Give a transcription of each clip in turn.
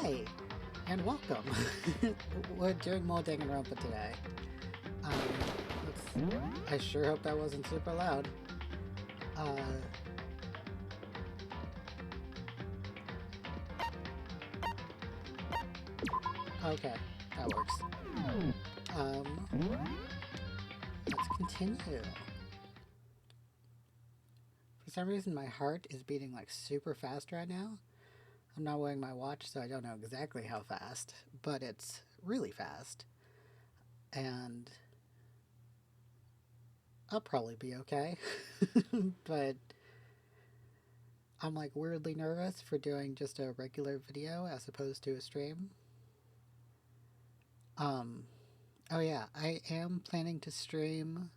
Hi, and welcome. We're doing more Danganronpa today. I sure hope that wasn't super loud. Okay, that works. Let's continue. For some reason, my heart is beating like super fast right now. I'm not wearing my watch, so I don't know exactly how fast, but it's really fast. And I'll probably be okay. But I'm like weirdly nervous for doing just a regular video as opposed to a stream. Oh yeah, I am planning to stream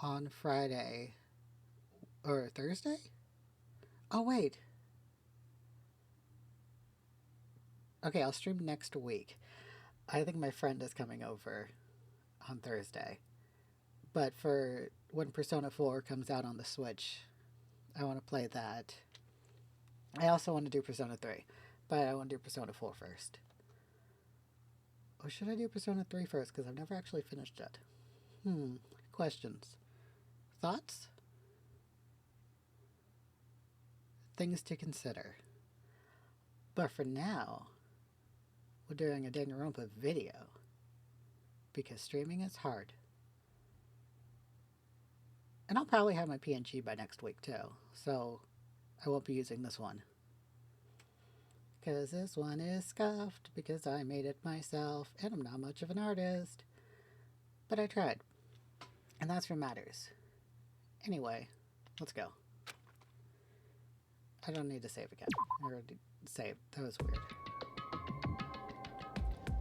on Friday or Thursday? Oh wait. Okay, I'll stream next week. I think my friend is coming over on Thursday. But for when Persona 4 comes out on the Switch, I want to play that. I also want to do Persona 3, but I want to do Persona 4 first. Or should I do Persona 3 first? Because I've never actually finished it. Questions. Thoughts? Things to consider. But for now, we're doing a Danganronpa video. Because streaming is hard. And I'll probably have my PNG by next week too. So I won't be using this one. Because this one is scuffed because I made it myself and I'm not much of an artist. But I tried. And that's what matters. Anyway, let's go. I don't need to save again. I already saved. That was weird.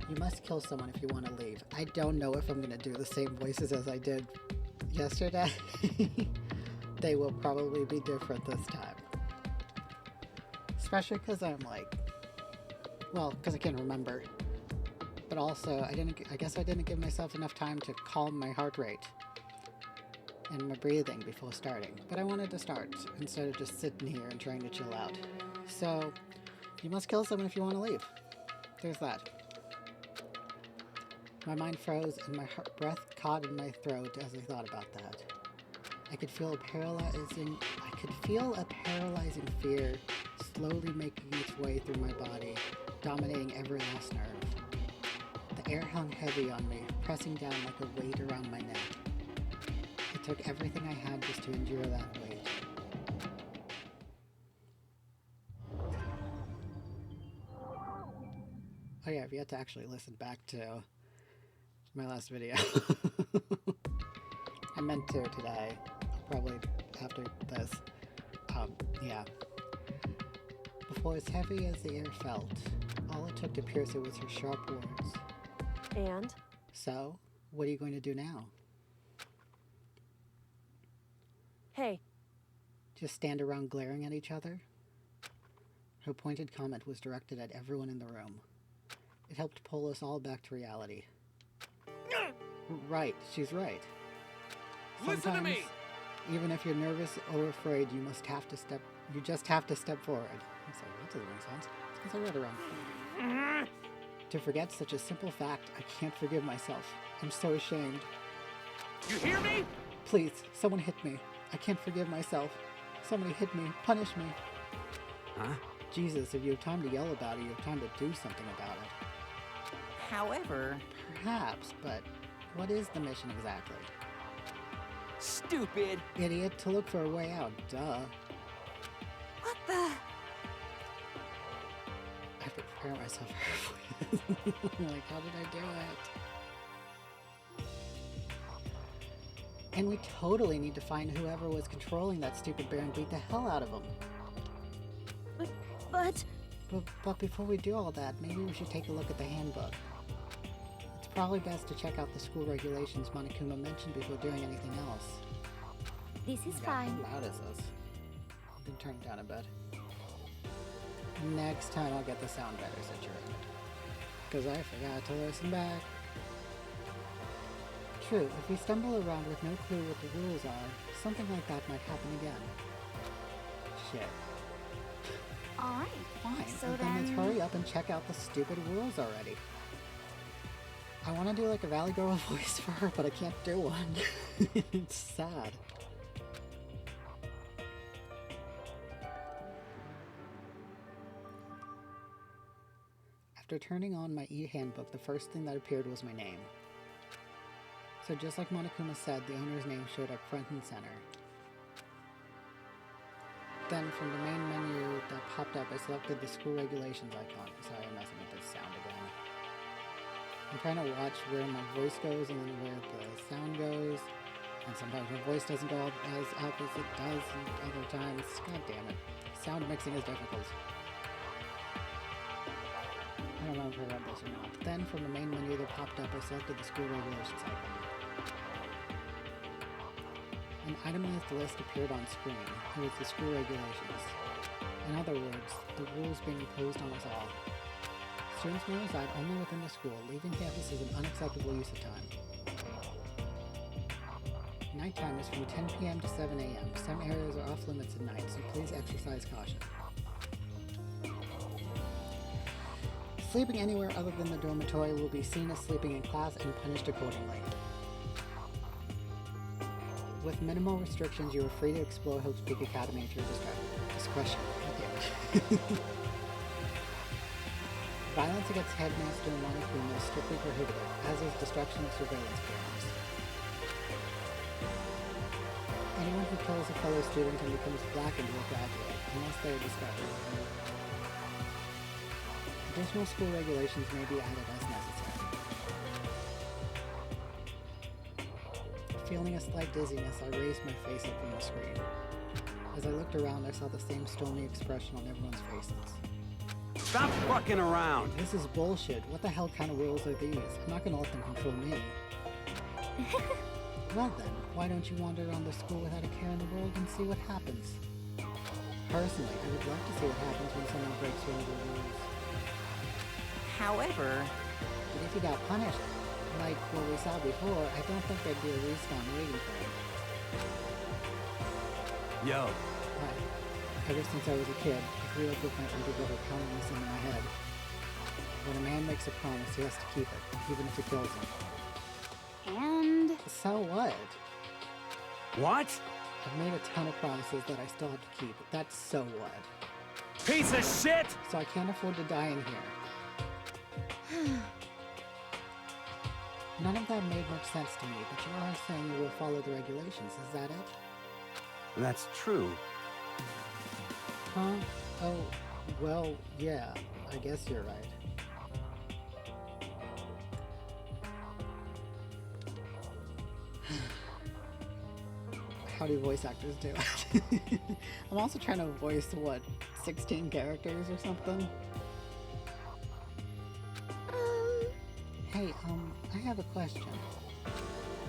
You must kill someone if you want to leave. I don't know if I'm going to do the same voices as I did yesterday. They will probably be different this time. Especially because I'm like, well, because I can't remember. But also, I guess I didn't give myself enough time to calm my heart rate and my breathing before starting. But I wanted to start instead of just sitting here and trying to chill out. So, you must kill someone if you want to leave. There's that. My mind froze and my breath caught in my throat as I thought about that. I could feel a paralyzing fear slowly making its way through my body, dominating every last nerve. The air hung heavy on me, pressing down like a weight around my neck. It took everything I had just to endure that weight. Oh yeah, I've yet to actually listen back to my last video. I meant to today, probably after this. Yeah. Before as heavy as the air felt, all it took to pierce it was her sharp words. And? So, what are you going to do now? Hey. Just stand around glaring at each other? Her pointed comment was directed at everyone in the room. It helped pull us all back to reality. Right, she's right. Listen to me! Even if you're nervous or afraid, you just have to step forward. I'm sorry, that doesn't make sense. It's because I read it wrong. To forget such a simple fact, I can't forgive myself. I'm so ashamed. You hear me? Please, someone hit me. I can't forgive myself. Somebody hit me. Punish me. Huh? Jesus, if you have time to yell about it, you have time to do something about it. However... Perhaps, but what is the mission exactly? Stupid! Idiot, to look for a way out. Duh. What the... I have to prepare myself for like, how did I do it? And we totally need to find whoever was controlling that stupid bear and beat the hell out of him. But... But before we do all that, maybe we should take a look at the handbook. It's probably best to check out the school regulations Monokuma mentioned before doing anything else. This is How fine. loud is this? I can turn it down a bit. Next time I'll get the sound better situated. Because I forgot to listen back. True, if we stumble around with no clue what the rules are, something like that might happen again. Shit. Alright. Fine, So and then let's then- hurry up and check out the stupid rules already. I want to do like a Valley Girl voice for her, but I can't do one. It's sad. After turning on my e-handbook, the first thing that appeared was my name. So just like Monokuma said, the owner's name showed up front and center. Then from the main menu that popped up, I selected the school regulations icon. Sorry, I'm messing with this sound again. I'm trying to watch where my voice goes and then where the sound goes. And sometimes my voice doesn't go as up as it does, and other times, god damn it. Sound mixing is difficult. I don't know if I read this or not. Then from the main menu that popped up, I selected the school regulations icon. An itemized list appeared on screen. It was the school regulations. In other words, the rules being imposed on us all. Students may reside only within the school. Leaving campus is an unacceptable use of time. Nighttime is from 10 p.m. to 7 a.m. Some areas are off limits at night, so please exercise caution. Sleeping anywhere other than the dormitory will be seen as sleeping in class and punished accordingly. With minimal restrictions, you are free to explore Hope's Peak Academy at your discretion. Violence against Headmaster Monokuma is strictly prohibited, as is destruction of surveillance cameras. Anyone who kills a fellow student and becomes blackened will graduate, unless they are discovered. Additional school regulations may be added as necessary. Feeling a slight dizziness, I raised my face up from the screen. As I looked around, I saw the same stormy expression on everyone's faces. Stop fucking around! This is bullshit. What the hell kind of rules are these? I'm not gonna let them control me. Well then, why don't you wander around the school without a care in the world and see what happens? Personally, I would love to see what happens when someone breaks one of the rules. However, But if he got punished, like what we saw before, I don't think there'd be a respawn waiting for him. Yo, Ever since I was a kid, I grew up with my older brother pounding this into my head. When a man makes a promise, he has to keep it, even if it kills him. And So what? what? I've made a ton of promises that I still have to keep. That's so what? Piece of shit! So I can't afford to die in here. None of that made much sense to me, but you are saying you will follow the regulations, is that it? That's true. Huh? Oh, well, yeah, I guess you're right. How do voice actors do it? I'm also trying to voice, what, 16 characters or something? Hey, I have a question.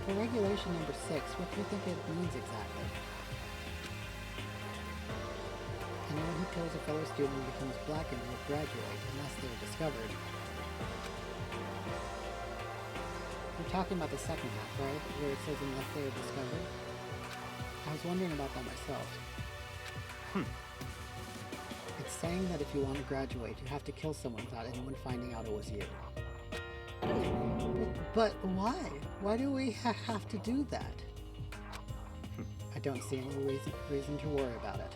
For regulation number 6, what do you think it means exactly? Anyone who kills a fellow student and becomes blackened will graduate unless they are discovered. We're talking about the second half, right? Where it says unless they are discovered? I was wondering about that myself. It's saying that if you want to graduate, you have to kill someone without anyone finding out it was you. But why? Why do we have to do that? I don't see any reason to worry about it.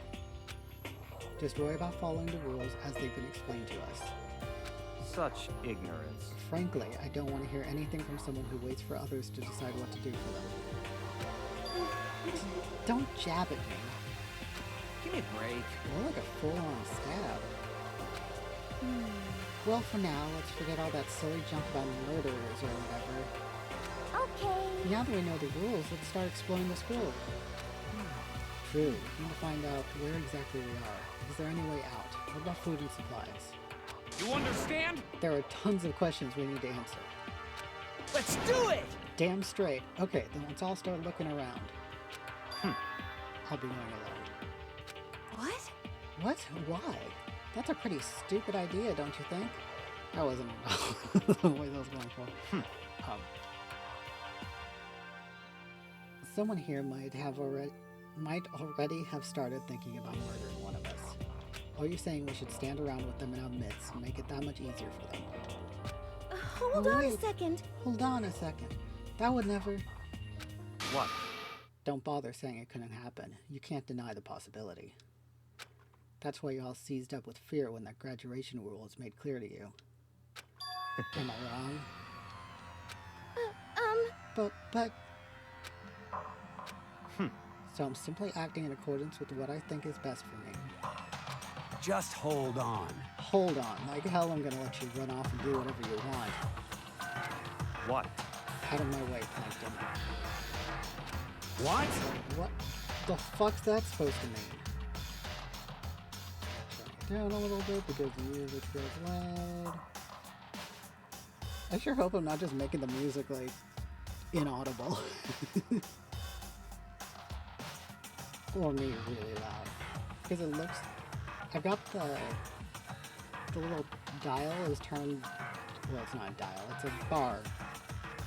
Just worry about following the rules as they've been explained to us. Such ignorance. Frankly, I don't want to hear anything from someone who waits for others to decide what to do for them. Don't jab at me. give me a break. More like a full-on stab. Well, for now, let's forget all that silly junk about murderers or whatever. okay. Now that we know the rules, let's start exploring the school. True. We need to find out where exactly we are. Is there any way out? What about food and supplies? You understand? There are tons of questions we need to answer. Let's do it! Damn straight. Okay, then let's all start looking around. I'll be going alone. What? What? Why? That's a pretty stupid idea, don't you think? That wasn't the way I was going for. Someone here might already have started thinking about murdering one of us. Or are you saying we should stand around with them in our midst and make it that much easier for them? Hold Oh, on a wait. second. Hold on a second. That would never... What? Don't bother saying it couldn't happen. You can't deny the possibility. That's why you're all seized up with fear when that graduation rule is made clear to you. Am I wrong? But... So I'm simply acting in accordance with what I think is best for me. Just hold on. Hold on. Like hell I'm gonna let you run off and do whatever you want. What? Out of my way, Plankton. What? What the fuck's that supposed to mean? Turn it down a little bit because the music feels loud. I sure hope I'm not just making the music, like, inaudible. Or me really loud. Because it looks... I've got the little dial is turned... Well, it's not a dial, it's a bar.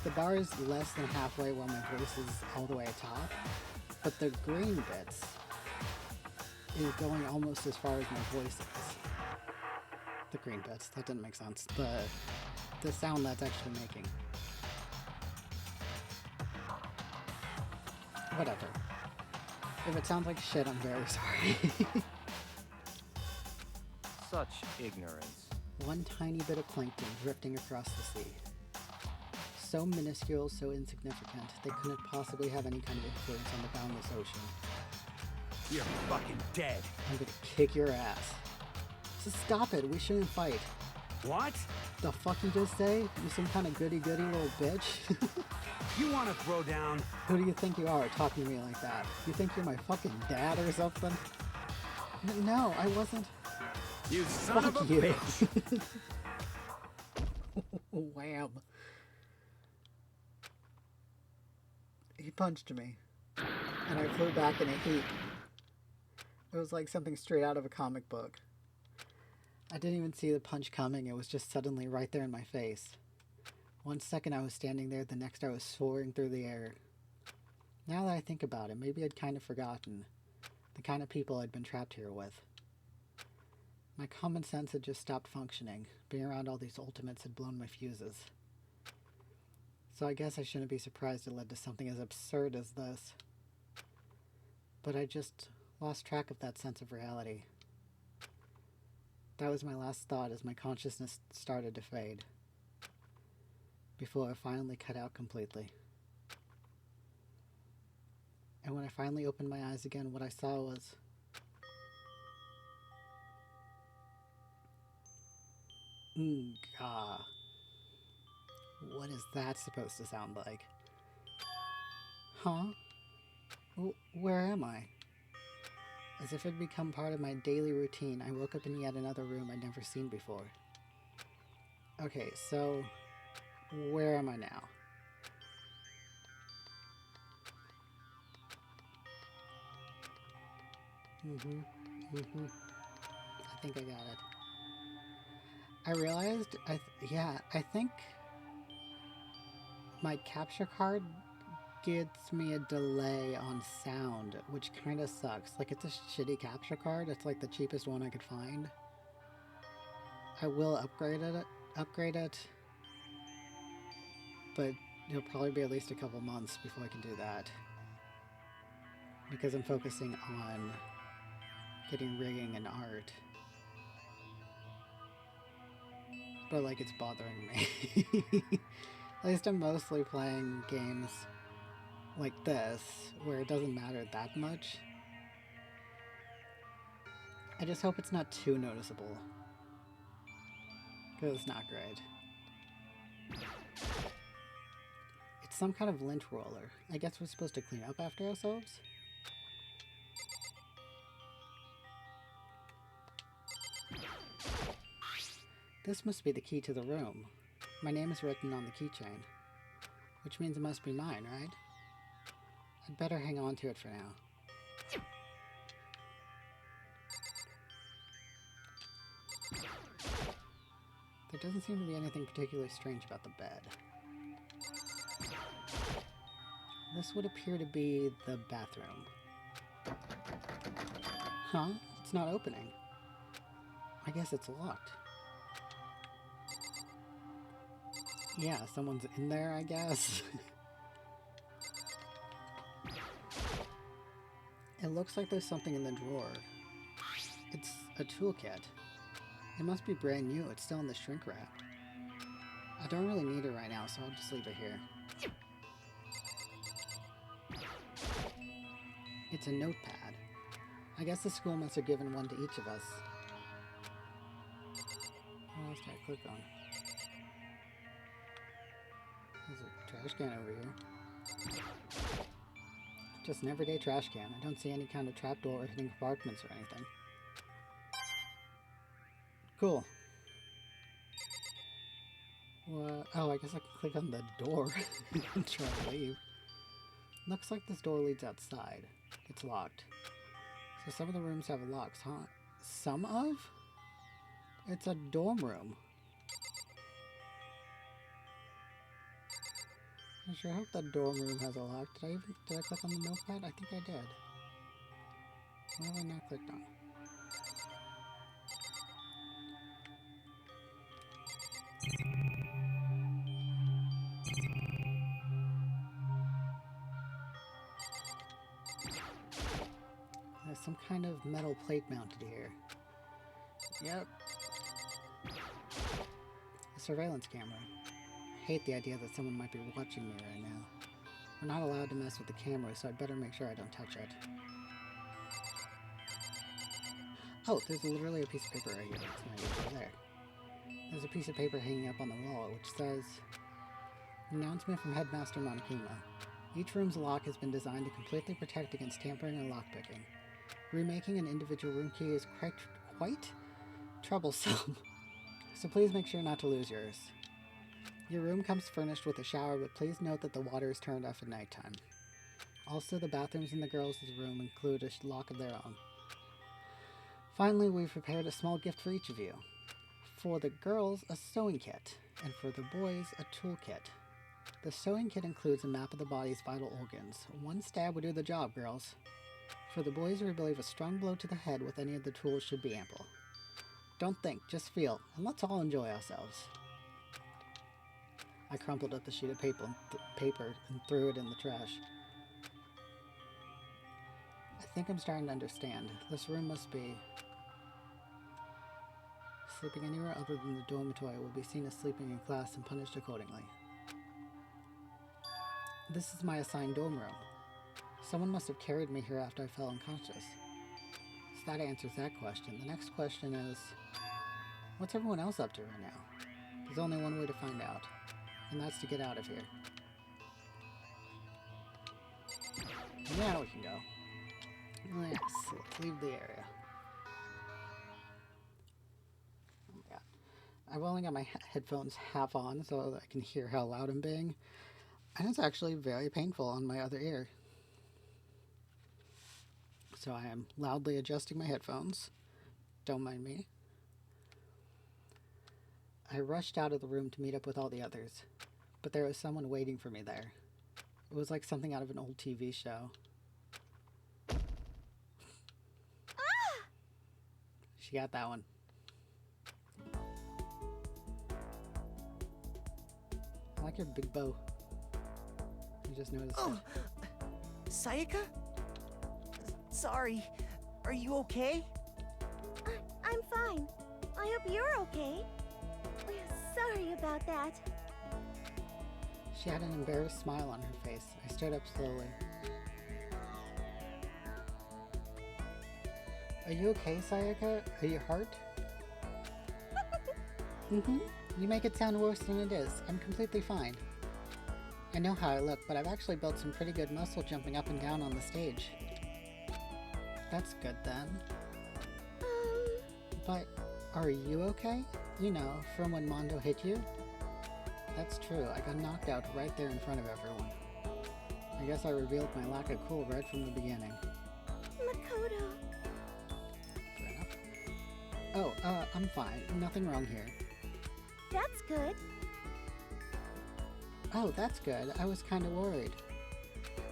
The bar is less than halfway while my voice is all the way atop. But the green bits is going almost as far as my voice is. The green bits, that didn't make sense. The sound that's actually making. Whatever. If it sounds like shit, I'm very sorry. Such ignorance. One tiny bit of plankton drifting across the sea. So minuscule, so insignificant, they couldn't possibly have any kind of influence on the boundless ocean. You're fucking dead. I'm gonna kick your ass. So stop it, we shouldn't fight. What? The fuck you just say? You some kind of goody-goody little bitch? You want to throw down? Who do you think you are talking to me like that? You think you're my fucking dad or something? No, I wasn't. You son Fuck of a you. bitch. Wham. He punched me. And I flew back in a heap. It was like something straight out of a comic book. I didn't even see the punch coming, it was just suddenly right there in my face. One second I was standing there, the next I was soaring through the air. Now that I think about it, maybe I'd kind of forgotten the kind of people I'd been trapped here with. My common sense had just stopped functioning. Being around all these ultimates had blown my fuses. So I guess I shouldn't be surprised it led to something as absurd as this. But I just lost track of that sense of reality. That was my last thought as my consciousness started to fade. Before I finally cut out completely. And when I finally opened my eyes again, what I saw was... Nga. What is that supposed to sound like? Huh? Where am I? As if it had become part of my daily routine, I woke up in yet another room I'd never seen before. Okay, so... where am I now? I think I got it. I realized, I think my capture card gets me a delay on sound, which kind of sucks. Like, it's a shitty capture card. It's like the cheapest one I could find. I will upgrade it, but it'll probably be at least a couple months before I can do that. Because I'm focusing on getting rigging and art. But, like, it's bothering me. At least I'm mostly playing games like this, where it doesn't matter that much. I just hope it's not too noticeable. Because it's not great. It's some kind of lint roller. I guess we're supposed to clean up after ourselves? This must be the key to the room. My name is written on the keychain. Which means it must be mine, right? I'd better hang on to it for now. There doesn't seem to be anything particularly strange about the bed. This would appear to be the bathroom. Huh? It's not opening. I guess it's locked. Yeah, someone's in there, I guess. It looks like there's something in the drawer. It's a toolkit. It must be brand new. It's still in the shrink wrap. I don't really need it right now, so I'll just leave it here. It's a notepad. I guess the school must have given one to each of us. What else did I click on? There's a trash can over here. Just an everyday trash can. I don't see any kind of trapdoor or hidden compartments or anything. Cool. What? Oh, I guess I can click on the door and try to leave. Looks like this door leads outside. It's locked. So some of the rooms have locks, huh? Some of? It's a dorm room. I sure hope that dorm room has a lock. Did I click on the notepad? I think I did. What have I not clicked on? There's some kind of metal plate mounted here. Yep. A surveillance camera. I hate the idea that someone might be watching me right now. We're not allowed to mess with the camera, so I'd better make sure I don't touch it. Oh, there's literally a piece of paper right here. That's not usually there. There's a piece of paper hanging up on the wall, which says, "Announcement from Headmaster Monokuma. Each room's lock has been designed to completely protect against tampering or lockpicking. Remaking an individual room key is quite troublesome, so please make sure not to lose yours. Your room comes furnished with a shower, but please note that the water is turned off at nighttime. Also, the bathrooms in the girls' room include a lock of their own. Finally, we've prepared a small gift for each of you. For the girls, a sewing kit, and for the boys, a tool kit. The sewing kit includes a map of the body's vital organs. One stab would do the job, girls. For the boys, we believe a strong blow to the head with any of the tools should be ample. Don't think, just feel, and let's all enjoy ourselves." I crumpled up the sheet of paper and threw it in the trash. I think I'm starting to understand. This room must be... Sleeping anywhere other than the dormitory will be seen as sleeping in class and punished accordingly. This is my assigned dorm room. Someone must have carried me here after I fell unconscious. So that answers that question. The next question is, what's everyone else up to right now? There's only one way to find out, and that's to get out of here. Now we can go. Yes, let's leave the area. Oh my god. I've only got my headphones half on so that I can hear how loud I'm being. And it's actually very painful on my other ear. So I am loudly adjusting my headphones. Don't mind me. I rushed out of the room to meet up with all the others, but there was someone waiting for me there. It was like something out of an old TV show. Ah! She got that one. I like your big bow. You just noticed it. Sayaka? Sorry. Are you okay? I'm fine. I hope you're okay. Sorry about that. She had an embarrassed smile on her face. I stood up slowly. Are you okay, Sayaka? Are you hurt? Mm-hmm. You make it sound worse than it is. I'm completely fine. I know how I look, but I've actually built some pretty good muscle jumping up and down on the stage. That's good then. But are you okay? You know, from when Mondo hit you? That's true. I got knocked out right there in front of everyone. I guess I revealed my lack of cool right from the beginning. Makoto. Fair enough. Oh, I'm fine. Nothing wrong here. That's good. Oh, that's good. I was kind of worried.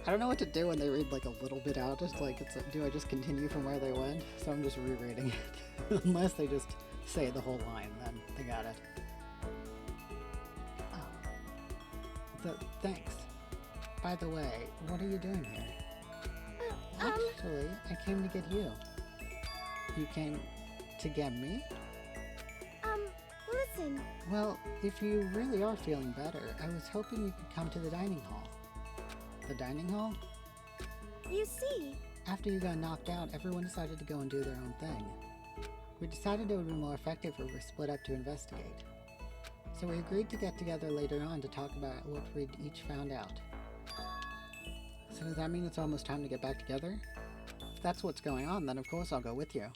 I don't know what to do when they read like a little bit out. Just like, do I just continue from where they went? So I'm just rereading it. Unless they just say the whole line, then they got it. Thanks. By the way, what are you doing here? Actually, I came to get you. You came to get me? Listen. Well, if you really are feeling better, I was hoping you could come to the dining hall. The dining hall? You see. After you got knocked out, everyone decided to go and do their own thing. We decided it would be more effective if we were split up to investigate. So we agreed to get together later on to talk about what we'd each found out. So does that mean it's almost time to get back together? If that's what's going on, then of course I'll go with you.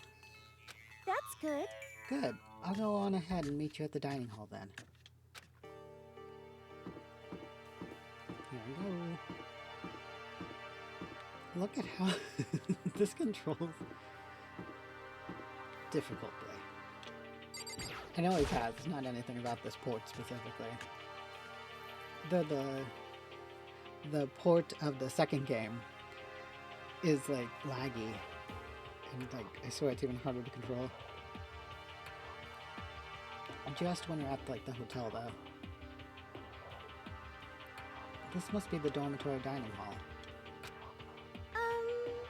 That's good. Good. I'll go on ahead and meet you at the dining hall then. Here we go. Look at how this controls difficultly. I know it has. It's not anything about this port specifically. The port of the second game is like laggy, and like I swear it's even harder to control. Just when you're at like the hotel though. This must be the dormitory dining hall.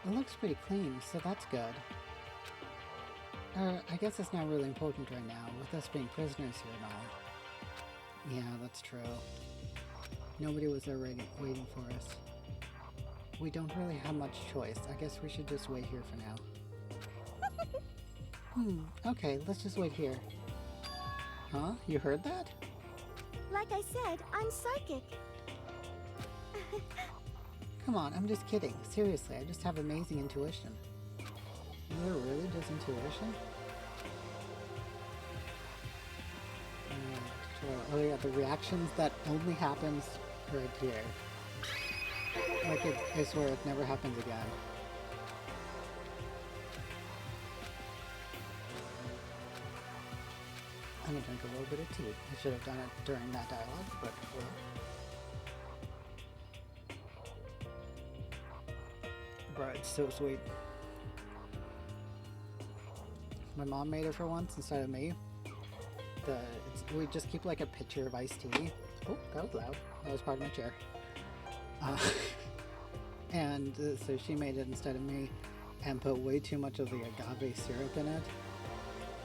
It looks pretty clean, so that's good. I guess it's not really important right now, with us being prisoners here and all. Yeah, that's true. Nobody was there waiting for us. We don't really have much choice. I guess we should just wait here for now. Okay, let's just wait here. Huh? You heard that? Like I said, I'm psychic. Come on, I'm just kidding. Seriously, I just have amazing intuition. Is it really just intuition? Oh yeah, the reactions, that only happens right here. Like I swear it never happens again. I'm gonna drink a little bit of tea. I should have done it during that dialogue, but well. Bro, it's so sweet. My mom made it for once instead of me. We just keep like a pitcher of iced tea. Oh, that was loud. That was part of my chair. So she made it instead of me and put way too much of the agave syrup in it.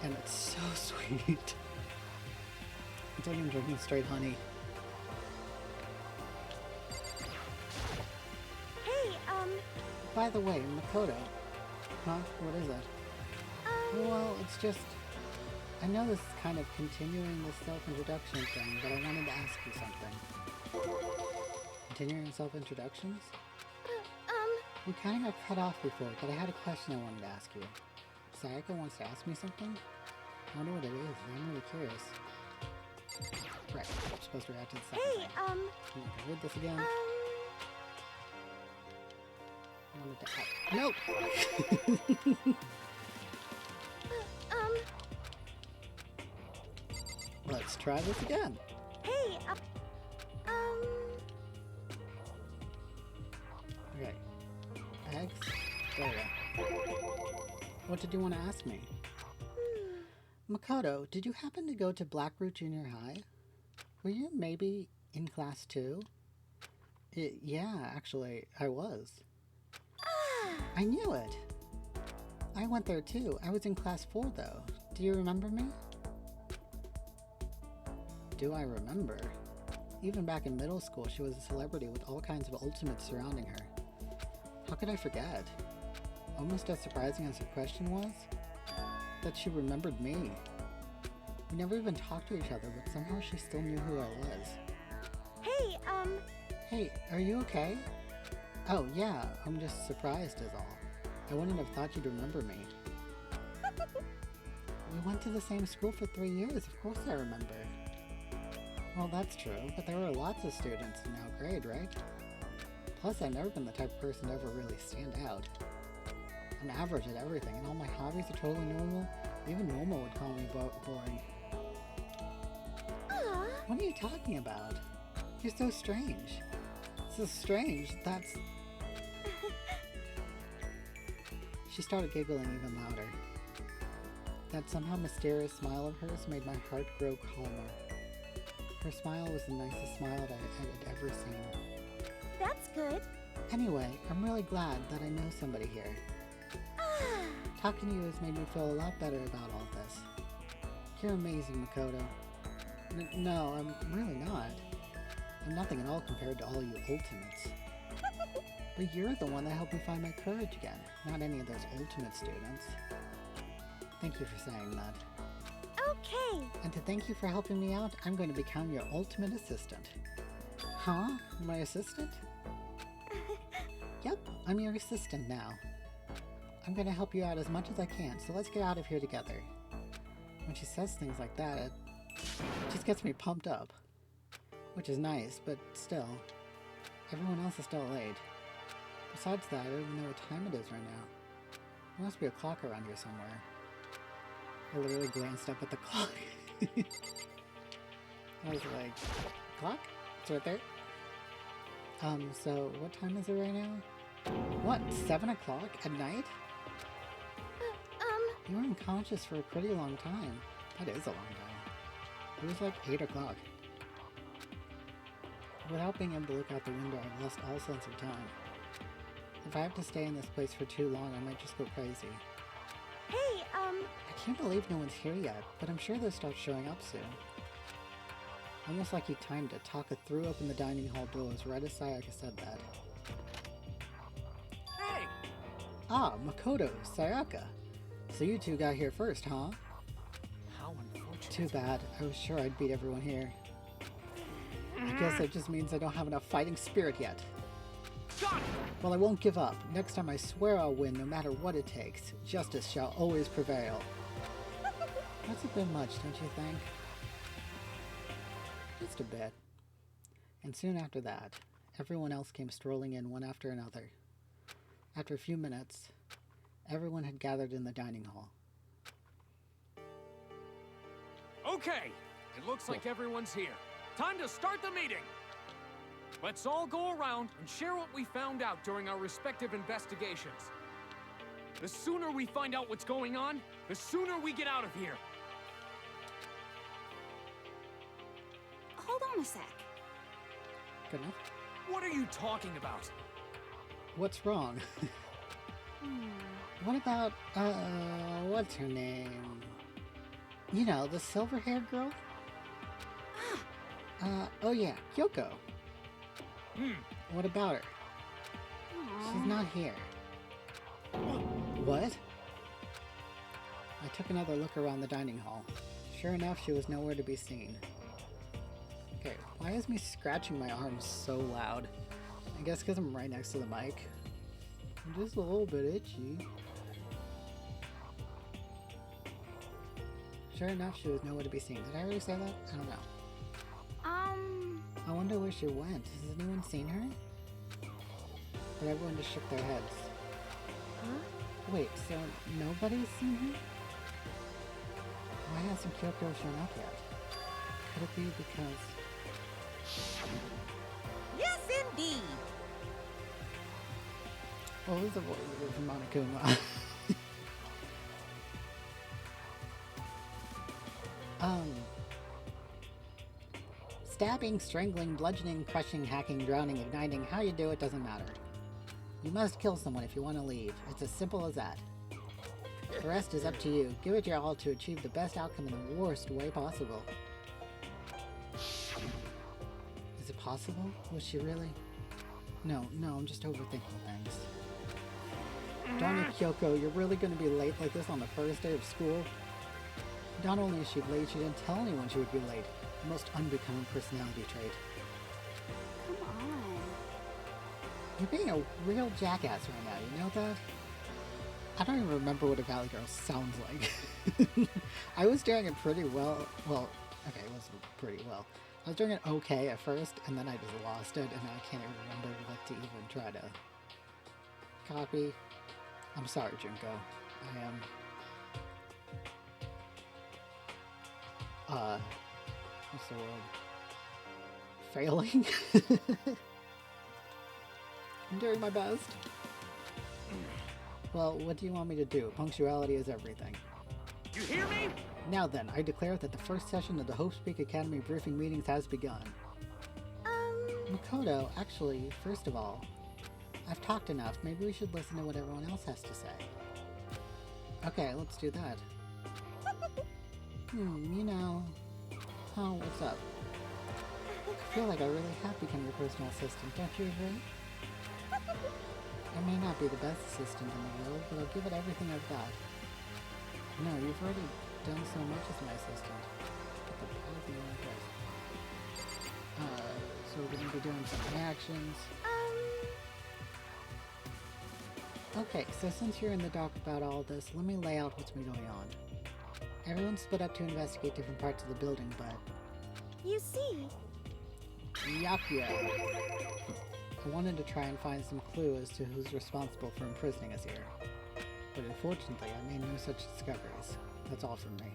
And it's so sweet. It's like I'm drinking straight honey. Hey, By the way, Makoto. Huh? What is it? Well, it's just... I know this is kind of continuing the self-introduction thing, but I wanted to ask you something. Continuing self-introductions? We kind of got cut off before, but I had a question I wanted to ask you. Sayaka wants to ask me something? I wonder what it is. I'm really curious. Right, I'm supposed to react to the second thing. I'm not gonna read this again. I wanted to ask... Nope! Let's try this again. Hey, Okay. X. There we go. What did you want to ask me? Makoto, did you happen to go to Blackroot Junior High? Were you maybe in class 2? Yeah, actually, I was. I knew it! I went there too. I was in class 4 though. Do you remember me? Do I remember? Even back in middle school, she was a celebrity with all kinds of ultimates surrounding her. How could I forget? Almost as surprising as her question was, that she remembered me. We never even talked to each other, but somehow she still knew who I was. hey, Hey, are you okay? Oh yeah, I'm just surprised is all. I wouldn't have thought you'd remember me. We went to the same school for 3 years, of course I remember. Well, that's true, but there were lots of students in our grade, right? Plus, I've never been the type of person to ever really stand out. I'm average at everything, and all my hobbies are totally normal. Even Momo would call me boring. What are you talking about? You're so strange. So strange, that's... She started giggling even louder. That somehow mysterious smile of hers made my heart grow calmer. Her smile was the nicest smile that I had ever seen. That's good. Anyway, I'm really glad that I know somebody here. Talking to you has made me feel a lot better about all this. You're amazing, Makoto. No, I'm really not. I'm nothing at all compared to all you ultimates. But you're the one that helped me find my courage again, not any of those ultimate students. Thank you for saying that. Okay. And to thank you for helping me out, I'm going to become your ultimate assistant. Huh? My assistant? Yep, I'm your assistant now. I'm going to help you out as much as I can, so let's get out of here together. When she says things like that, it just gets me pumped up. Which is nice, but still, everyone else is still late. Besides that, I don't even know what time it is right now. There must be a clock around here somewhere. I literally glanced up at the clock. I was like, clock? It's right there. So what time is it right now? What, 7 o'clock at night? You were unconscious for a pretty long time. That is a long time. It was like 8 o'clock. Without being able to look out the window, I've lost all sense of time. If I have to stay in this place for too long, I might just go crazy. Hey, I can't believe no one's here yet, but I'm sure they'll start showing up soon. Almost like he timed it, Taka threw open the dining hall doors right as Sayaka said that. Hey! Ah, Makoto, Sayaka. So you two got here first, huh? How unfortunate. Too bad. I was sure I'd beat everyone here. I guess that just means I don't have enough fighting spirit yet. Got it! Well, I won't give up. Next time I swear I'll win no matter what it takes. Justice shall always prevail. That's a bit much, don't you think? Just a bit. And soon after that, everyone else came strolling in one after another. After a few minutes, everyone had gathered in the dining hall. Okay, it looks like everyone's here. Time to start the meeting! Let's all go around and share what we found out during our respective investigations. The sooner we find out what's going on, the sooner we get out of here. hold on a sec. Good enough. What are you talking about? What's wrong? What about, what's her name? You know, the silver-haired girl? Oh yeah, Kyoko. What about her? She's not here. What? I took another look around the dining hall. Sure enough, she was nowhere to be seen. Okay, why is me scratching my arm so loud? I guess because I'm right next to the mic. I'm just a little bit itchy. Sure enough, she was nowhere to be seen. Did I already say that? I don't know. I wonder where she went. Has anyone seen her? But everyone just shook their heads. Huh? Wait, so nobody's seen her? Why hasn't Kyoko shown up yet? Could it be because... Yes, indeed. What was the voice of Monokuma? Stabbing, strangling, bludgeoning, crushing, hacking, drowning, igniting, how you do it doesn't matter. You must kill someone if you want to leave. It's as simple as that. The rest is up to you. Give it your all to achieve the best outcome in the worst way possible. Is it possible? Was she really? No, I'm just overthinking things. Darn it, Kyoko, you're really going to be late like this on the first day of school? Not only is she late, she didn't tell anyone she would be late. The most unbecoming personality trait. Come on. You're being a real jackass right now, you know that? I don't even remember what a Valley Girl sounds like. I was doing it pretty well. Well, okay, it was pretty well. I was doing it okay at first, and then I just lost it, and I can't even remember what to even try to copy. I'm sorry, Junko. I am... what's the word? Failing? I'm doing my best. Well, what do you want me to do? Punctuality is everything. You hear me? Now then, I declare that the first session of the Hope Speak Academy briefing meetings has begun. Makoto, actually, first of all, I've talked enough. Maybe we should listen to what everyone else has to say. Okay, let's do that. You know... Oh, what's up? I feel like I really have become your personal assistant, don't you agree? I may not be the best assistant in the world, but I'll give it everything I've got. No, you've already done so much as my assistant. Put the balls in the wrong place. So we're gonna be doing some reactions. Okay, so since you're in the dark about all this, let me lay out what's been going on. Everyone's split up to investigate different parts of the building, but... You see, Yakuya! I wanted to try and find some clue as to who's responsible for imprisoning us here. But unfortunately, I made no such discoveries. That's all from me.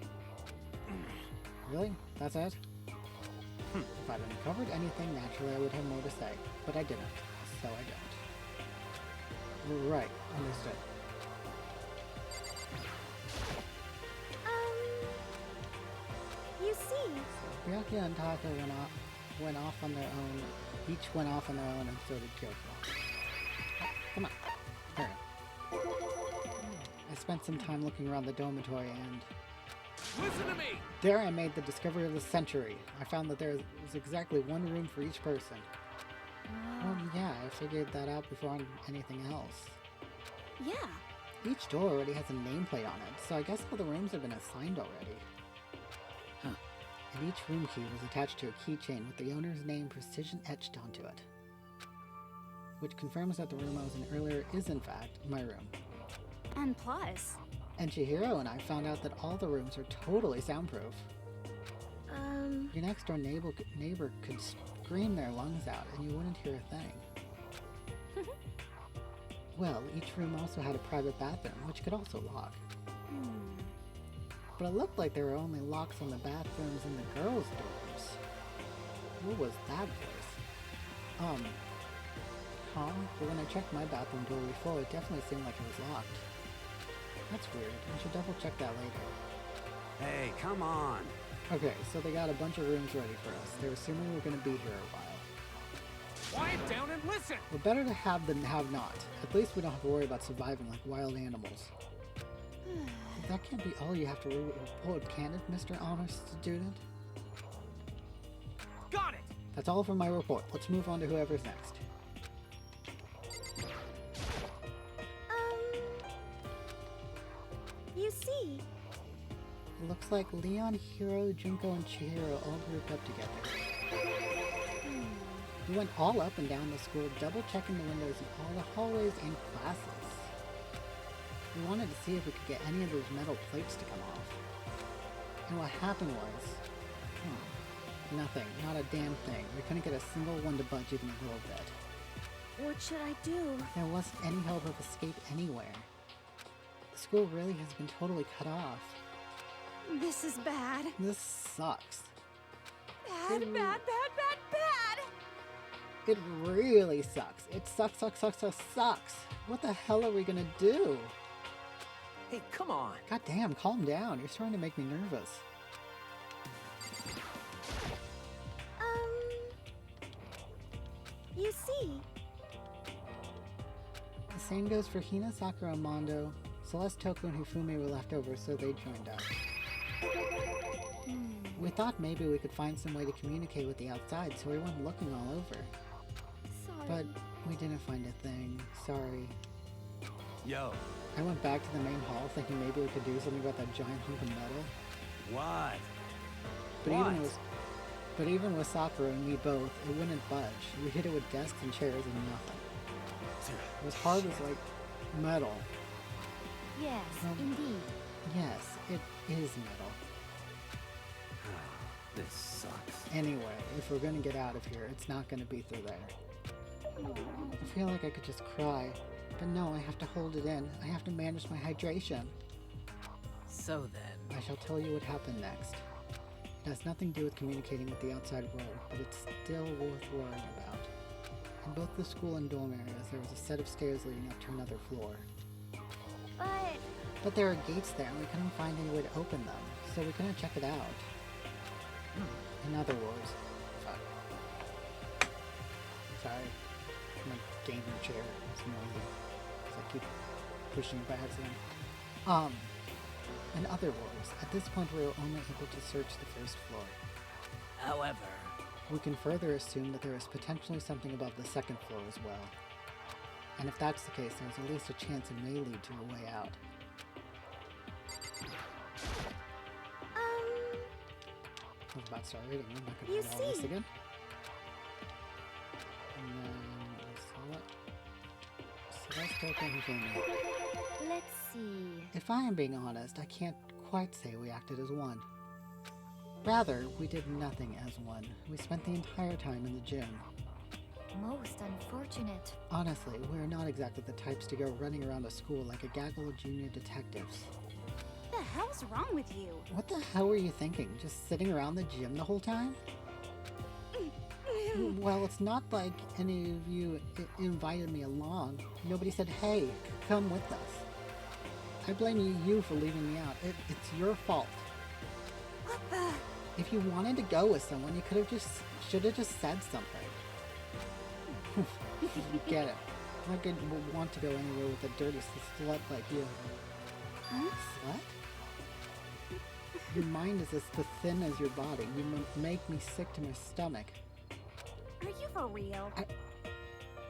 Really? That's it? If I'd uncovered anything, naturally I would have more to say. But I didn't, so I don't. Right, understood. you see, Byakuya and Taka went off on their own. Each went off on their own, and so did Kyoko. Come on. Here. I spent some time looking around the dormitory, and Listen to me! there I made the discovery of the century. I found that there was exactly one room for each person. Well, yeah, I figured that out before anything else. yeah. Each door already has a nameplate on it, so I guess all the rooms have been assigned already. Huh. And each room key was attached to a keychain with the owner's name precision etched onto it. Which confirms that the room I was in earlier is in fact my room. And plus, And Chihiro and I found out that all the rooms are totally soundproof. Your next door neighbor could scream their lungs out and you wouldn't hear a thing. Well, each room also had a private bathroom, which could also lock. But it looked like there were only locks on the bathrooms in the girls' dorms. What was that voice? Huh? But when I checked my bathroom door before, it definitely seemed like it was locked. That's weird. I should double check that later. Hey, come on. Okay, so they got a bunch of rooms ready for us. They're assuming we're gonna be here a while. Quiet down and listen! We're better to have than have not. At least we don't have to worry about surviving like wild animals. That can't be all you have to report, can it, Mr. Honor Student? Got it! That's all from my report. Let's move on to whoever's next. you see, It looks like Leon, Hiro, Junko, and Chihiro all grouped up together. We went all up and down the school, double checking the windows in all the hallways and classes. We wanted to see if we could get any of those metal plates to come off. And what happened was... nothing. Not a damn thing. We couldn't get a single one to budge even a little bit. what should I do? There wasn't any hope of escape anywhere. The school really has been totally cut off. This is bad. This sucks. Bad, bad, bad, bad, bad! It really sucks. It sucks, sucks, sucks, sucks, sucks. What the hell are we gonna do? Hey, come on. God damn, calm down. You're starting to make me nervous. You see, The same goes for Hina, Sakura, and Mondo. Celeste, Toku, and Hifumi were left over, so they joined up. We thought maybe we could find some way to communicate with the outside, so we went looking all over. sorry. But we didn't find a thing. Sorry. Yo, I went back to the main hall thinking maybe we could do something about that giant hunk of metal. what? But What? even with Sakura and me both, it wouldn't budge. We hit it with desks and chairs and nothing. It was hard as like metal. Yes, indeed. Yes, it is metal. This sucks. Anyway, if we're gonna get out of here, it's not gonna be through there. I feel like I could just cry, but no, I have to hold it in. I have to manage my hydration. So then, I shall tell you what happened next. It has nothing to do with communicating with the outside world, but it's still worth worrying about. In both the school and dorm areas, there was a set of stairs leading up to another floor. But But there are gates there, and we couldn't find any way to open them, so we couldn't check it out. In other words, sorry, my gaming chair is noisy, because I keep pushing it by accident. In other words, at this point we were only able to search the first floor. However, We can further assume that there is potentially something above the second floor as well. And if that's the case, there's at least a chance it may lead to a way out. I was about to start reading. I'm not going to You read all this see. again. And then Celeste open for me. Let's see. If I am being honest, I can't quite say we acted as one. Rather, we did nothing as one. We spent the entire time in the gym. Most unfortunate. Honestly, we're not exactly the types to go running around a school like a gaggle of junior detectives. What the hell's wrong with you? What the hell were you thinking? Just sitting around the gym the whole time? Well, it's not like any of you invited me along. Nobody said, hey, come with us. I blame you for leaving me out. It's your fault. What the? If you wanted to go with someone, you should have just said something. You get it. Like I would want to go anywhere with a dirty slut like you. Huh? Slut? Your mind is as thin as your body. You make me sick to my stomach. Are you for real?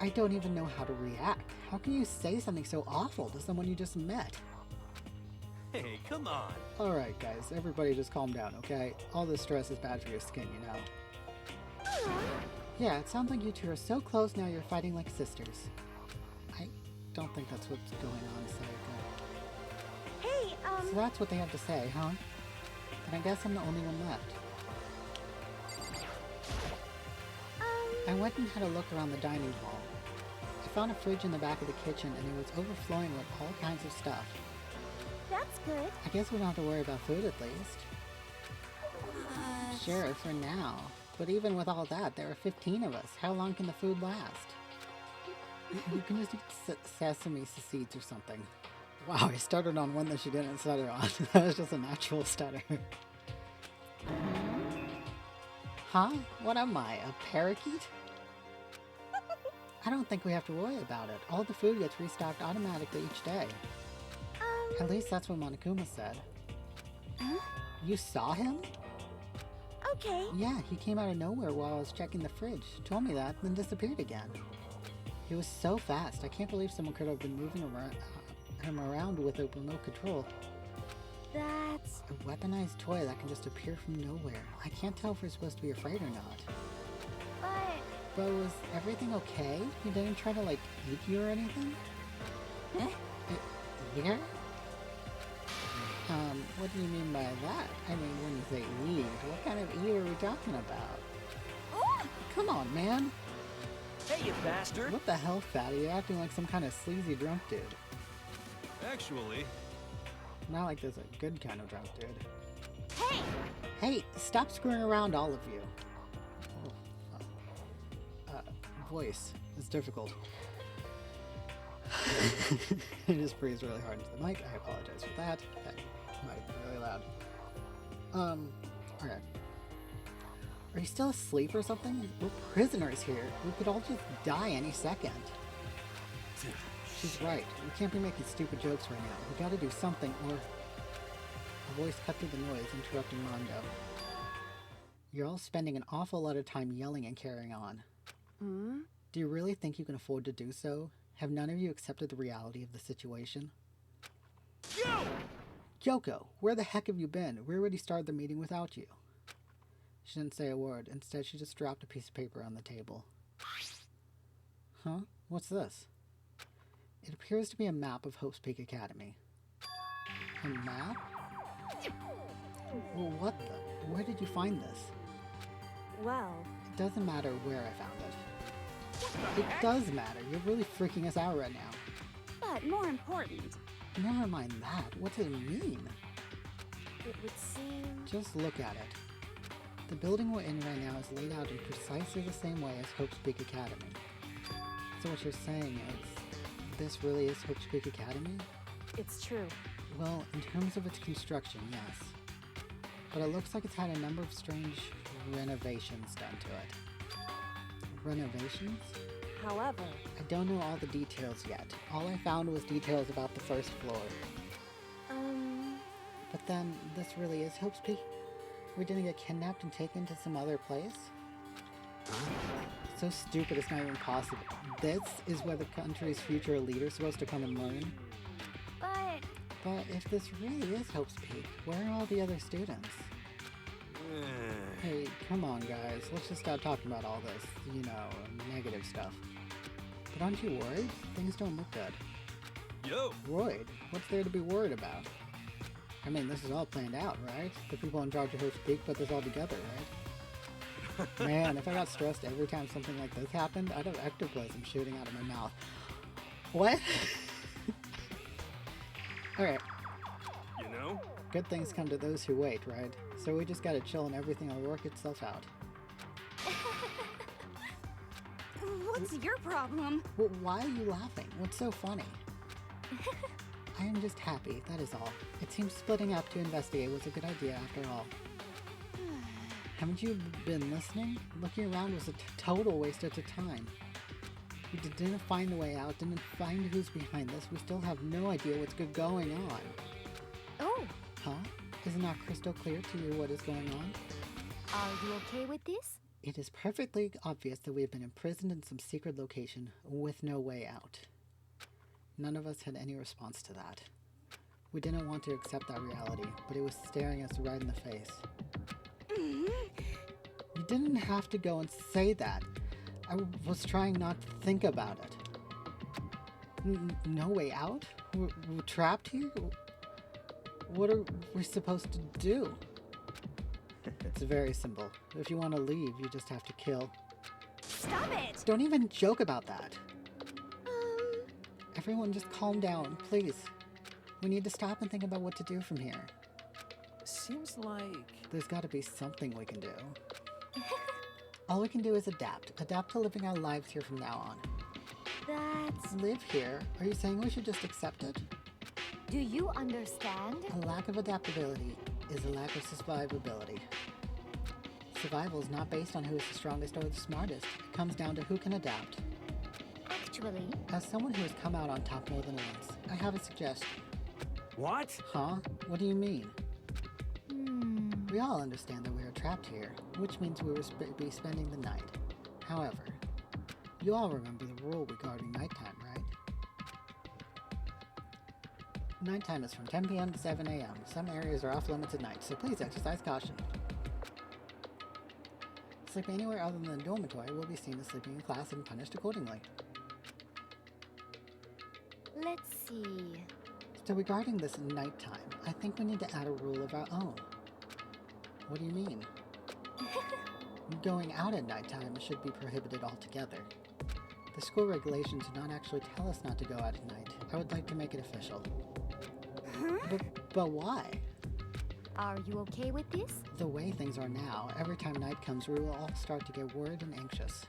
I don't even know how to react. How can you say something so awful to someone you just met? Hey, come on. Alright guys, everybody just calm down, okay? All this stress is bad for your skin, you know. Yeah, it sounds like you two are so close now you're fighting like sisters. I don't think that's what's going on, Sayaka. Hey, So that's what they have to say, huh? And I guess I'm the only one left. I went and had a look around the dining hall. I found a fridge in the back of the kitchen and it was overflowing with all kinds of stuff. that's good. I guess we don't have to worry about food at least. Sure, for now. But even with all that, there are 15 of us. How long can the food last? You can just eat sesame seeds or something. Wow, I started on one that she didn't stutter on. That was just a natural stutter. Huh? What am I, a parakeet? I don't think we have to worry about it. All the food gets restocked automatically each day. At least that's what Monokuma said. Huh? You saw him? Okay. Yeah, he came out of nowhere while I was checking the fridge. Told me that, then disappeared again. He was so fast. I can't believe someone could have been moving him around with a remote control. That's... A weaponized toy that can just appear from nowhere. I can't tell if we're supposed to be afraid or not. But was everything okay? He didn't try to, like, eat you or anything? Huh? Eat her? What do you mean by that? I mean, when you say eat, what kind of eat are we talking about? Come on, man! hey, you bastard! What the hell, fatty? You're acting like some kind of sleazy drunk dude. Actually, Not like there's a good kind of drunk dude. Hey! Hey, stop screwing around, all of you. Voice is difficult. I just breathed really hard into the mic. I apologize for that. That might have been really loud. Okay. Are you still asleep or something? We're prisoners here. We could all just die any second. She's right. We can't be making stupid jokes right now. We gotta do something or... A voice cut through the noise, interrupting Mondo. You're all spending an awful lot of time yelling and carrying on. Do you really think you can afford to do so? Have none of you accepted the reality of the situation? Yoko, where the heck have you been? We already started the meeting without you. She didn't say a word. Instead, she just dropped a piece of paper on the table. Huh? What's this? It appears to be a map of Hope's Peak Academy. A map? Well, what the? Where did you find this? Well... It doesn't matter where I found it. It does matter. You're really freaking us out right now. But more important, Never mind that. What does it mean? it would seem... Just look at it. The building we're in right now is laid out in precisely the same way as Hope's Peak Academy. So what you're saying is, this really is Hope's Peak Academy? It's true. Well, in terms of its construction, yes. But it looks like it's had a number of strange renovations done to it. Renovations? However, I don't know all the details yet. All I found was details about the first floor. But then, this really is Hope's Peak? We didn't get kidnapped and taken to some other place? So stupid it's not even possible. This is where the country's future leader's supposed to come and learn? But if this really is Hope's Peak, where are all the other students? Hey, come on guys, let's just stop talking about all this, you know, negative stuff. But aren't you worried? Things don't look good. Yo! Worried? What's there to be worried about? I mean, this is all planned out, right? The people in charge of Hope's Peak put this all together, right? Man, if I got stressed every time something like this happened, I'd have ectoplasm shooting out of my mouth. What? Alright, You know? good things come to those who wait, right? So we just gotta chill and everything will work itself out. what's your problem? Well, why are you laughing? What's so funny? I am just happy, that is all. It seems splitting up to investigate was a good idea after all. Haven't you been listening? Looking around was a total waste of time. We didn't find the way out, didn't find who's behind this. We still have no idea what's going on. Oh, Huh? Isn't that crystal clear to you what is going on? are you okay with this? It is perfectly obvious that we have been imprisoned in some secret location with no way out. None of us had any response to that. We didn't want to accept that reality, but it was staring us right in the face. You didn't have to go and say that. I was trying not to think about it. No way out? We're trapped here? What are we supposed to do? It's very simple. If you want to leave, you just have to kill. Stop it! Don't even joke about that. Everyone just calm down, please. We need to stop and think about what to do from here. Seems like... There's got to be something we can do. All we can do is adapt. Adapt to living our lives here from now on. That's... Live here? Are you saying we should just accept it? Do you understand? A lack of adaptability is a lack of survivability. Survival is not based on who is the strongest or the smartest. It comes down to who can adapt. Actually, As someone who has come out on top more than once, I have a suggestion. What? Huh? What do you mean? We all understand that we are trapped here, which means we will be spending the night. However, you all remember the rule regarding nighttime, right? Nighttime is from 10 p.m. to 7 a.m. Some areas are off limits at night, so please exercise caution. Sleeping anywhere other than the dormitory will be seen as sleeping in class and punished accordingly. let's see. So regarding this nighttime, I think we need to add a rule of our own. What do you mean? Going out at nighttime should be prohibited altogether. The school regulations do not actually tell us not to go out at night. I would like to make it official. But why? Are you okay with this? The way things are now, every time night comes, we will all start to get worried and anxious.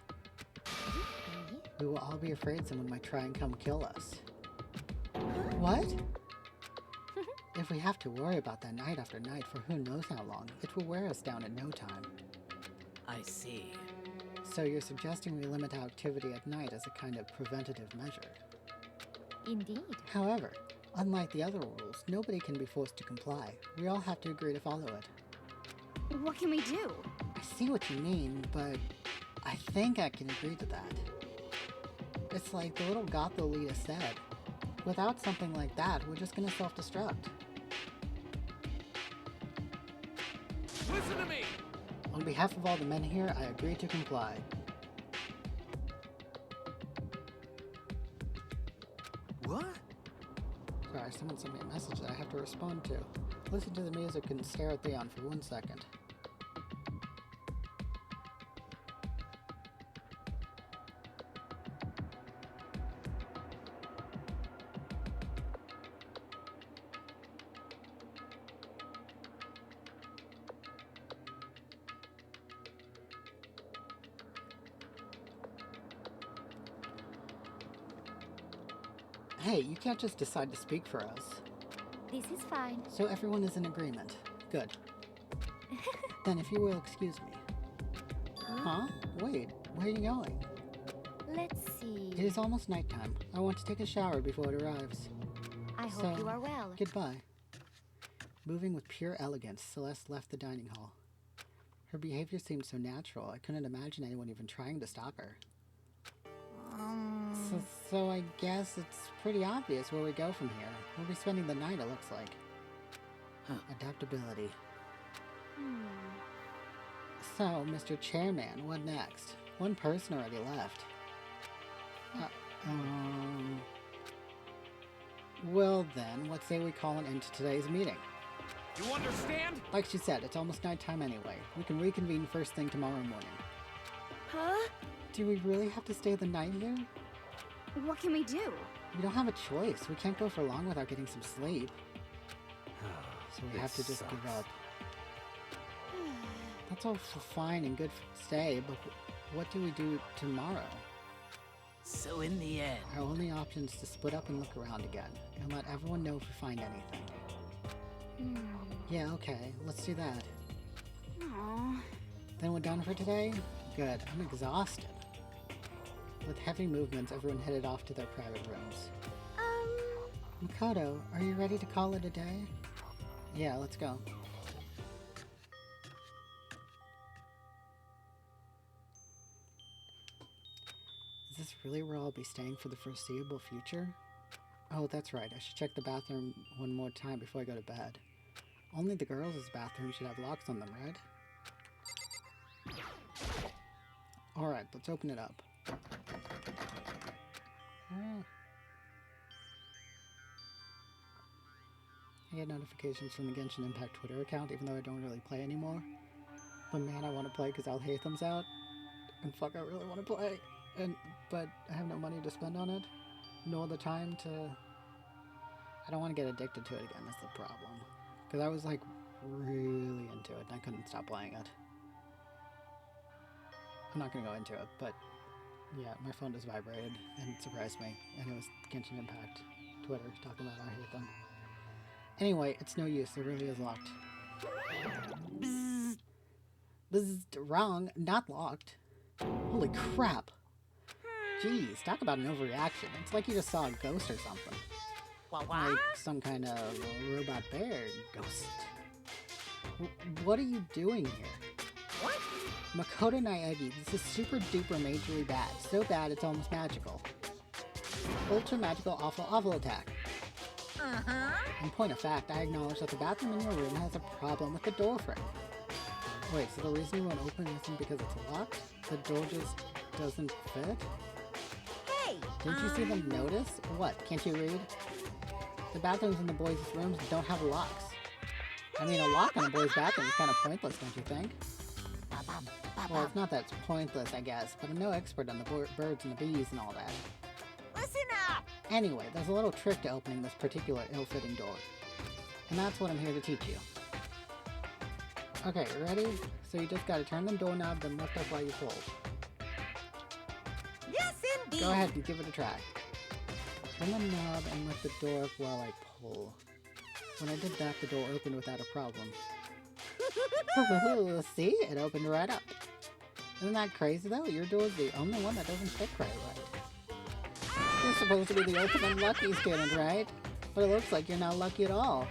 Really? We will all be afraid someone might try and come kill us. What? If we have to worry about that night after night for who knows how long, it will wear us down in no time. I see. So you're suggesting we limit our activity at night as a kind of preventative measure. Indeed. However, unlike the other rules, nobody can be forced to comply. We all have to agree to follow it. What can we do? I see what you mean, but I think I can agree to that. It's like the little Gotho leader said. Without something like that, we're just gonna self-destruct. Listen to me! On behalf of all the men here, I agree to comply. What? Sorry, someone sent me a message that I have to respond to. Listen to the music and stare at Theon for 1 second. Hey, you can't just decide to speak for us. This is fine. So everyone is in agreement. Good. Then if you will excuse me. Huh? Wait, where are you going? Let's see. It is almost nighttime. I want to take a shower before it arrives. I hope you are well. Goodbye. Moving with pure elegance, Celeste left the dining hall. Her behavior seemed so natural, I couldn't imagine anyone even trying to stop her. So I guess it's pretty obvious where we go from here. We'll be spending the night, it looks like. Adaptability. So, Mr. Chairman, what next? One person already left. Well then, what say we call an end to today's meeting? You understand? Like she said, it's almost nighttime anyway. We can reconvene first thing tomorrow morning. Huh? Do we really have to stay the night here? What can we do? We don't have a choice. We can't go for long without getting some sleep. So we have to just give up. That's all fine and good to stay, but what do we do tomorrow? So in the end... Our only option is to split up and look around again, and let everyone know if we find anything. Yeah, okay, let's do that. Aww. Then we're done for today? Good, I'm exhausted. With heavy movements, everyone headed off to their private rooms. Makoto, are you ready to call it a day? Yeah, let's go. Is this really where I'll be staying for the foreseeable future? Oh, that's right. I should check the bathroom one more time before I go to bed. Only the girls' bathroom should have locks on them, right? Alright, let's open it up. I get notifications from the Genshin Impact Twitter account, even though I don't really play anymore. But man, I want to play because I'll hate them out. And fuck, I really want to play. But I have no money to spend on it. Nor the time to... I don't want to get addicted to it again, that's the problem. Because I was like really into it and I couldn't stop playing it. I'm not going to go into it, but yeah, my phone just vibrated and it surprised me. And it was Genshin Impact Twitter talking about how I hate them. Anyway, it's no use, it really is locked. Bzzz. Bzzz. Wrong, not locked. Holy crap. Jeez, talk about an overreaction. It's like you just saw a ghost or something. Like some kind of robot bear ghost. What are you doing here? What? Makoto Naegi, this is super duper majorly bad. So bad it's almost magical. Ultra magical awful attack. In point of fact, I acknowledge that the bathroom in your room has a problem with the door frame. Wait, so the reason you won't open isn't because it's locked? The door just doesn't fit? Hey! Didn't you see them notice? What, can't you read? The bathrooms in the boys' rooms don't have locks. I mean, a lock on a boy's bathroom is kind of pointless, don't you think? Well, it's not that it's pointless, I guess, but I'm no expert on the birds and the bees and all that. Listen up! Anyway, there's a little trick to opening this particular ill-fitting door. And that's what I'm here to teach you. Okay, ready? So you just gotta turn the doorknob, then lift up while you pull. Yes, indeed! Go ahead and give it a try. Turn the knob and lift the door up while I pull. When I did that, the door opened without a problem. See? It opened right up. Isn't that crazy though? Your door's the only one that doesn't fit quite right. You're supposed to be the ultimate lucky student, right? But it looks like you're not lucky at all.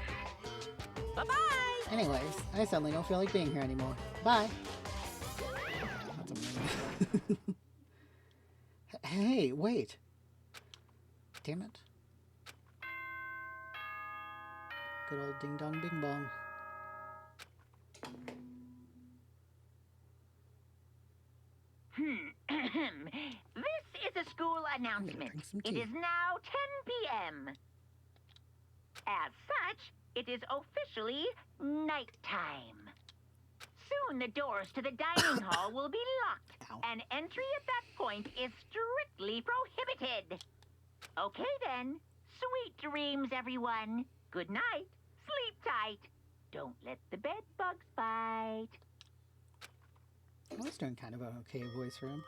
Bye-bye! Anyways, I suddenly don't feel like being here anymore. Bye! That's amazing. Hey, wait! Damn it. Good old ding dong bing bong. This is a school announcement. It is now 10 p.m. As such, it is officially nighttime. Soon the doors to the dining hall will be locked, Ow. and entry at that point is strictly prohibited. Okay then, sweet dreams, everyone. Good night. Sleep tight. Don't let the bed bugs bite. I was doing kind of an okay voice for him.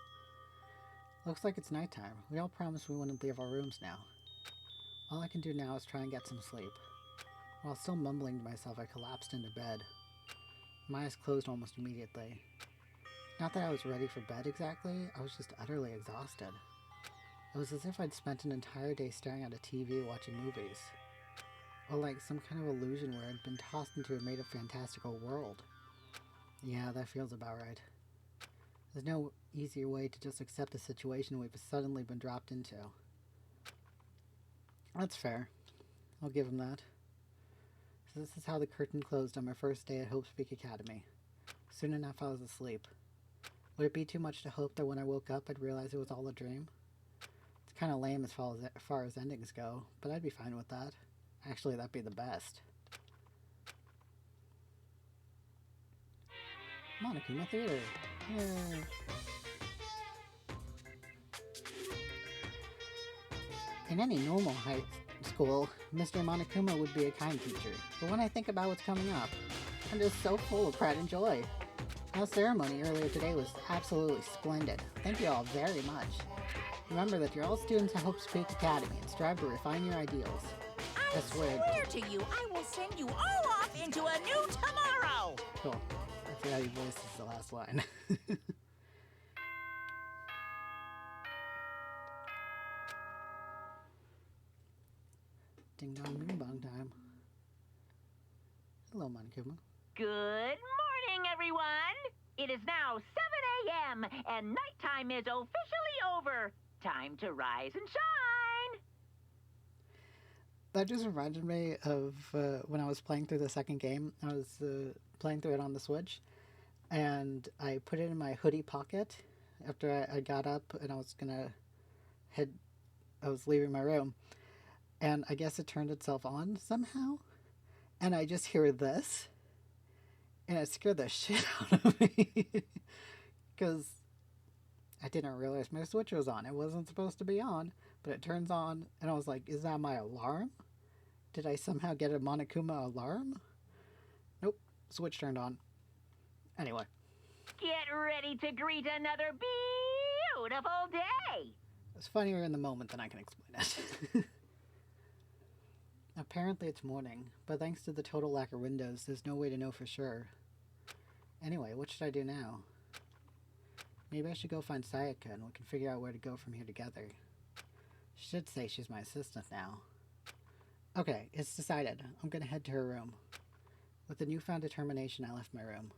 Looks like it's nighttime. We all promised we wouldn't leave our rooms now. All I can do now is try and get some sleep. While still mumbling to myself, I collapsed into bed. My eyes closed almost immediately. Not that I was ready for bed exactly, I was just utterly exhausted. It was as if I'd spent an entire day staring at a TV watching movies. Or like some kind of illusion where I'd been tossed into a made of fantastical world. Yeah, that feels about right. There's no easier way to just accept the situation we've suddenly been dropped into. That's fair. I'll give him that. So this is how the curtain closed on my first day at Hope Speak Academy. Soon enough I was asleep. Would it be too much to hope that when I woke up I'd realize it was all a dream? It's kind of lame as far as endings go, but I'd be fine with that. Actually, that'd be the best. Monokuma Theater! Yay! In any normal high school, Mr. Monokuma would be a kind teacher, but when I think about what's coming up, I'm just so full of pride and joy. Our ceremony earlier today was absolutely splendid. Thank you all very much. Remember that you're all students at Hope Speak Academy and strive to refine your ideals. I swear to you, I will send you all off into a new tomorrow! Cool. I forgot your voice is the last line. Ding dong ding bong time. Hello, Monokuma. Good morning, everyone! It is now 7 a.m. and nighttime is officially over. Time to rise and shine! That just reminded me of when I was playing through the second game. I was playing through it on the Switch, and I put it in my hoodie pocket after I got up and I was leaving my room, and I guess it turned itself on somehow, and I just hear this, and it scared the shit out of me, because I didn't realize my Switch was on. It wasn't supposed to be on, but it turns on, and I was like, is that my alarm? Did I somehow get a Monokuma alarm? Nope, Switch turned on. Anyway. Get ready to greet another beautiful day! It's funnier in the moment than I can explain it. Apparently it's morning, but thanks to the total lack of windows, there's no way to know for sure. Anyway, what should I do now? Maybe I should go find Sayaka and we can figure out where to go from here together. She should say she's my assistant now. Okay, it's decided. I'm gonna head to her room. With a newfound determination, I left my room.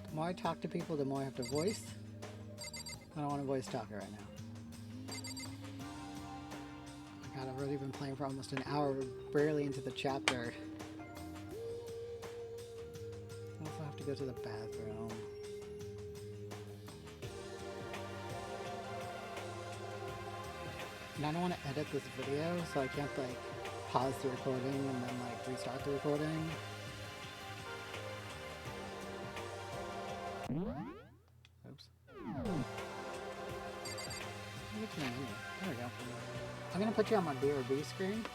The more I talk to people, the more I have to voice. I don't want to voice talk right now. Oh my god, I've already been playing for almost an hour. We're barely into the chapter. I also have to go to the bathroom. And I don't want to edit this video, so I can't like pause the recording and then like restart the recording. Oops. There we go. I'm gonna put you on my BRB screen,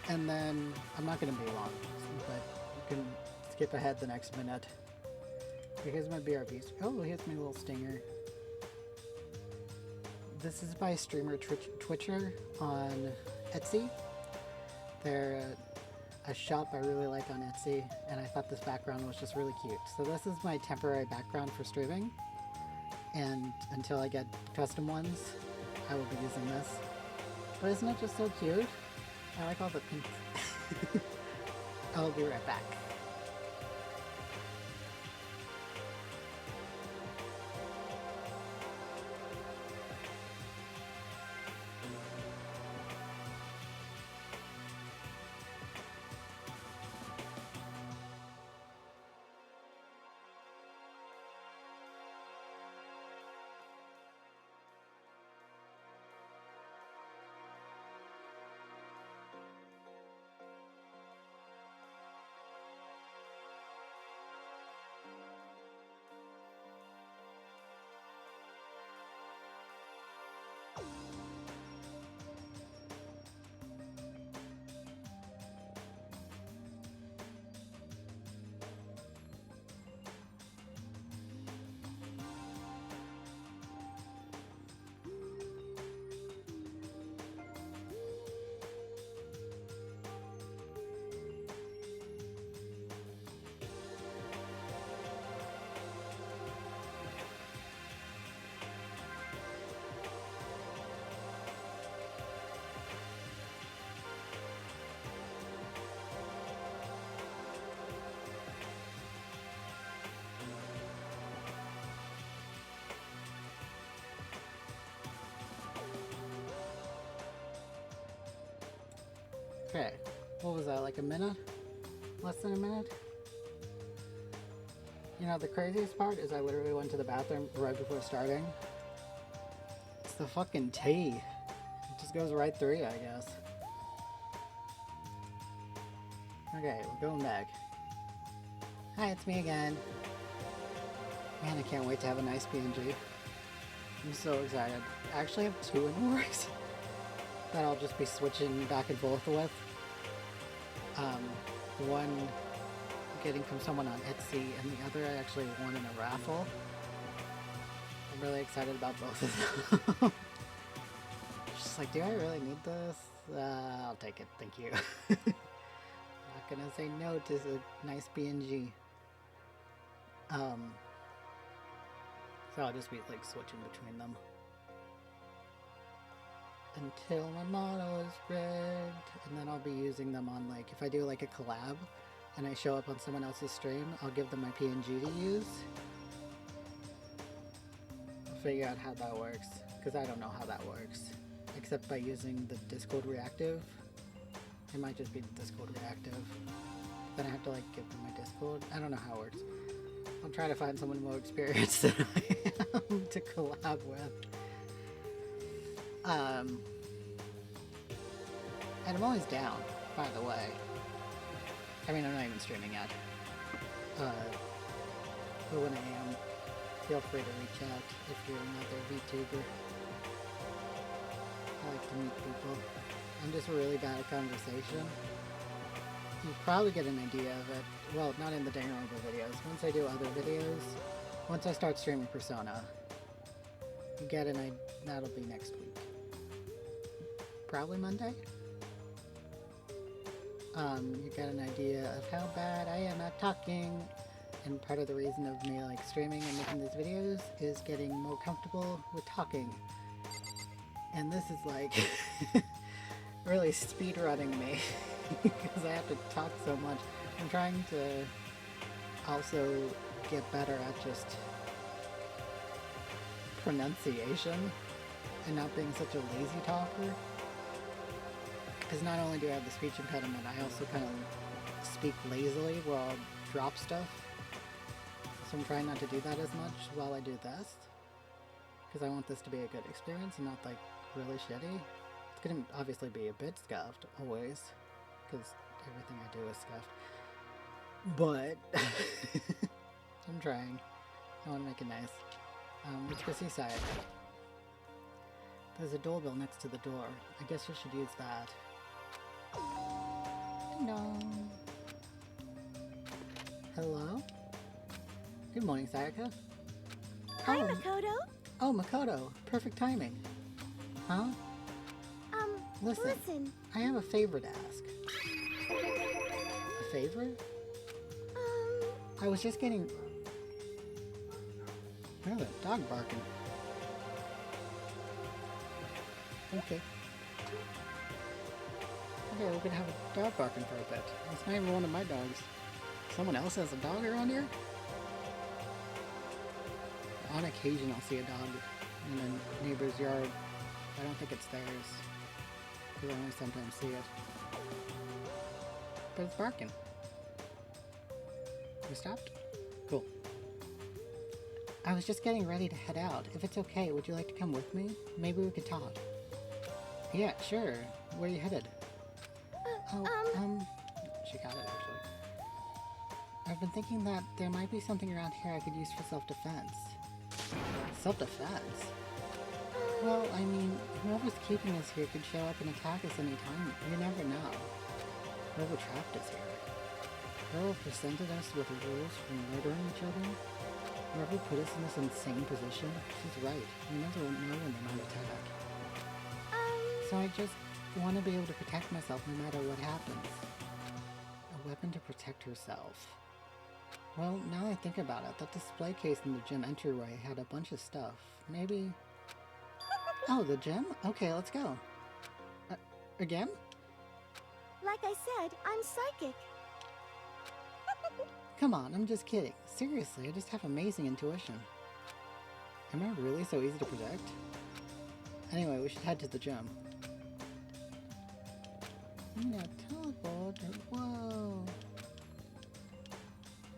and then I'm not gonna be long, but you can skip ahead the next minute. Here's my BRB. Oh, here's my little stinger. This is by streamer Twitcher on Etsy. They're a shop I really like on Etsy, and I thought this background was just really cute. So this is my temporary background for streaming, and until I get custom ones, I will be using this. But isn't it just so cute? I like all the pink. I'll be right back. Okay. What was that, like a minute? Less than a minute? You know, the craziest part is I literally went to the bathroom right before starting. It's the fucking tea. It just goes right through you, I guess. Okay, we're going back. Hi, it's me again. Man, I can't wait to have a nice PNG. I'm so excited. I actually have 2 in the works that I'll just be switching back and forth with. One getting from someone on Etsy, and the other I actually won in a raffle. I'm really excited about both of them. Just like, do I really need this? I'll take it, thank you. Not gonna say no to a nice PNG. So I'll just be like switching between them until my model is rigged, and then I'll be using them on, like, if I do like a collab and I show up on someone else's stream, I'll give them my PNG to use. I'll figure out how that works, because I don't know how that works, except by using the Discord reactive. It might just be the Discord reactive. Then I have to like give them my Discord. I don't know how it works. I'm trying to find someone more experienced than I am to collab with. And I'm always down, by the way. I mean, I'm not even streaming yet. But when I am, feel free to reach out if you're another VTuber. I like to meet people. I'm just really bad at conversation. You probably get an idea of it. Well, not in the Danganronpa videos. Once I do other videos, once I start streaming Persona, you get an idea. That'll be next week. Probably Monday. You get an idea of how bad I am at talking, and part of the reason of me like streaming and making these videos is getting more comfortable with talking. And this is like really speed running me because I have to talk so much. I'm trying to also get better at just pronunciation and not being such a lazy talker. Because not only do I have the speech impediment, I also kind of speak lazily where I'll drop stuff. So I'm trying not to do that as much while I do this. Because I want this to be a good experience and not like really shitty. It's going to obviously be a bit scuffed, always. Because everything I do is scuffed. But I'm trying. I want to make it nice. Let's go see Sayaka. There's a doorbell next to the door. I guess you should use that. No. Hello? Good morning, Sayaka. Hi, Makoto. Oh, Makoto. Perfect timing. Huh? Listen. I have a favor to ask. A favor? I was just getting... Oh, that dog barking. Okay. Okay, we're gonna have a dog barking for a bit. It's not even one of my dogs. Someone else has a dog around here? On occasion I'll see a dog in a neighbor's yard. I don't think it's theirs. Because I only sometimes see it. But it's barking. You stopped? Cool. I was just getting ready to head out. If it's okay, would you like to come with me? Maybe we could talk. Yeah, sure. Where are you headed? She got it, actually. I've been thinking that there might be something around here I could use for self-defense. Self-defense? Well, I mean, whoever's keeping us here could show up and attack us anytime. You never know. Whoever trapped us here. Whoever presented us with rules for murdering children. Whoever put us in this insane position. She's right. You never know when they might attack. So I just want to be able to protect myself no matter what happens. A weapon to protect herself. Well, now that I think about it, that display case in the gym entryway had a bunch of stuff. Maybe... Oh, the gym? Okay, let's go. Again? Like I said, I'm psychic. Come on, I'm just kidding. Seriously, I just have amazing intuition. Am I really so easy to predict? Anyway, we should head to the gym. I'm gonna teleport. Whoa.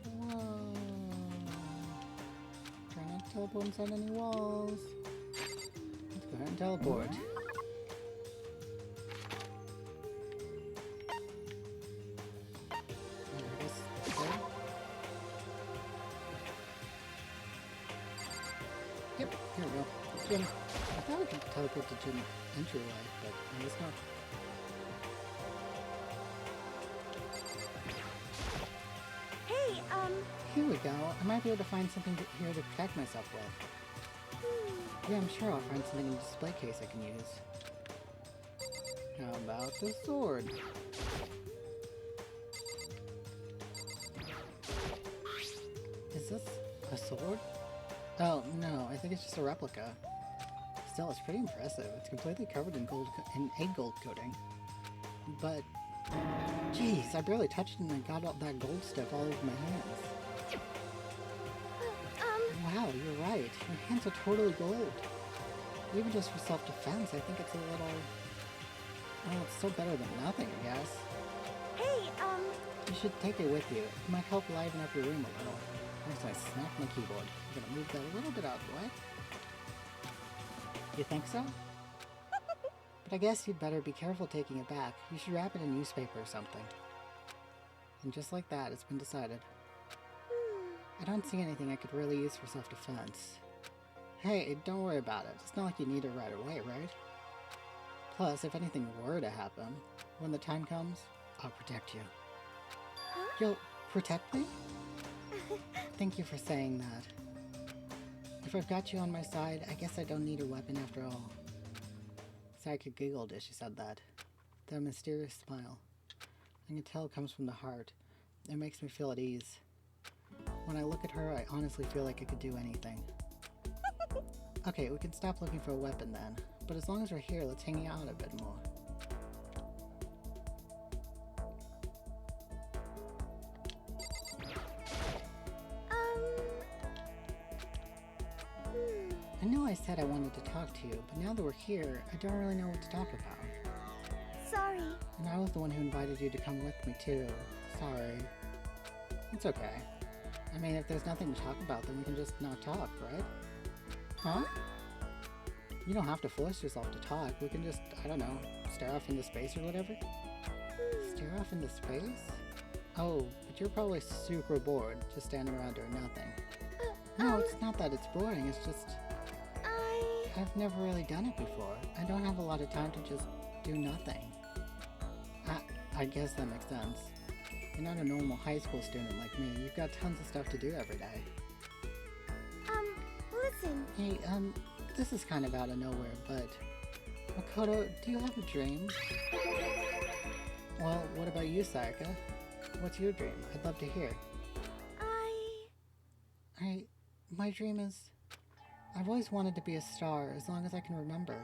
Whoa. Try not to teleport inside any walls. Let's go ahead and teleport. Yep, here we go. Gym. I thought I could teleport to gym entryway, but I guess not. Hey, Here we go. I might be able to find something here to protect myself with. Yeah, I'm sure I'll find something in the display case I can use. How about the sword? Is this a sword? Oh, no, I think it's just a replica. Still, it's pretty impressive. It's completely covered in a gold coating. But, jeez, I barely touched it and I got all that gold stuff all over my hands. Wow, you're right. Your hands are totally gold. Even just for self-defense, I think it's a little... Well, it's still better than nothing, I guess. hey, You should take it with you. It might help liven up your room a little. Next, I snapped my keyboard. I'm gonna move that a little bit out of the way. You think so? But I guess you'd better be careful taking it back. You should wrap it in newspaper or something. And just like that, it's been decided. I don't see anything I could really use for self-defense. Hey, don't worry about it. It's not like you need it right away, right? Plus, if anything were to happen, when the time comes, I'll protect you. You'll protect me? Thank you for saying that. If I've got you on my side, I guess I don't need a weapon after all. Sayaka giggled as she said that. That mysterious smile. I can tell it comes from the heart. It makes me feel at ease. When I look at her, I honestly feel like I could do anything. Okay, we can stop looking for a weapon then. But as long as we're here, let's hang out a bit more. I know I said I wanted to talk to you, but now that we're here, I don't really know what to talk about. sorry. And I was the one who invited you to come with me too. Sorry. It's okay. I mean, if there's nothing to talk about, then we can just not talk, right? Huh? You don't have to force yourself to talk. We can just, I don't know, stare off into space or whatever. Stare off into space? Oh, but you're probably super bored, just standing around doing nothing. No, it's not that it's boring, it's just... I've never really done it before. I don't have a lot of time to just do nothing. I guess that makes sense. You're not a normal high school student like me. You've got tons of stuff to do every day. Listen. Hey, this is kind of out of nowhere, but... Makoto, do you have a dream? Well, what about you, Sayaka? What's your dream? I'd love to hear. My dream is... I've always wanted to be a star as long as I can remember.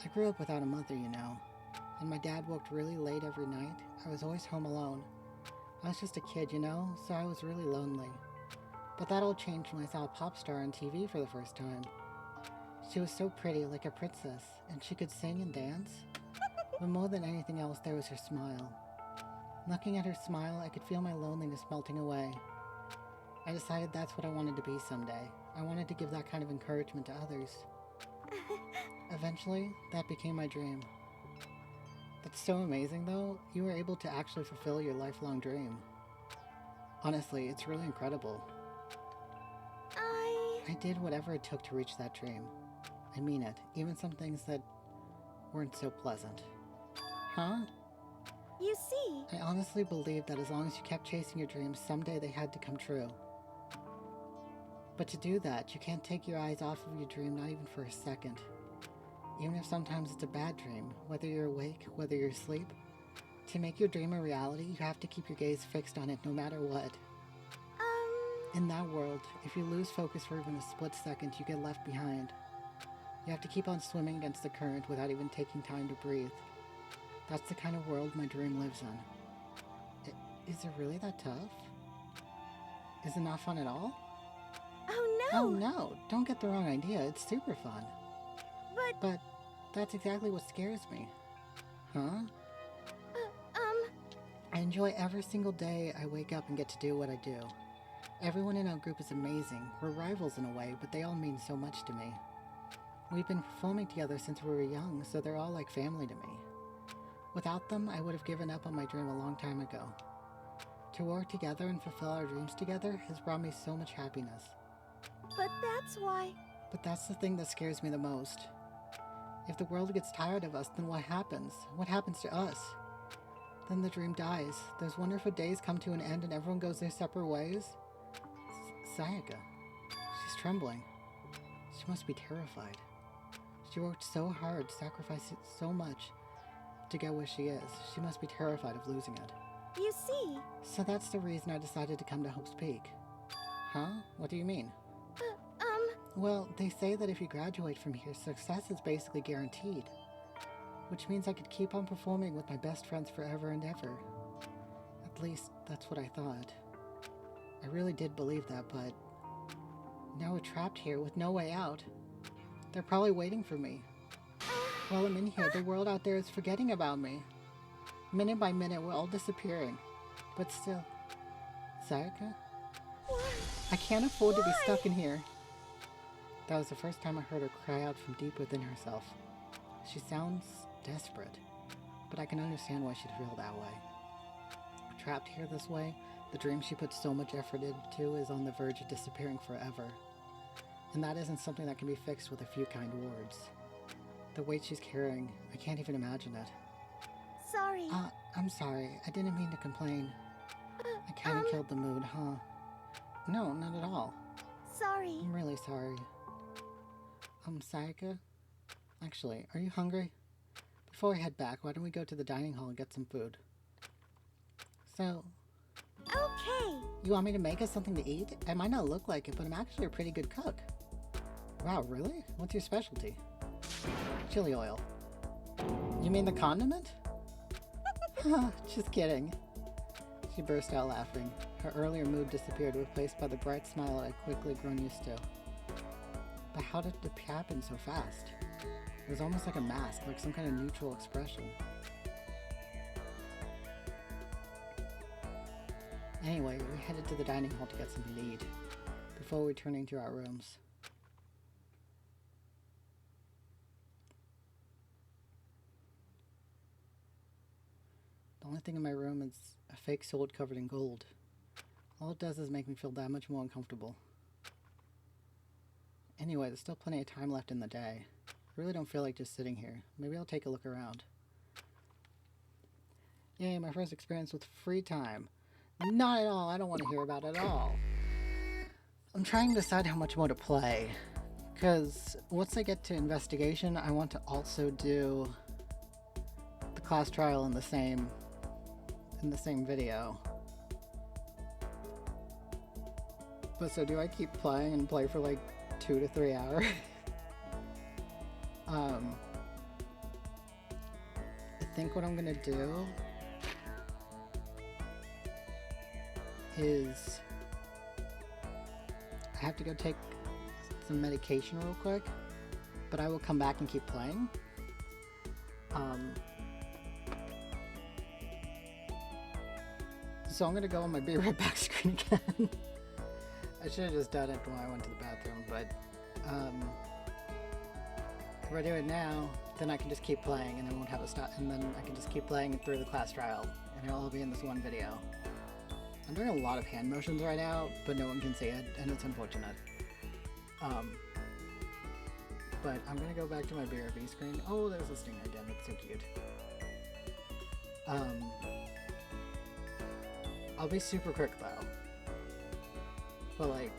I grew up without a mother, you know. And my dad worked really late every night. I was always home alone. I was just a kid, you know, so I was really lonely. But that all changed when I saw a pop star on TV for the first time. She was so pretty, like a princess, and she could sing and dance. But more than anything else, there was her smile. Looking at her smile, I could feel my loneliness melting away. I decided that's what I wanted to be someday. I wanted to give that kind of encouragement to others. Eventually, that became my dream. That's so amazing, though. You were able to actually fulfill your lifelong dream. Honestly, it's really incredible. I did whatever it took to reach that dream. I mean it, even some things that weren't so pleasant. Huh? You see. I honestly believe that as long as you kept chasing your dreams, someday they had to come true. But to do that, you can't take your eyes off of your dream, not even for a second. Even if sometimes it's a bad dream, whether you're awake, whether you're asleep. To make your dream a reality, you have to keep your gaze fixed on it no matter what. In that world, if you lose focus for even a split second, you get left behind. You have to keep on swimming against the current without even taking time to breathe. That's the kind of world my dream lives in. Is it really that tough? Is it not fun at all? Oh no! Oh no! Don't get the wrong idea, it's super fun. But that's exactly what scares me. Huh? I enjoy every single day I wake up and get to do what I do. Everyone in our group is amazing. We're rivals in a way, but they all mean so much to me. We've been performing together since we were young, so they're all like family to me. Without them, I would have given up on my dream a long time ago. To work together and fulfill our dreams together has brought me so much happiness. But that's why... But that's the thing that scares me the most. If the world gets tired of us, then what happens? What happens to us? Then the dream dies. Those wonderful days come to an end and everyone goes their separate ways. Sayaka. She's trembling. She must be terrified. She worked so hard, sacrificed so much to get where she is. She must be terrified of losing it. You see... So that's the reason I decided to come to Hope's Peak. Huh? What do you mean? Well, they say that if you graduate from here, success is basically guaranteed. Which means I could keep on performing with my best friends forever and ever. At least, that's what I thought. I really did believe that, but... now we're trapped here with no way out. They're probably waiting for me. While I'm in here, the world out there is forgetting about me. Minute by minute, we're all disappearing. But still... Sayaka? I can't afford to be stuck in here. That was the first time I heard her cry out from deep within herself. She sounds desperate, but I can understand why she'd feel that way. Trapped here this way, the dream she put so much effort into is on the verge of disappearing forever. And that isn't something that can be fixed with a few kind words. The weight she's carrying, I can't even imagine it. Sorry. I'm sorry. I didn't mean to complain. I kinda killed the mood, huh? No, not at all. Sorry. I'm really sorry. Sayaka? Actually, are you hungry? Before we head back, why don't we go to the dining hall and get some food? So... Okay. You want me to make us something to eat? I might not look like it, but I'm actually a pretty good cook. Wow, really? What's your specialty? Chili oil. You mean the condiment? Just kidding. She burst out laughing. Her earlier mood disappeared, replaced by the bright smile I'd quickly grown used to. But how did it happen so fast? It was almost like a mask, like some kind of neutral expression. Anyway, we headed to the dining hall to get something to eat, before returning to our rooms. The only thing in my room is a fake sword covered in gold. All it does is make me feel that much more uncomfortable. Anyway, there's still plenty of time left in the day. I really don't feel like just sitting here. Maybe I'll take a look around. Yay, my first experience with free time. Not at all. I don't want to hear about it at all. I'm trying to decide how much more to play. Because once I get to investigation, I want to also do the class trial in the same video. But so do I keep playing and play for like 2 to 3 hours? I think what I'm gonna do is I have to go take some medication real quick, but I will come back and keep playing. So I'm gonna go on my be right back screen again. I should have just done it when I went to the bathroom, but if I do it now, then I can just keep playing and I won't have a stop, and then I can just keep playing through the class trial, and it'll all be in this one video. I'm doing a lot of hand motions right now, but no one can see it, and it's unfortunate. But I'm gonna go back to my BRB screen. Oh, there's a stinger again. It's so cute. I'll be super quick though. But like,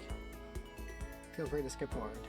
feel free to skip forward.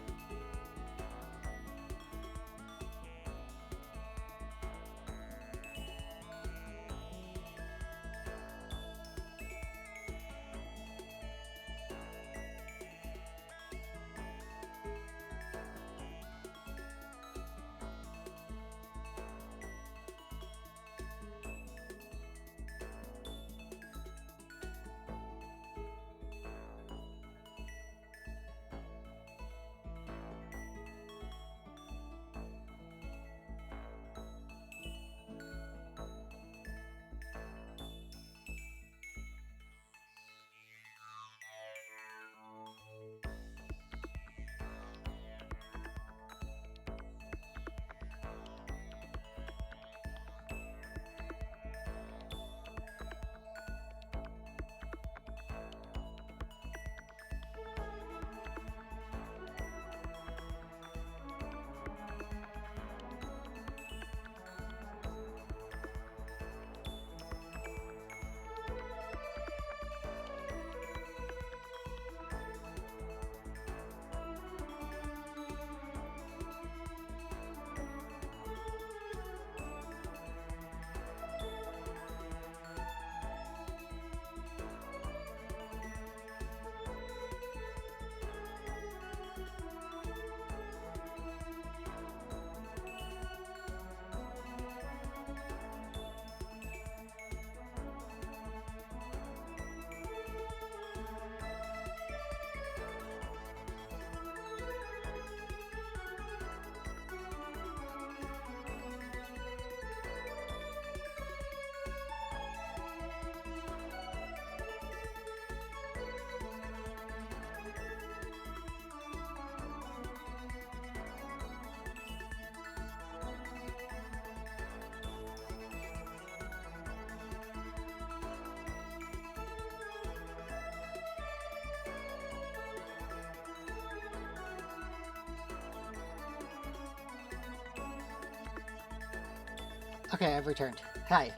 Okay, I've returned. Hi.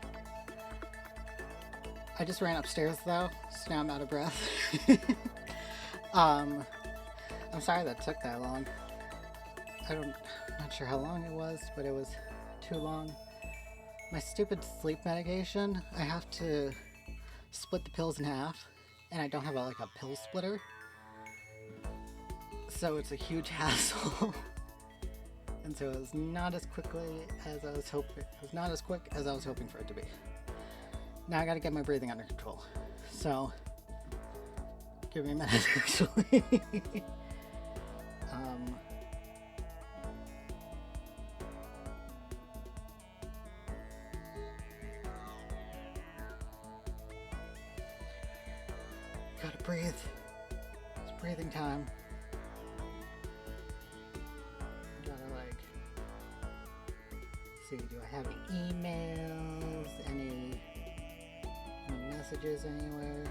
I just ran upstairs though, so now I'm out of breath. I'm sorry that took that long. I'm not sure how long it was, but it was too long. My stupid sleep medication, I have to split the pills in half, and I don't have like a pill splitter. So it's a huge hassle. And so it was not as quickly as I was hoping. It was not as quick as I was hoping for it to be. Now I gotta get my breathing under control. So, give me a minute actually. Gotta breathe. It's breathing time. Do I have any emails, any messages anywhere?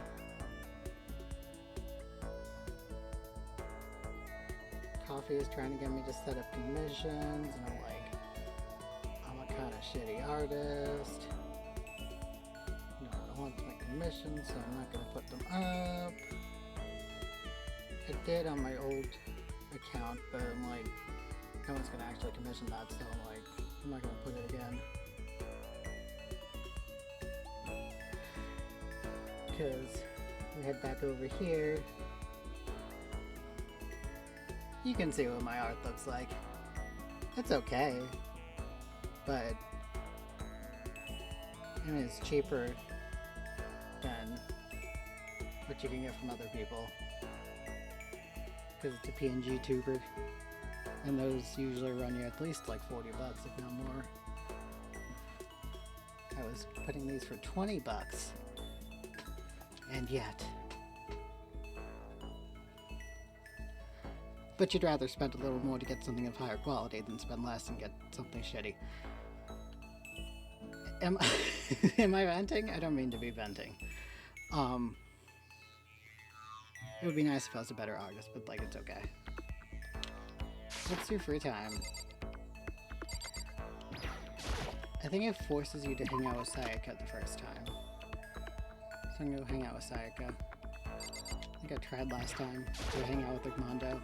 Coffee is trying to get me to set up commissions, and I'm like, I'm a kind of shitty artist. No one wants my commissions, so I'm not going to put them up. I did on my old account, but I'm like, no one's going to actually commission that, so I'm like, I'm not going to put it again. Because we head back over here. You can see what my art looks like. It's okay. But, I mean, it's cheaper than what you can get from other people. Because it's a PNG tuber. And those usually run you at least like $40, if not more. I was putting these for $20. And yet. But you'd rather spend a little more to get something of higher quality than spend less and get something shitty. Am I venting? I don't mean to be venting. It would be nice if I was a better artist, but like, it's okay. What's your free time? I think it forces you to hang out with Sayaka the first time. So I'm gonna go hang out with Sayaka. I think I tried last time to hang out with Igmondo.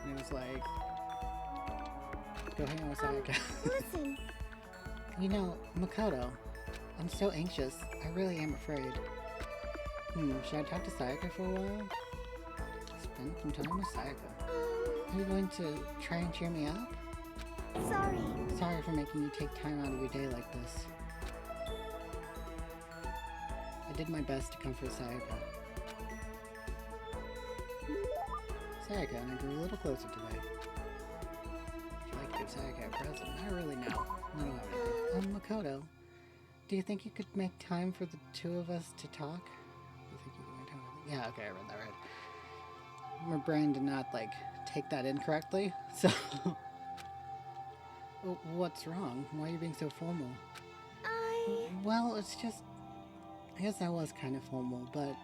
And it was like, go hang out with Sayaka. Listen. You know, Makoto, I'm so anxious. I really am afraid. Should I talk to Sayaka for a while? Spend some time with Sayaka. Are you going to try and cheer me up? Sorry. Sorry for making you take time out of your day like this. I did my best to comfort Sayaka. Sayaka and I grew a little closer today. Would you like to give Sayaka a present? Not really, no. No, Makoto, do you think you could make time for the two of us to talk? You think you could make time for the... Yeah, okay, I read that right. My brain did not, like, take that in correctly, so... What's wrong? Why are you being so formal? Well, it's just... I guess I was kind of formal, but...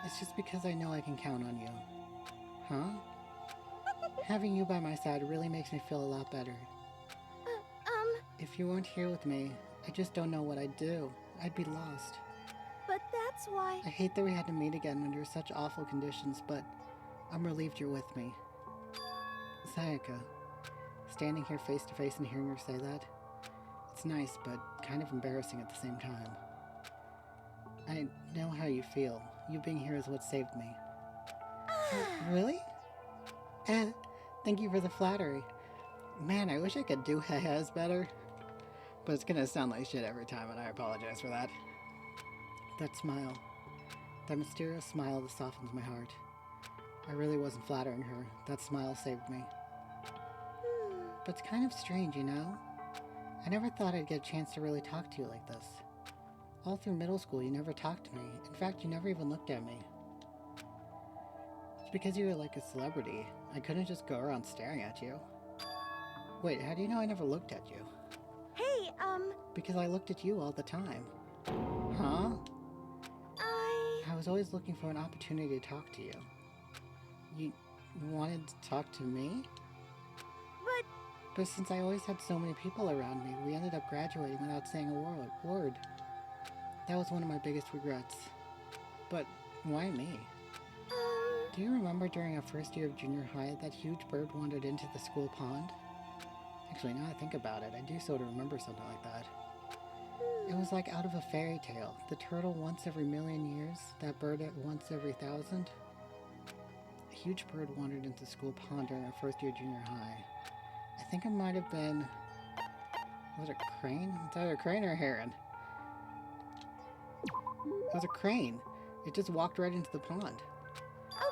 It's just because I know I can count on you. Huh? Having you by my side really makes me feel a lot better. If you weren't here with me, I just don't know what I'd do. I'd be lost. But that's why... I hate that we had to meet again under such awful conditions, but I'm relieved you're with me. Sayaka, standing here face to face and hearing her say that, it's nice, but kind of embarrassing at the same time. I know how you feel. You being here is what saved me. Really? Thank you for the flattery. Man, I wish I could do ha-has better. But it's gonna sound like shit every time, and I apologize for that. That smile. That mysterious smile that softens my heart. I really wasn't flattering her. That smile saved me. But it's kind of strange, you know? I never thought I'd get a chance to really talk to you like this. All through middle school, you never talked to me. In fact, you never even looked at me. It's because you were like a celebrity. I couldn't just go around staring at you. Wait, how do you know I never looked at you? Hey, Because I looked at you all the time. Huh? I was always looking for an opportunity to talk to you. You wanted to talk to me? But But since I always had so many people around me, we ended up graduating without saying a word. That was one of my biggest regrets. But why me? Do you remember during our first year of junior high, that huge bird wandered into the school pond? Actually, now I think about it, I do sort of remember something like that. It was like out of a fairy tale. The turtle once every million years, that bird at once every 1,000. A huge bird wandered into the school pond during our first year of junior high. I think it might have been... Was it a crane? It's either a crane or a heron. It was a crane. It just walked right into the pond.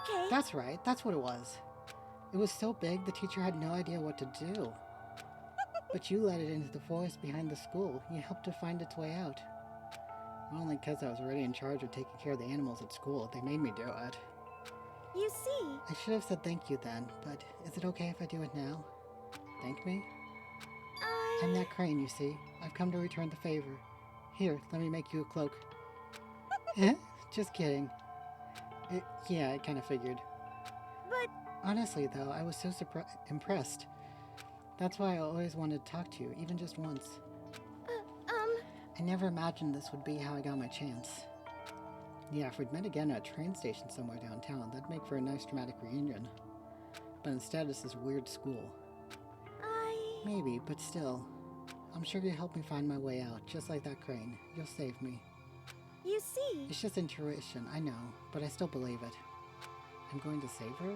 Okay. That's right, that's what it was. It was so big, the teacher had no idea what to do. But you let it into the forest behind the school. You helped it find its way out. Only because I was already in charge of taking care of the animals at school. They made me do it. You see. I should have said thank you then, but is it okay if I do it now? Thank me? I'm that crane, you see. I've come to return the favor. Here, let me make you a cloak. Just kidding. Yeah, I kind of figured. But... Honestly, though, I was so impressed. That's why I always wanted to talk to you, even just once. I never imagined this would be how I got my chance. Yeah, if we'd met again at a train station somewhere downtown, that'd make for a nice dramatic reunion. But instead, it's this weird school. Maybe, but still. I'm sure you'll help me find my way out, just like that crane. You'll save me. You see. It's just intuition, I know, but I still believe it. I'm going to save her?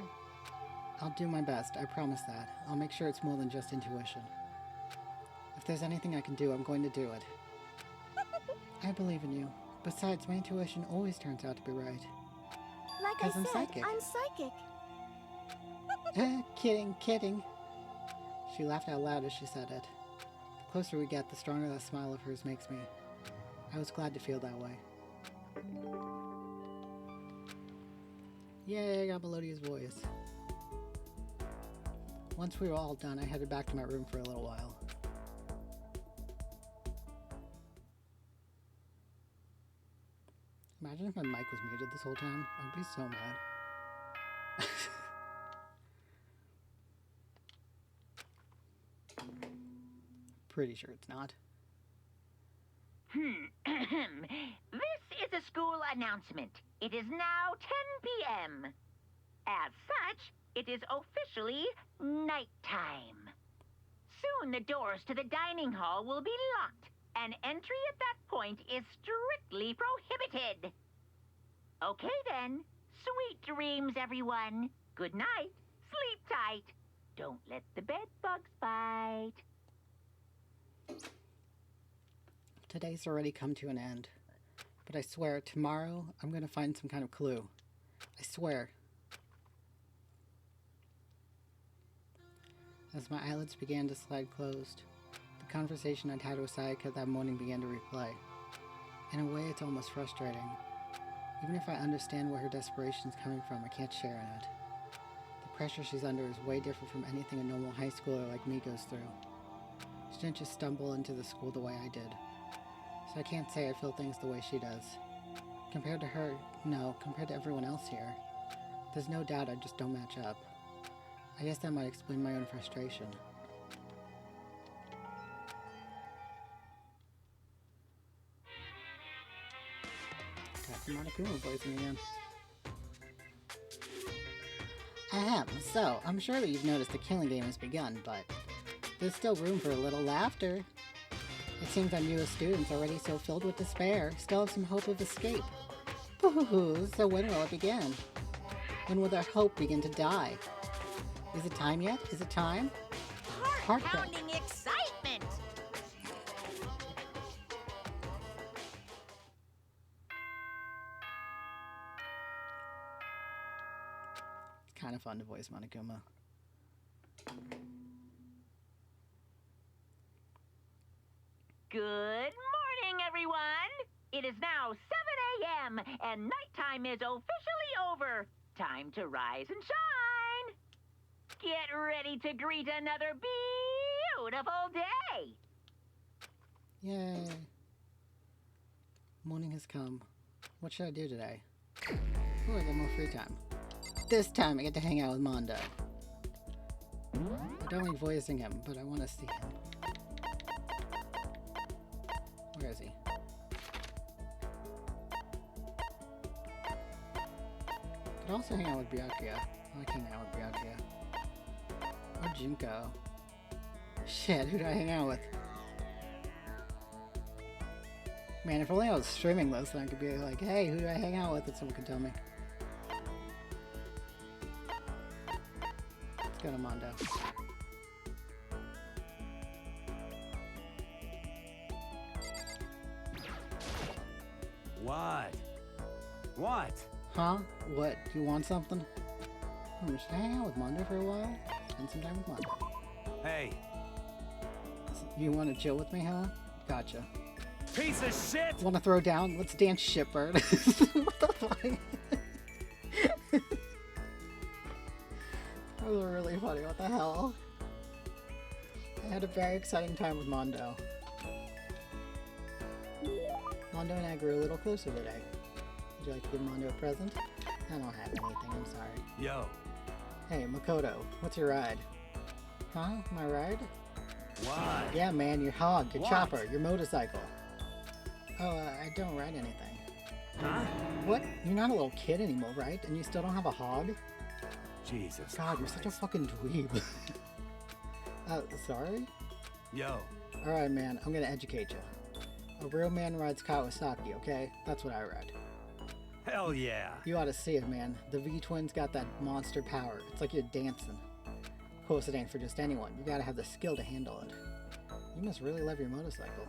I'll do my best, I promise that. I'll make sure it's more than just intuition. If there's anything I can do, I'm going to do it. I believe in you. Besides, my intuition always turns out to be right. Like I 'Cause I'm said, psychic. I'm psychic. Kidding, kidding. She laughed out loud as she said it. The closer we get, the stronger that smile of hers makes me. I was glad to feel that way. Yay, I got Melodia's voice. Once we were all done, I headed back to my room for a little while. Imagine if my mic was muted this whole time. I'd be so mad. Pretty sure it's not. This is a school announcement. It is now 10 p.m. As such, it is officially nighttime. Soon the doors to the dining hall will be locked, and entry at that point is strictly prohibited. Okay then. Sweet dreams, everyone. Good night. Sleep tight. Don't let the bed bugs bite. Today's already come to an end. But I swear, tomorrow I'm going to find some kind of clue. I swear. As my eyelids began to slide closed, the conversation I'd had with Sayaka that morning began to replay. In a way, it's almost frustrating. Even if I understand where her desperation is coming from, I can't share in it. The pressure she's under is way different from anything a normal high schooler like me goes through. She didn't just stumble into the school the way I did. So I can't say I feel things the way she does. Compared to her, no, compared to everyone else here, there's no doubt I just don't match up. I guess that might explain my own frustration. Captain Monokuma voicing again. Ahem, so, I'm sure that you've noticed the killing game has begun, but there's still room for a little laughter. It seems our newest students, already so filled with despair, still have some hope of escape. Boo-hoo-hoo, so when will it begin? When will their hope begin to die? Is it time yet? Is it time? Heart-pounding excitement! It's kind of fun to voice Monokuma. Good morning, everyone. It is now 7 a.m. and nighttime is officially over. Time to rise and shine. Get ready to greet another beautiful day. Yay. Morning has come. What should I do today? Ooh, I got more free time. This time I get to hang out with Mondo. I don't like voicing him, but I want to see him. Where is he? Could also hang out with Byakuya. I like hanging out with Byakuya. Or Junko. Shit, who do I hang out with? Man, if only I was streaming this, then I could be like, hey, who do I hang out with? And someone could tell me. Let's go to Mondo. What? What? Huh? What? You want something? Should I hang out with Mondo for a while? Spend some time with Mondo. Hey, You want to chill with me, huh? Gotcha. piece of shit! Want to throw down? Let's dance, shitbird. What the fuck? That was really funny. What the hell? I had a very exciting time with Mondo. Mondo and I grew a little closer today. Would you like to give Mondo a present? I don't have anything, I'm sorry. Yo, Hey, Makoto, what's your ride? Huh? My ride? what? Yeah, man, your hog, your What? chopper, your motorcycle. Oh, I don't ride anything. Huh? What? You're not a little kid anymore, right? And you still don't have a hog? Jesus God, you're such a Christ. fucking dweeb. Sorry? Yo, Alright, man, I'm gonna educate you. A real man rides Kawasaki, okay? That's what I ride. hell yeah. You ought to see it, man. The V-twins got that monster power. It's like you're dancing. Of course, it ain't for just anyone. You gotta have the skill to handle it. You must really love your motorcycle.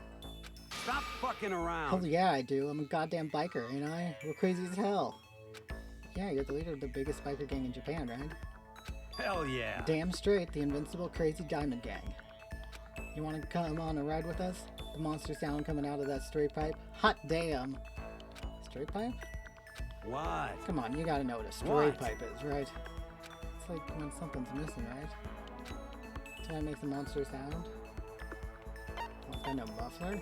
Stop fucking Oh around. yeah, I do. I'm a goddamn biker, ain't I? We're crazy as hell. Yeah, you're the leader of the biggest biker gang in Japan, right? Hell yeah. Damn straight, the invincible crazy diamond gang. You wanna come on a ride with us? The monster sound coming out of that straight pipe? Hot damn! Straight pipe? What? Come on, you gotta know what a straight What? pipe is, right? It's like when something's missing, right? That's why it makes a monster sound. Well, it's got no muffler.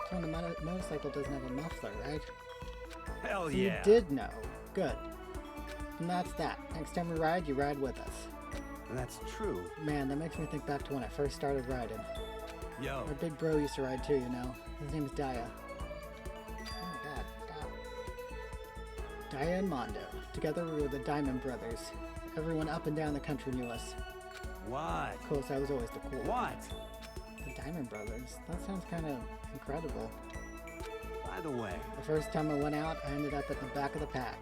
So when the motorcycle doesn't have a muffler, right? Hell So yeah. you did know. Good. And that's that. Next time we ride, you ride with us. That's true. Man, that makes me think back to when I first started riding. Yo, Our big bro used to ride too, you know. His name is Daya. Oh my god, stop. Daya and Mondo. Together we were the Diamond Brothers. Everyone up and down the country knew us. what? Of course, I was always the cool one. What? The Diamond Brothers? That sounds kind of incredible. By the way, The first time I went out, I ended up at the back of the pack.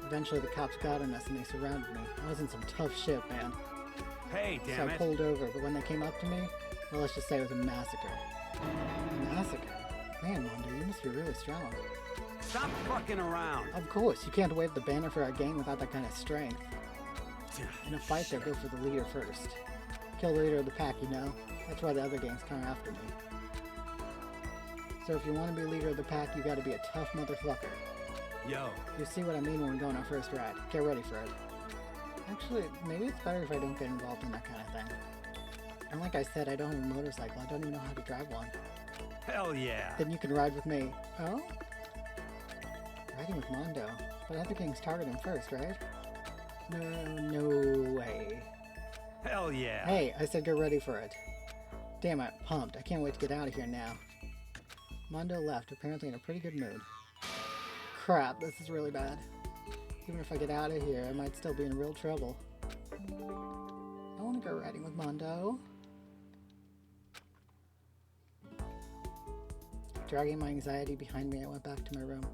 Eventually the cops got on us and they surrounded me. I was in some tough shit, man. hey, So damn I it. pulled over, but when they came up to me, well, let's just say it was a massacre. A massacre? Man, Mondo, you must be really strong. Stop fucking around. Of course, you can't wave the banner for our gang without that kind of strength. In a fight, they go for the leader first. Kill the leader of the pack, you know? That's why the other gangs come after me. So if you want to be leader of the pack, you gotta be a tough motherfucker. Yo, You see what I mean when we go on our first ride. Get ready for it. Actually, maybe it's better if I don't get involved in that kind of thing. And like I said, I don't have a motorcycle. I don't even know how to drive one. hell yeah. Then you can ride with me. Oh? Riding with Mondo. But other gangs target him first, right? No way. Hell yeah. Hey, I said get ready for it. Damn, I'm pumped. I can't wait to get out of here now. Mondo left, apparently in a pretty good mood. Crap, this is really bad. Even if I get out of here, I might still be in real trouble. I want to go riding with Mondo. Dragging my anxiety behind me, I went back to my room.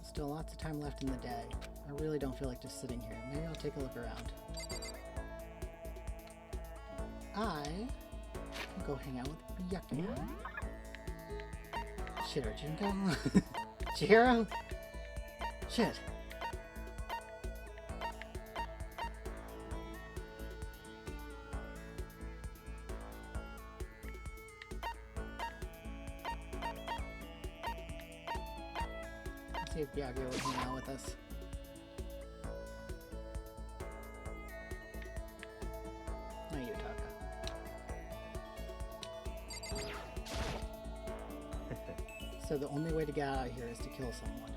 Still lots of time left in the day. I really don't feel like just sitting here. Maybe I'll take a look around. I can go hang out with Yucky. Shit, or Junko? Chihiro? Shit. Let's see if Byakuya will hang out with us. No, Yutaka. So the only way to get out of here is to kill someone.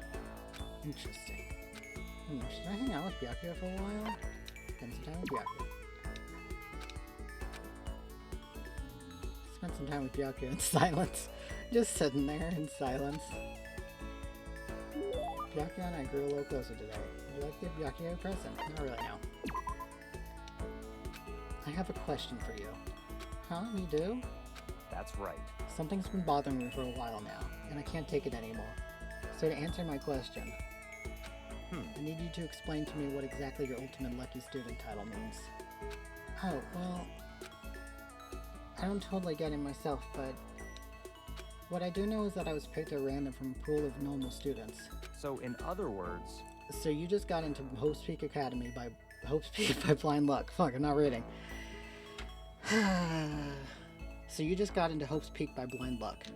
Interesting. Should I hang out with Byakuya for a while? Spend some time with Byakuya. Spend some time with Byakuya in silence. Just sitting there in silence. Byakuya and I grew a little closer today. Would you like to give Byakuya a present? Not really, no. I have a question for you. Huh? You do? That's right. Something's been bothering me for a while now, and I can't take it anymore. So to answer my question, I need you to explain to me what exactly your ultimate lucky student title means. Oh, well, I don't totally get it myself, but what I do know is that I was picked at random from a pool of normal students. So in other words... So you just got into Hope's Peak Academy by blind luck. Fuck, I'm not reading. So you just got into Hope's Peak by blind luck.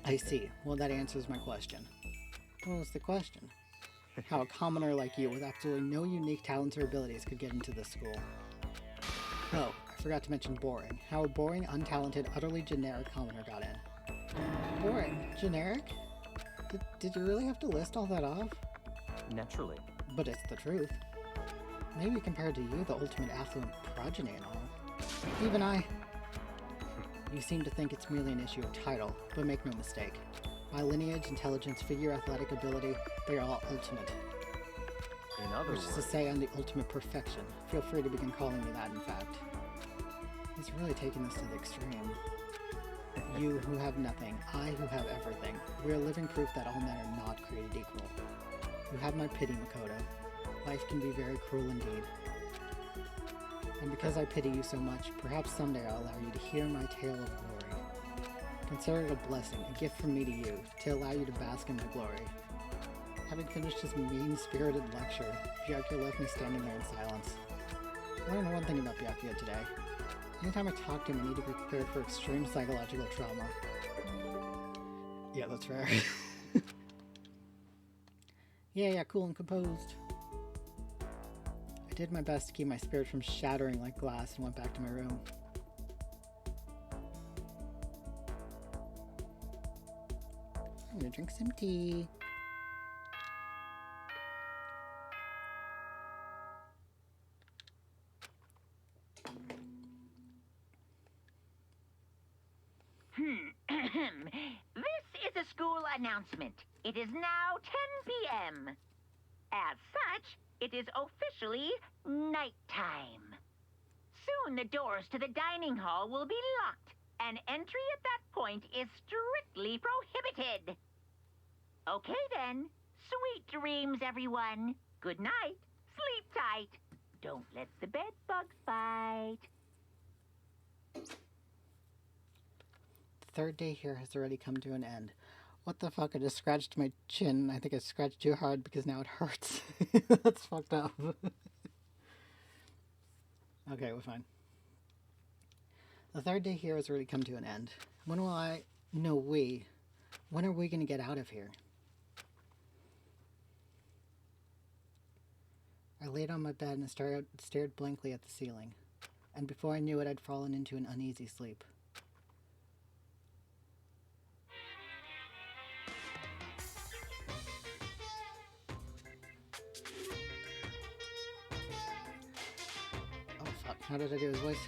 I see. Well, that answers my question. What was the question? How a commoner like you with absolutely no unique talents or abilities could get into this school. Oh, I forgot to mention boring. How a boring, untalented, utterly generic commoner got in. Boring? Generic? Did you really have to list all that off? Naturally. But it's the truth. Maybe compared to you, the ultimate affluent progeny and all. Even I... You seem to think it's merely an issue of title, but make no mistake. My lineage, intelligence, figure, athletic ability, they are all ultimate. In other words... Which is to say I'm the ultimate perfection. Feel free to begin calling me that, in fact. He's really taking this to the extreme. You who have nothing, I who have everything. We are living proof that all men are not created equal. You have my pity, Makoto. Life can be very cruel indeed. And because I pity you so much, perhaps someday I'll allow you to hear my tale of glory. Consider it a blessing, a gift from me to you, to allow you to bask in my glory. Having finished his mean-spirited lecture, Byakuya left me standing there in silence. I learned one thing about Byakuya today. Anytime I talk to him, I need to be prepared for extreme psychological trauma. Yeah, that's fair. Yeah, cool and composed. I did my best to keep my spirit from shattering like glass and went back to my room. I'm gonna drink some tea. This is a school announcement. It is now 10 p.m. As such, it is officially nighttime. Soon the doors to the dining hall will be locked, and entry at that point is strictly prohibited. Okay then. Sweet dreams, everyone. Good night. Sleep tight. Don't let the bed bugs bite. The third day here has already come to an end. What the fuck? I just scratched my chin. I think I scratched too hard because now it hurts. That's fucked up. Okay, we're fine. The third day here has already come to an end. When will I... No, we. When are we gonna get out of here? I laid on my bed and stared blankly at the ceiling. And before I knew it, I'd fallen into an uneasy sleep. How did I do his voice?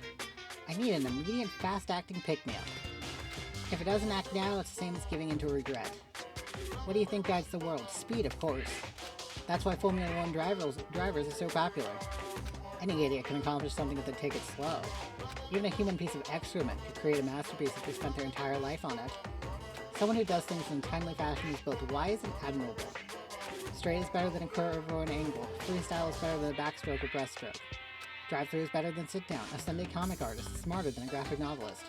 I need an immediate, fast-acting pick-me-up. If it doesn't act now, it's the same as giving into regret. What do you think guides the world? Speed, of course. That's why Formula 1 drivers are so popular. Any idiot can accomplish something if they take it slow. Even a human piece of excrement could create a masterpiece if they spent their entire life on it. Someone who does things in a timely fashion is both wise and admirable. Straight is better than a curve or an angle. Freestyle is better than a backstroke or breaststroke. Drive-through is better than sit-down. A Sunday comic artist is smarter than a graphic novelist.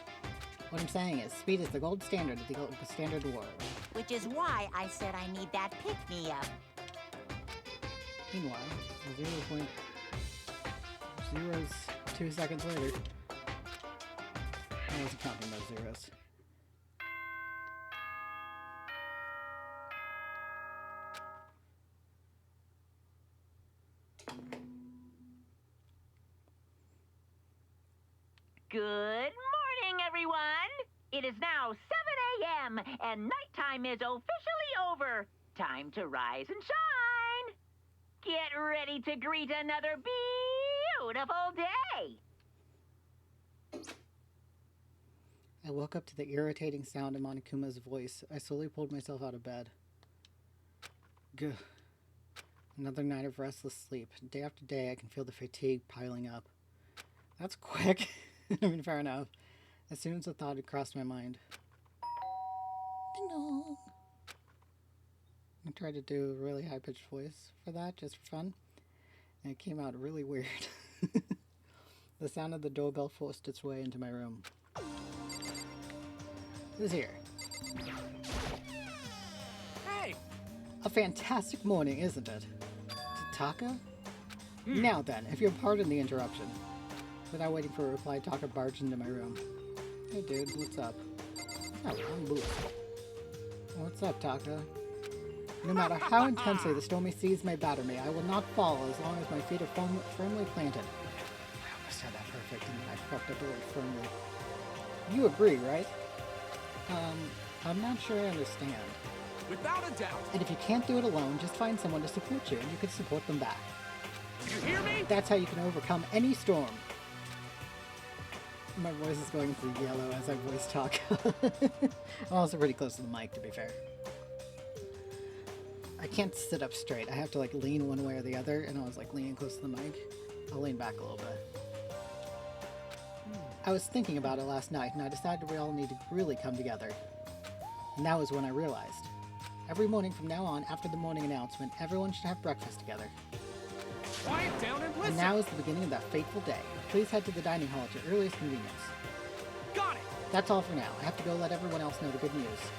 What I'm saying is, speed is the gold standard of the standard world. Which is why I said I need that pick-me-up. Meanwhile, 0.02 seconds later, I wasn't counting those zeros. Good morning, everyone. It is now 7 p.m. and nighttime is officially over. Time to rise and shine. Get ready to greet another beautiful day. I woke up to the irritating sound of Monokuma's voice. I slowly pulled myself out of bed. Gah. Another night of restless sleep. Day after day, I can feel the fatigue piling up. That's quick. I mean, fair enough. As soon as the thought had crossed my mind. Ding dong. I tried to do a really high-pitched voice for that, just for fun. And it came out really weird. The sound of the doorbell forced its way into my room. Who's here? Hey! A fantastic morning, isn't it? Is it Taka? Now then, if you'll pardon the interruption. Without waiting for a reply, Taka barged into my room. Hey dude, what's up? Oh, I'm loose. What's up, Taka? No matter how intensely the stormy seas may batter me, I will not fall as long as my feet are firmly planted. I almost had that perfect, and then I fucked up the word firmly. You agree, right? I'm not sure I understand. Without a doubt. And if you can't do it alone, just find someone to support you, and you can support them back. You hear me? That's how you can overcome any storm. My voice is going through yellow as I voice talk. I'm also pretty close to the mic, to be fair. I can't sit up straight. I have to like lean one way or the other, and I was like leaning close to the mic. I'll lean back a little bit. I was thinking about it last night, and I decided we all need to really come together. And that was when I realized. Every morning from now on, after the morning announcement, everyone should have breakfast together. Quiet down and listen. And now is the beginning of that fateful day. Please head to the dining hall at your earliest convenience. Got it. That's all for now. I have to go let everyone else know the good news.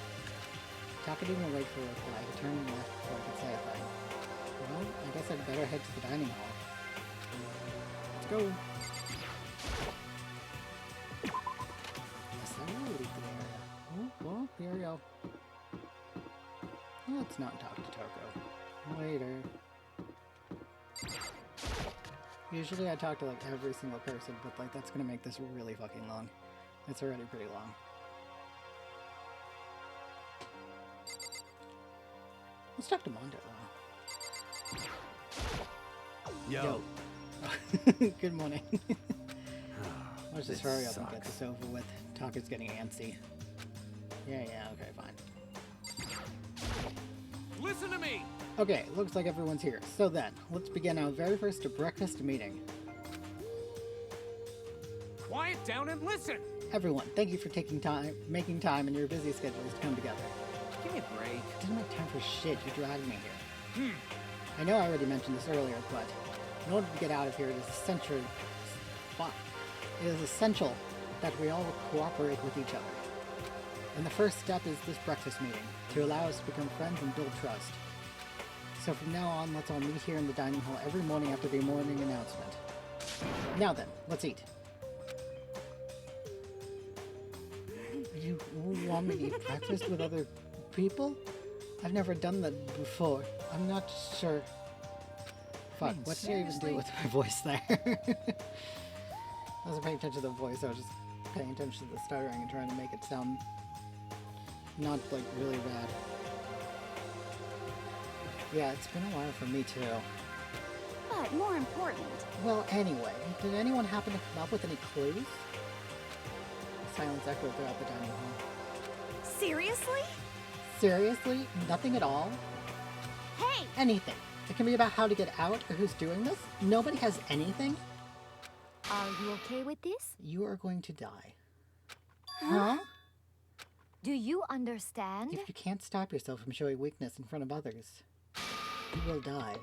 Taka didn't even wait for a reply. He turned and left before I could say a thing. Well, I guess I'd better head to the dining hall. Let's go. Yes, I will leave the area. Oh, well, here we go. Let's not talk to Toko. Later. Usually I talk to like every single person, but like that's gonna make this really fucking long. It's already pretty long. Let's talk to Mondo though. Yo. Good morning. Let's just hurry up and get this over with. Taka's getting antsy. Yeah, okay, fine. Listen to me. Okay, looks like everyone's here. So then, let's begin our very first breakfast meeting. Quiet down and listen. Everyone, thank you for making time in your busy schedules to come together. Give me a break. It doesn't make time for shit. You dragged me here. I know I already mentioned this earlier, but in order to get out of here, it is essential that we all cooperate with each other. And the first step is this breakfast meeting, to allow us to become friends and build trust. So from now on, let's all meet here in the dining hall every morning after the morning announcement. Now then, let's eat. You want me to eat breakfast with other people? I've never done that before. I'm not sure. Fuck, what did I even do with my voice there? I wasn't paying attention to the voice, I was just paying attention to the stuttering and trying to make it sound not like really bad. Yeah, it's been a while for me too. But more important, Well, anyway, did anyone happen to come up with any clues? Silence echoed throughout the dining hall. seriously? Seriously? Nothing at all? Hey! Anything. It can be about how to get out or who's doing this. Nobody has anything. Are you okay with this? You are going to die. Huh? Do you understand? If you can't stop yourself from showing weakness in front of others, you will die.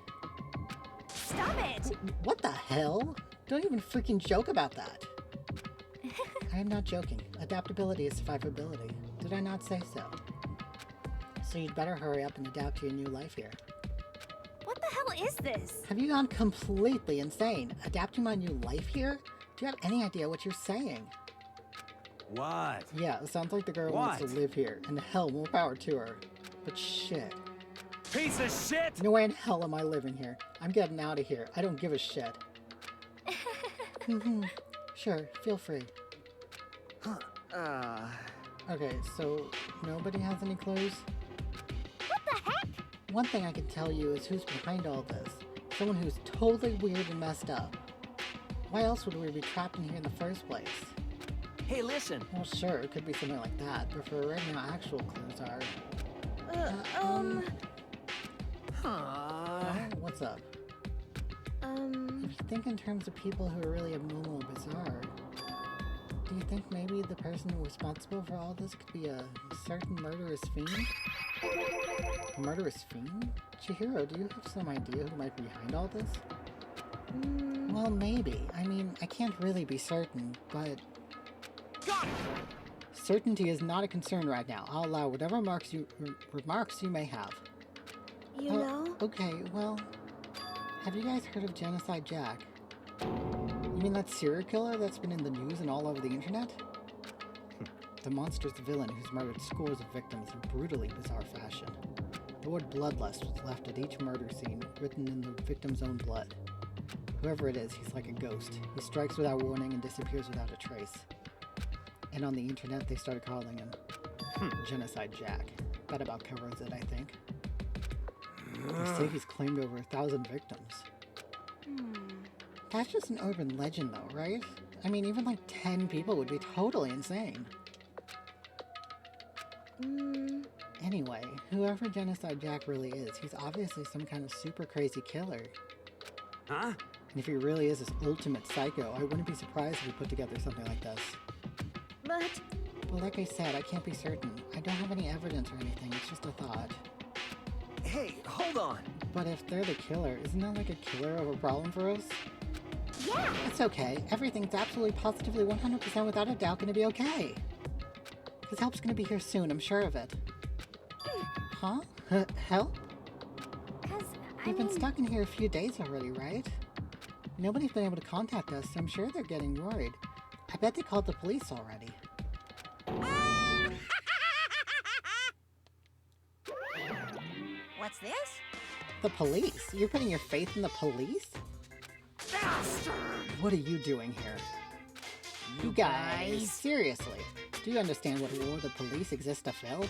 Stop it! What the hell? Don't even freaking joke about that. I am not joking. Adaptability is survivability. Did I not say so? So you'd better hurry up and adapt to your new life here. What the hell is this? Have you gone completely insane? Adapting my new life here? Do you have any idea what you're saying? What? Yeah, it sounds like the girl wants to What? live here, and hell, more power to her. But shit. Piece of shit! No way in hell am I living here. I'm getting out of here. I don't give a shit. Sure, feel free. Okay, so nobody has any clues? What the heck? One thing I can tell you is who's behind all this. Someone who's totally weird and messed up. Why else would we be trapped in here in the first place? Hey, listen. Well, sure, it could be something like that, but for right now, actual clues are... What's up? If you think in terms of people who are really abnormal or bizarre, do you think maybe the person responsible for all this could be a certain murderous fiend? A murderous fiend? Chihiro, do you have some idea who might be behind all this? Well, maybe. I mean, I can't really be certain, but... Got it! Certainty is not a concern right now. I'll allow whatever remarks you may have. You know? Okay, well... Have you guys heard of Genocide Jack? You mean that serial killer that's been in the news and all over the internet? The monstrous villain who's murdered scores of victims in brutally bizarre fashion. The word bloodlust was left at each murder scene, written in the victim's own blood. Whoever it is, he's like a ghost. He strikes without warning and disappears without a trace. And on the internet, they started calling him Genocide Jack. That about covers it, I think. They say he's claimed over 1,000 victims. That's just an urban legend though, right? I mean, even like 10 people would be totally insane. Anyway, whoever Genocide Jack really is, he's obviously some kind of super crazy killer. Huh? And if he really is this ultimate psycho, I wouldn't be surprised if he put together something like this. But... Well, like I said, I can't be certain. I don't have any evidence or anything, it's just a thought. Hey, hold on. But if they're the killer, isn't that like a killer of a problem for us? yeah! It's okay. Everything's absolutely positively 100% without a doubt gonna be okay. His help's gonna be here soon, I'm sure of it. Huh? Help? Cause, We've been stuck in here a few days already, right? Nobody's been able to contact us, so I'm sure they're getting worried. I bet they called the police already. What's this? The police? You're putting your faith in the police? Bastard! What are you doing here? You guys, seriously, do you understand what war the police exist to fill?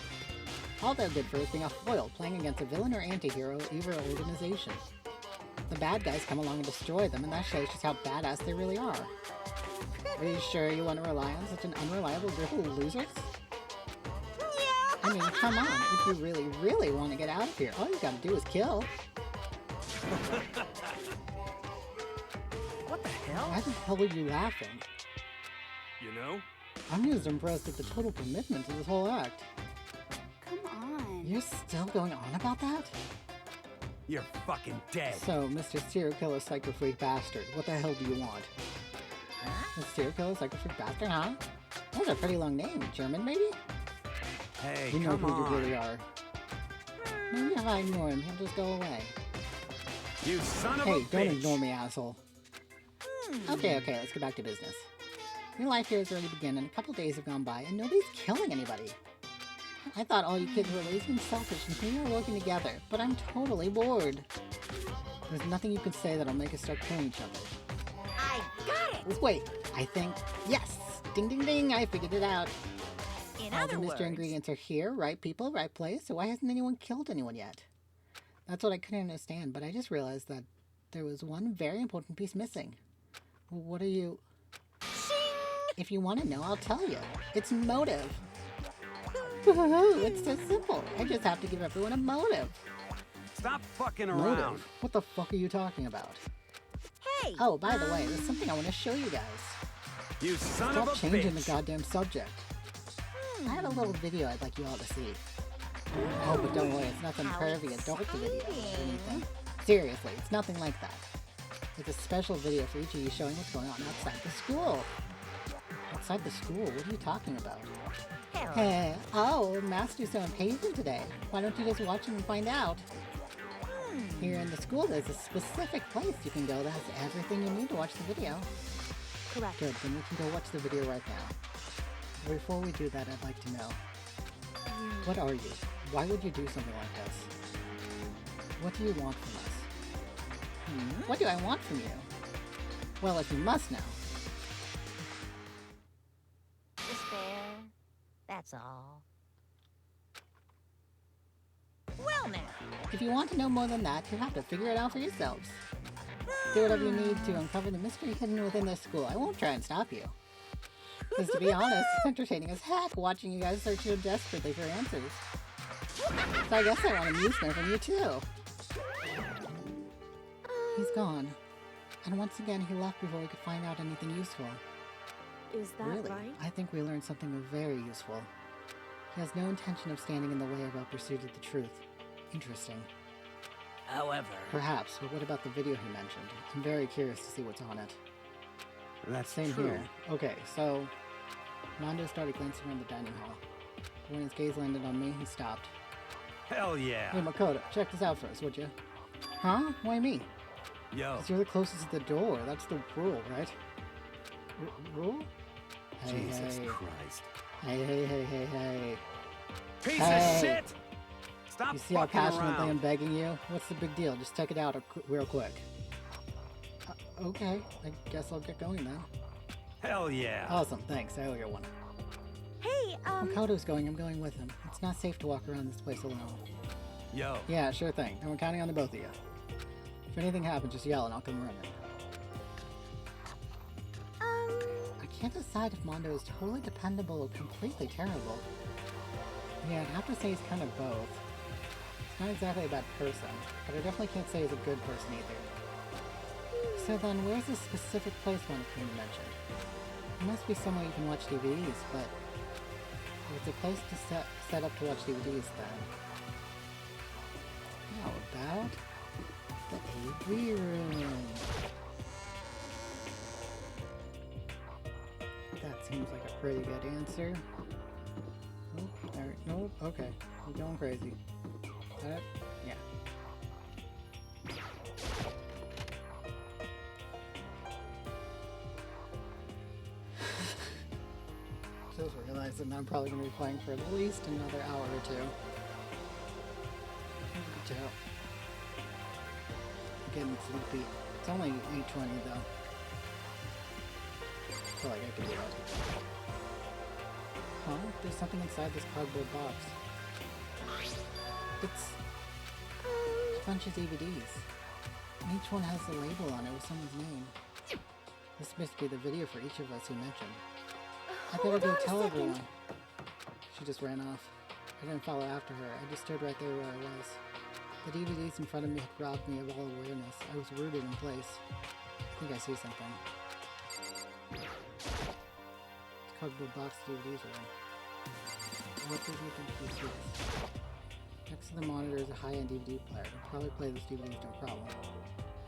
All they're good for is being a foil, playing against a villain or anti-hero, either organization. The bad guys come along and destroy them, and that shows just how badass they really are. Are you sure you want to rely on such an unreliable group of losers? I mean, come on, if you really, really want to get out of here, all you gotta do is kill. What the hell? Why the hell are you laughing? You know? I'm just impressed at the total commitment to this whole act. Come on. You're still going on about that? You're fucking dead. So, Mr. Serial Killer Psycho Freak Bastard, what the hell do you want? Huh? Mr. Serial Killer Psycho Freak Bastard, huh? That's a pretty long name. German, maybe? Hey, You know come who on. you really are. Maybe if I ignore him, he'll just go away. You son of a Hey, bitch. don't ignore me, asshole. Okay, let's get back to business. Your life here has already begun, and a couple days have gone by, and nobody's killing anybody. I thought all you kids were lazy and selfish, and here we are working together, but I'm totally bored. There's nothing you can say that'll make us start killing each other. I got it! Wait, I think... Yes! Ding ding ding, I figured it out. In All the other words, Mr. Ingredients are here, right people, right place, so why hasn't anyone killed anyone yet? That's what I couldn't understand, but I just realized that there was one very important piece missing. What are you... If you want to know, I'll tell you. It's motive. It's so simple. I just have to give everyone a motive. Stop fucking around. Motive? What the fuck are you talking about? hey! Oh, by the way, there's something I want to show you guys. You son Stop of a changing bitch. the goddamn subject. I have a little video I'd like you all to see. Oh, but don't worry, it's nothing How pervy adult video or exciting. anything. Seriously, it's nothing like that. It's a special video for each of you showing what's going on outside the school. Outside the school? What are you talking about? Hell, Hey, oh, Master's so impatient today. Why don't you just watch it and find out? Here in the school, there's a specific place you can go that has everything you need to watch the video. Correct. Good, then we can go watch the video right now. But before we do that, I'd like to know, what are you? Why would you do something like this? What do you want from us? What do I want from you? Well, if you must know. despair. that's all. Well now. If you want to know more than that, you have to figure it out for yourselves. Do whatever you need to uncover the mystery hidden within this school. I won't try and stop you. Because to be honest, it's entertaining as heck watching you guys search so desperately for answers. So I guess I want amusement from you too. He's gone. And once again, he left before we could find out anything useful. Is that Really? right? I think we learned something very useful. He has no intention of standing in the way of our pursuit of the truth. Interesting. However... Perhaps, but what about the video he mentioned? I'm very curious to see what's on it. That's Same true. here. Okay, so... Mondo started glancing around the dining hall. But when his gaze landed on me, he stopped. Hell yeah. Hey, Makoto, check this out first, would you? Huh? Why me? Yo. Because you're the closest to the door. That's the rule, right? Rule? Hey, Jesus hey. Christ. Hey. Piece Hey. of shit! Stop You see how fucking passionately around. I'm begging you? What's the big deal? Just check it out real quick. Okay, I guess I'll get going then. Hell yeah. Awesome, thanks. I owe you one. Hey, Makoto's going, I'm going with him. It's not safe to walk around this place alone. Yo. Yeah, sure thing. And we're counting on the both of you. If anything happens, just yell and I'll come running. I can't decide if Mondo is totally dependable or completely terrible. Yeah, I'd have to say he's kind of both. He's not exactly a bad person, but I definitely can't say he's a good person either. So then, where's the specific place Monica mentioned? It must be somewhere you can watch DVDs, but if it's a place to set up to watch DVDs then. How about the AV room? That seems like a pretty good answer. Nope, nope, okay. You're going crazy. That, yeah. Just realized that I'm probably going to be playing for at least another hour or two. Good job. Getting sleepy. It's only 8:20 though. I feel like I can do it. Huh? There's something inside this cardboard box. It's a bunch of DVDs. And each one has a label on it with someone's name. This must be the video for each of us he mentioned. I better go tell everyone. She just ran off. I didn't follow after her. I just stood right there where I was. The DVDs in front of me had robbed me of all awareness. I was rooted in place. I think I see something. Cardboard box DVDs are in. What does he think he sees? Next to the monitor is a high-end DVD player. I'll probably play those DVDs no problem.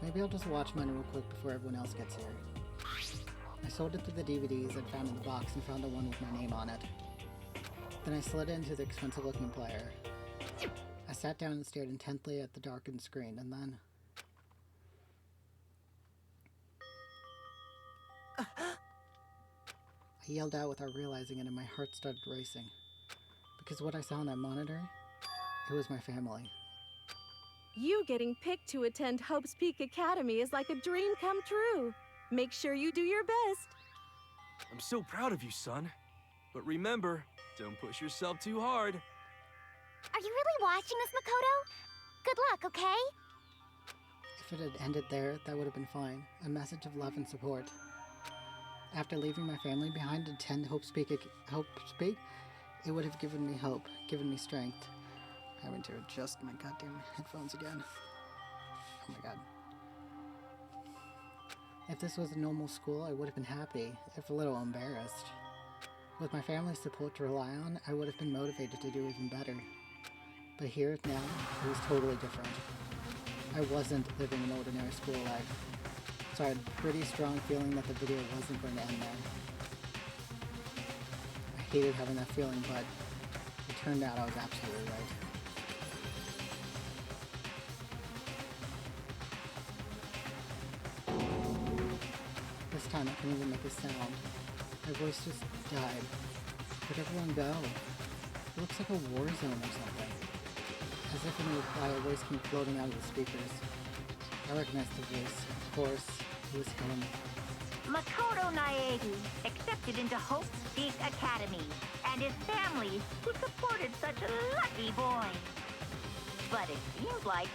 Maybe I'll just watch mine real quick before everyone else gets here. I sorted through the DVDs I'd found in the box and found the one with my name on it. Then I slid it into the expensive-looking player. I sat down and stared intently at the darkened screen, and then... I yelled out without realizing it, and my heart started racing. Because what I saw on that monitor, it was my family. you getting picked to attend Hope's Peak Academy is like a dream come true. Make sure you do your best. I'm so proud of you, son. But remember, don't push yourself too hard. Are you really watching this, Makoto? Good luck, okay? If it had ended there, that would have been fine. A message of love and support. After leaving my family behind to attend Hope's Peak, it would have given me hope, given me strength. Having to adjust my goddamn headphones again. Oh my god. If this was a normal school, I would have been happy, if a little embarrassed. With my family's support to rely on, I would have been motivated to do even better. But here, now, it was totally different. I wasn't living an ordinary school life, so I had a pretty strong feeling that the video wasn't going to end there. I hated having that feeling, but it turned out I was absolutely right. This time I couldn't even make a sound. My voice just died. Where'd everyone go? It looks like a war zone or something. As if in reply, a voice came floating out of the speakers. I recognized the voice. Of course, it was him. Makoto Naegi, accepted into Hope's Peak Academy. and his family who supported such a lucky boy. But it seems like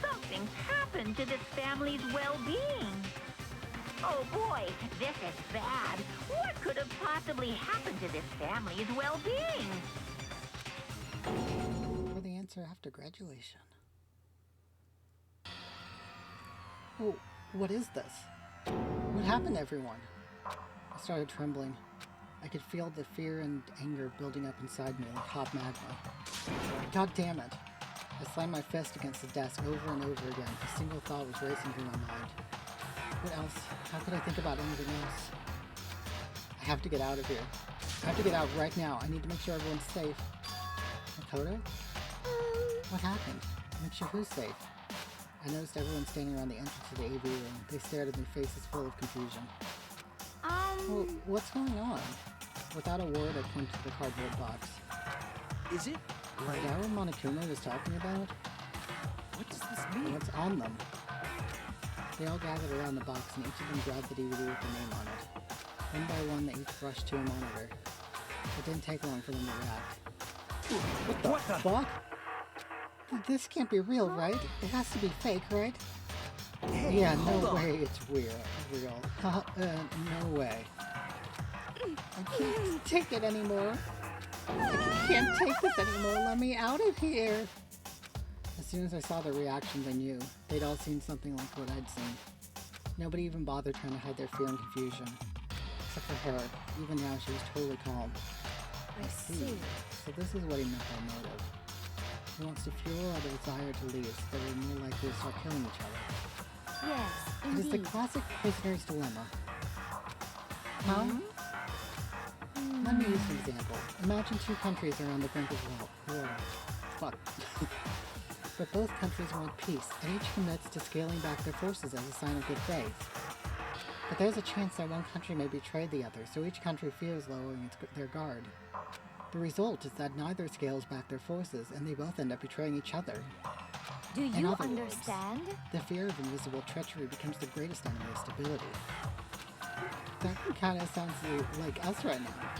something's happened to this family's well-being. Oh boy, this is bad. What could have possibly happened to this family's well-being? For the answer after graduation. Oh, what is this? What happened to everyone? I started trembling. I could feel the fear and anger building up inside me like hot magma. God damn it. I slammed my fist against the desk over and over again. A single thought was racing through my mind. What else? How could I think about anything else? I have to get out of here. I have to get out right now. I need to make sure everyone's safe. Makoto? What happened? Make sure who's safe? I noticed everyone standing around the entrance of the AV room. They stared at me, faces full of confusion. Well, what's going on? Without a word, I pointed to the cardboard box. Is it? Is that what Monokuma was talking about? What does this mean? What's on them? They all gathered around the box and each of them grabbed the DVD with the name on it. One by one, they each rushed to a monitor. It didn't take long for them to react. What the fuck? This can't be real, right? It has to be fake, right? Hey, yeah, no way it's real. No way. I can't take it anymore. I can't take this anymore. Let me out of here. As soon as I saw their reactions, I knew. They'd all seen something like what I'd seen. Nobody even bothered trying to hide their fear and confusion. Except for her. Even now, she was totally calm. I see. So this is what he meant by motive. He wants to fuel out a desire to leave so that we're more likely to start killing each other. Yes, It is the indeed. classic prisoner's dilemma. Huh? Let me use an example. Imagine two countries are on the brink of war. Fuck. But both countries want peace, and each commits to scaling back their forces as a sign of good faith. But there's a chance that one country may betray the other, so each country fears lowering their guard. The result is that neither scales back their forces, and they both end up betraying each other. Do In you other words, understand? the fear of invisible treachery becomes the greatest enemy of stability. That kind of sounds like us right now.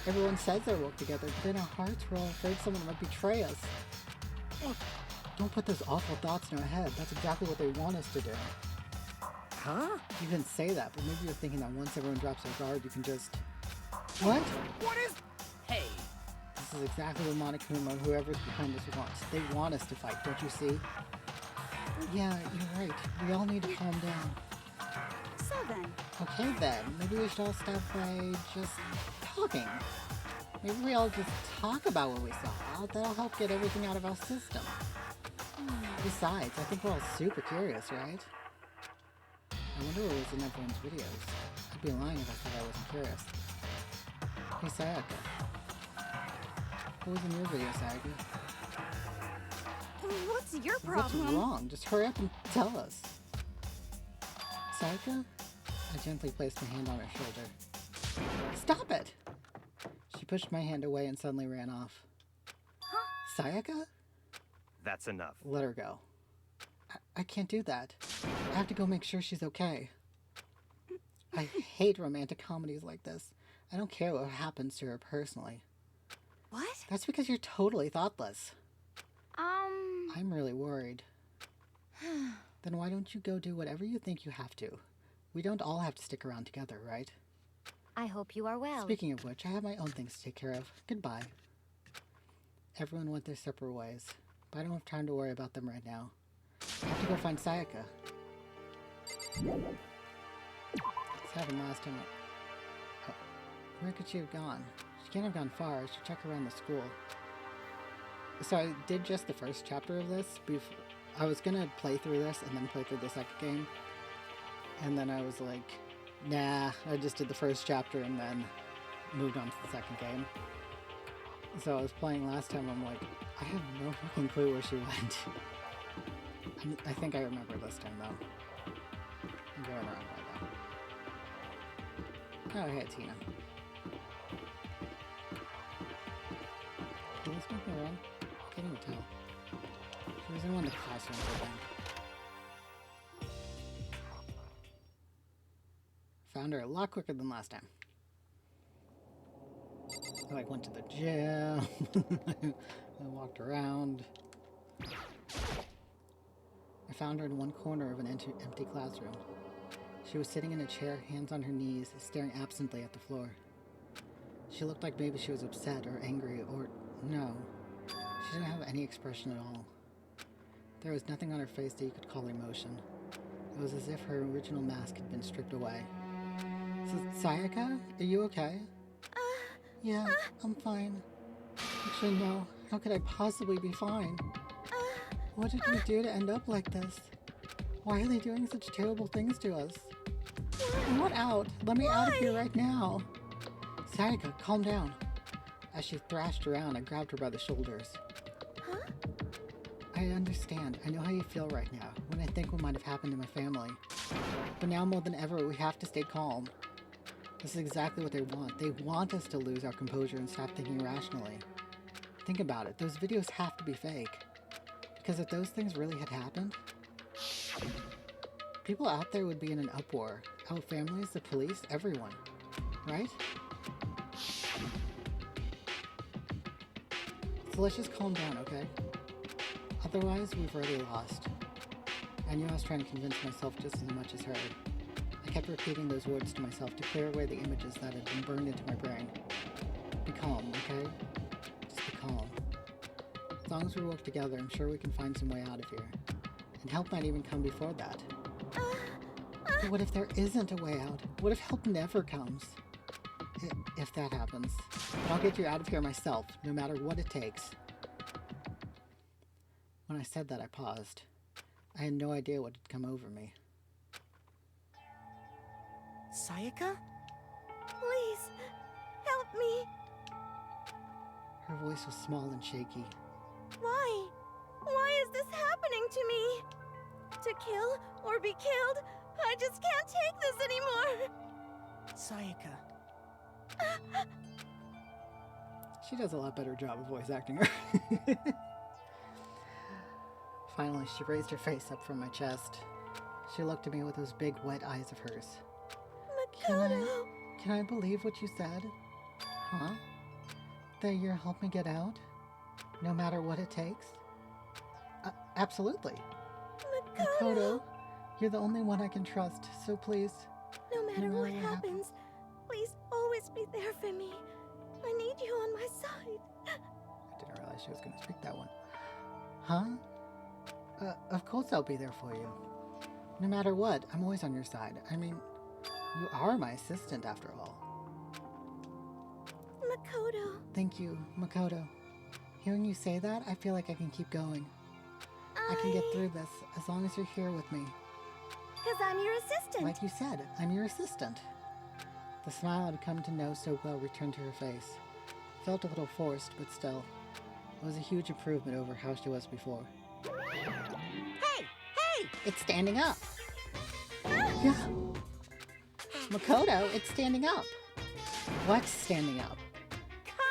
Everyone says they work together, but in our hearts we're all afraid someone might betray us. Don't put those awful thoughts in our head. That's exactly what they want us to do. Huh? You didn't say that, but maybe you're thinking that once everyone drops their guard, you can just... What? What is... Hey. This is exactly what Monokuma, whoever's behind this, wants. They want us to fight, don't you see? Yeah, you're right. We all need to calm down. So then, Okay then, maybe we should all start by just talking. Maybe we all just talk about what we saw. That'll help get everything out of our system. Besides, I think we're all super curious, right? I wonder what was in everyone's videos. I'd be lying if I said I wasn't curious. Hey Sayaka. What was in your video, Sayaka? what's your problem? What's wrong? Just hurry up and tell us. Sayaka? I gently placed my hand on her shoulder. Stop it! She pushed my hand away and suddenly ran off. Huh? Sayaka? That's enough. Let her go. I can't do that. I have to go make sure she's okay. I hate romantic comedies like this. I don't care what happens to her personally. What? That's because you're totally thoughtless. I'm really worried. Then why don't you go do whatever you think you have to? We don't all have to stick around together, right? I hope you are well. Speaking of which, I have my own things to take care of. Goodbye. Everyone went their separate ways, but I don't have time to worry about them right now. I have to go find Sayaka. This happened last time. Oh, where could she have gone? She can't have gone far. I should check around the school. So I did just the first chapter of this. I was gonna play through this and then play through the second game. And then I was like, nah, I just did the first chapter and then moved on to the second game. So I was playing last time, I'm like, I have no fucking clue where she went. I think I remember this time though. I'm going the wrong way though. Oh, hey, Tina. Did this make me run? I can't even tell. She was in one of the classrooms, I think. Found her a lot quicker than last time. I like went to the gym. I walked around. I found her in one corner of an empty classroom. She was sitting in a chair, hands on her knees, staring absently at the floor. She looked like maybe she was upset or angry or... no. She didn't have any expression at all. There was nothing on her face that you could call emotion. It was as if her original mask had been stripped away. Sayaka? Are you okay? Yeah, I'm fine. Actually, no. How could I possibly be fine? What did we do to end up like this? Why are they doing such terrible things to us? I'm not out. Let me out of here right now. Sayaka, calm down. As she thrashed around, I grabbed her by the shoulders. Huh? I understand. I know how you feel right now, when I think what might have happened to my family. But now more than ever, we have to stay calm. This is exactly what they want. They want us to lose our composure and stop thinking rationally. Think about it. Those videos have to be fake. Because if those things really had happened, people out there would be in an uproar. Our families, the police, everyone. Right? So let's just calm down, okay? Otherwise, we've already lost. I knew I was trying to convince myself just as much as her. I kept repeating those words to myself to clear away the images that had been burned into my brain. Be calm, okay? Just be calm. As long as we work together, I'm sure we can find some way out of here. And help might even come before that. But what if there isn't a way out? What if help never comes? If that happens. But I'll get you out of here myself, no matter what it takes. When I said that, I paused. I had no idea what had come over me. Sayaka? Please, help me. Her voice was small and shaky. Why? Why is this happening to me? To kill or be killed? I just can't take this anymore. Sayaka. She does a lot better job of voice acting. Finally, she raised her face up from my chest. She looked at me with those big, wet eyes of hers. Makoto! Can I believe what you said? Huh? That you'll help me get out? No matter what it takes? Absolutely. Makoto, you're the only one I can trust, so please. No matter what happens, please always be there for me. I need you on my side. I didn't realize she was going to speak that one. Huh? Of course I'll be there for you. No matter what, I'm always on your side. I mean, you are my assistant after all. Makoto. Thank you, Makoto. Hearing you say that, I feel like I can keep going. I can get through this as long as you're here with me. Because I'm your assistant. Like you said, I'm your assistant. The smile I'd come to know so well returned to her face. Felt a little forced, but still. It was a huge improvement over how she was before. Hey! Hey! It's standing up! Yeah. Makoto, it's standing up. What's standing up?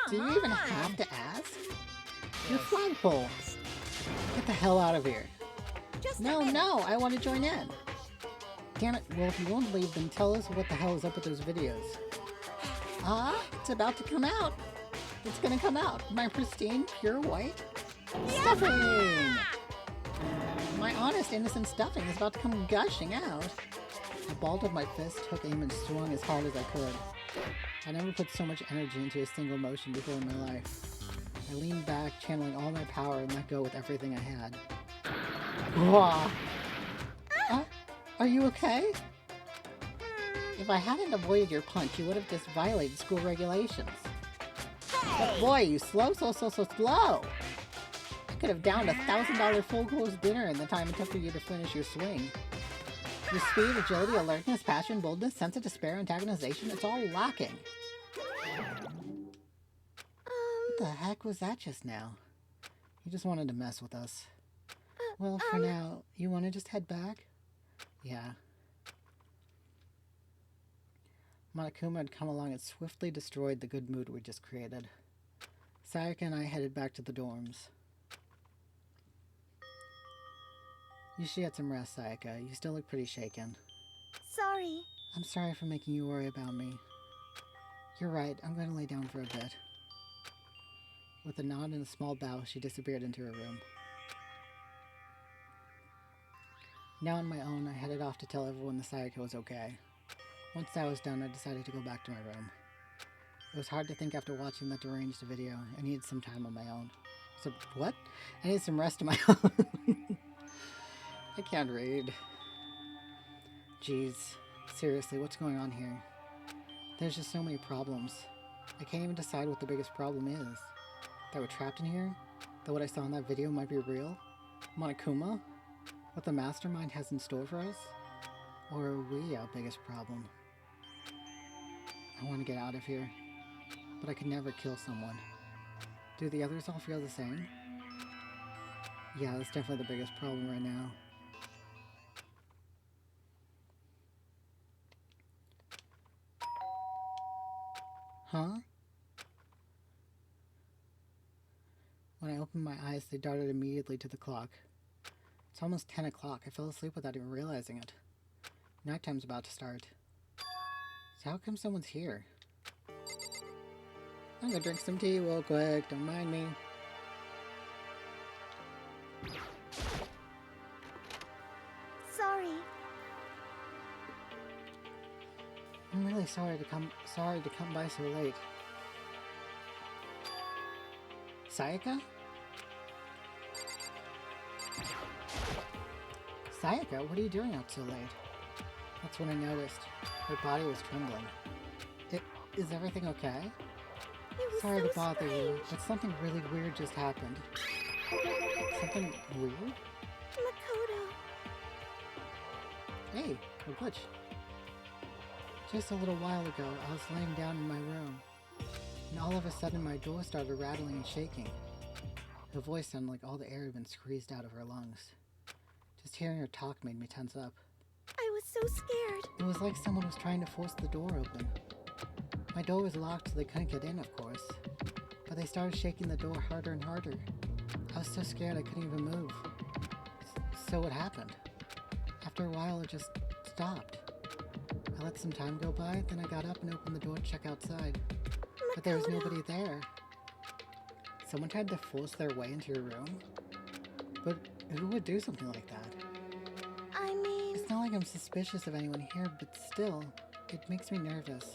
Do you even have to ask? Your flagpole. Get the hell out of here. No, I want to join in. Damn it, well if you won't leave, then tell us what the hell is up with those videos. It's about to come out. It's gonna come out. My pristine, pure white stuffing! My honest, innocent stuffing is about to come gushing out. I balled up my fist, took aim, and swung as hard as I could. I never put so much energy into a single motion before in my life. I leaned back, channeling all my power, and let go with everything I had. Wah! Are you okay? If I hadn't avoided your punch, you would have just violated school regulations. But boy, you so slow! I could have downed $1,000 full-course dinner in the time it took for you to finish your swing. Your speed, agility, alertness, passion, boldness, sense of despair, antagonization, it's all lacking. What the heck was that just now? You just wanted to mess with us. Well, for now, you want to just head back? Yeah. Monokuma had come along and swiftly destroyed the good mood we just created. Sayaka and I headed back to the dorms. You should get some rest, Sayaka. You still look pretty shaken. Sorry. I'm sorry for making you worry about me. You're right, I'm going to lay down for a bit. With a nod and a small bow, she disappeared into her room. Now on my own, I headed off to tell everyone the Sayaka was okay. Once that was done, I decided to go back to my room. It was hard to think after watching that deranged video. I needed some time on my own. So, what? I needed some rest of my own. I can't read. Jeez. Seriously, what's going on here? There's just so many problems. I can't even decide what the biggest problem is. That we're trapped in here? That what I saw in that video might be real? Monokuma? What the mastermind has in store for us? Or are we our biggest problem? I want to get out of here. But I could never kill someone. Do the others all feel the same? Yeah, that's definitely the biggest problem right now. Huh? When I opened my eyes, they darted immediately to the clock. It's almost 10 o'clock. I fell asleep without even realizing it. Nighttime's about to start. So how come someone's here? I'm gonna drink some tea real quick, don't mind me. Sorry. I'm really sorry to come by so late. Sayaka? Sayaka, what are you doing out so late? That's when I noticed. Her body was trembling. Is everything okay? It was Sorry so to bother you, strange. but something really weird just happened. Something weird? Makoto. Hey, a glitch. Just a little while ago, I was laying down in my room, and all of a sudden my door started rattling and shaking. Her voice sounded like all the air had been squeezed out of her lungs. Just hearing her talk made me tense up. I was so scared. It was like someone was trying to force the door open. My door was locked so they couldn't get in, of course, but they started shaking the door harder and harder. I was so scared I couldn't even move. So what happened? After a while, it just stopped. I let some time go by, then I got up and opened the door to check outside. But there was nobody there. Someone tried to force their way into your room? But who would do something like that? I mean... It's not like I'm suspicious of anyone here, but still, it makes me nervous.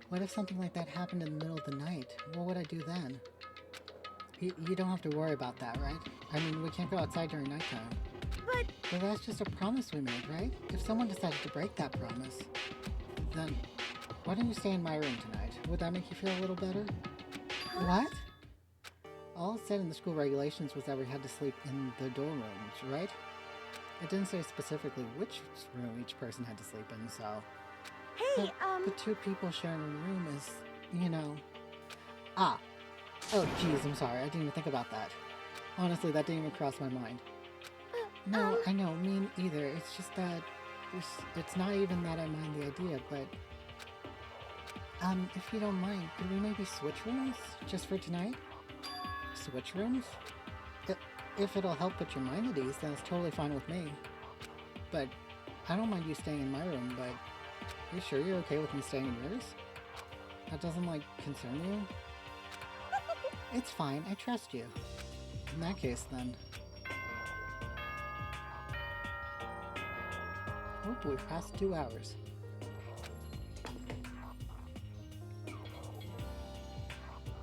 What if something like that happened in the middle of the night? What would I do then? You don't have to worry about that, right? I mean, we can't go outside during nighttime. But... Well, that's just a promise we made, right? If someone decided to break that promise, then why don't you stay in my room tonight? Would that make you feel a little better? Huh? What? All it said in the school regulations was that we had to sleep in the dorm rooms, right? It didn't say specifically which room each person had to sleep in, so... Hey, But two people sharing a room is, you know... Ah! Oh, jeez, I'm sorry. I didn't even think about that. Honestly, that didn't even cross my mind. No, I know, me either. It's just that... It's not even that I mind the idea, but... if you don't mind, could we maybe switch rooms? Just for tonight? Switch rooms? If it'll help put your mind at ease, then it's totally fine with me. But I don't mind you staying in my room, but... Are you sure you're okay with me staying in yours? That doesn't, like, concern you? It's fine, I trust you. In that case, then... Oh, we've passed 2 hours.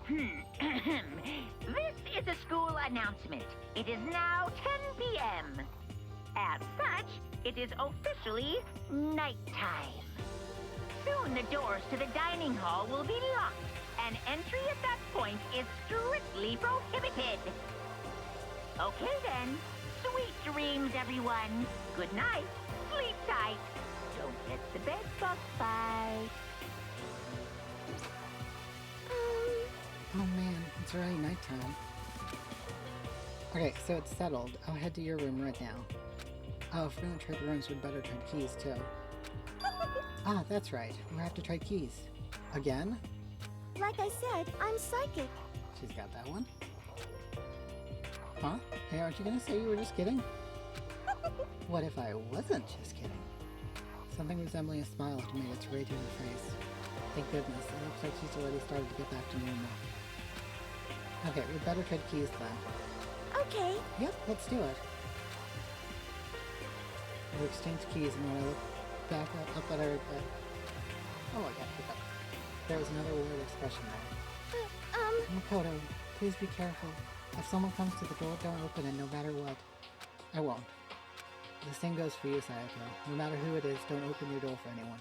This is a school announcement. It is now 10 p.m. As such, it is officially nighttime. Soon the doors to the dining hall will be locked, and entry at that point is strictly prohibited. Okay then, sweet dreams, everyone. Good night, sleep tight. Don't let the bed bug bite. Oh man, it's already nighttime. Okay, so it's settled. I'll head to your room right now. Oh, if we're gonna trade rooms, we'd better trade keys too. Ah, that's right. We'll have to trade keys. Again? like I said, I'm psychic. She's got that one. Huh? Hey, aren't you gonna say you were just kidding? What if I wasn't just kidding? Something resembling a smile had made its way to her face. Thank goodness, it looks like she's already started to get back to normal. Okay, we better trade keys then. Okay. Yep, let's do it. We exchange keys, and when I look back up at her... oh, I got picked up. There was another weird expression there. Makoto, please be careful. If someone comes to the door, don't open it no matter what. I won't. The same goes for you, Sayaka. No matter who it is, don't open your door for anyone.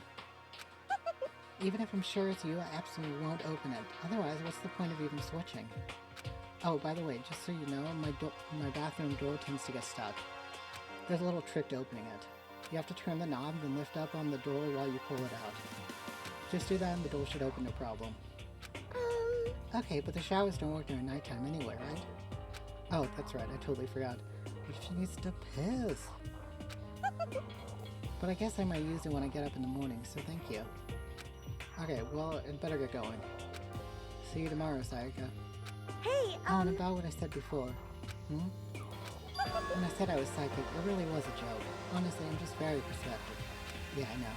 Even if I'm sure it's you, I absolutely won't open it. Otherwise, what's the point of even switching? Oh, by the way, just so you know, my bathroom door tends to get stuck. There's a little trick to opening it. You have to turn the knob and lift up on the door while you pull it out. Just do that and the door should open no problem. Okay, but the showers don't work during nighttime anyway, right? Oh, that's right, I totally forgot. What if she needs to piss? But I guess I might use it when I get up in the morning, so thank you. Okay, well, I'd better get going. See you tomorrow, Sayaka. Hey, Oh, and about what I said before. When I said I was psychic, it really was a joke. Honestly, I'm just very perceptive. Yeah, I know.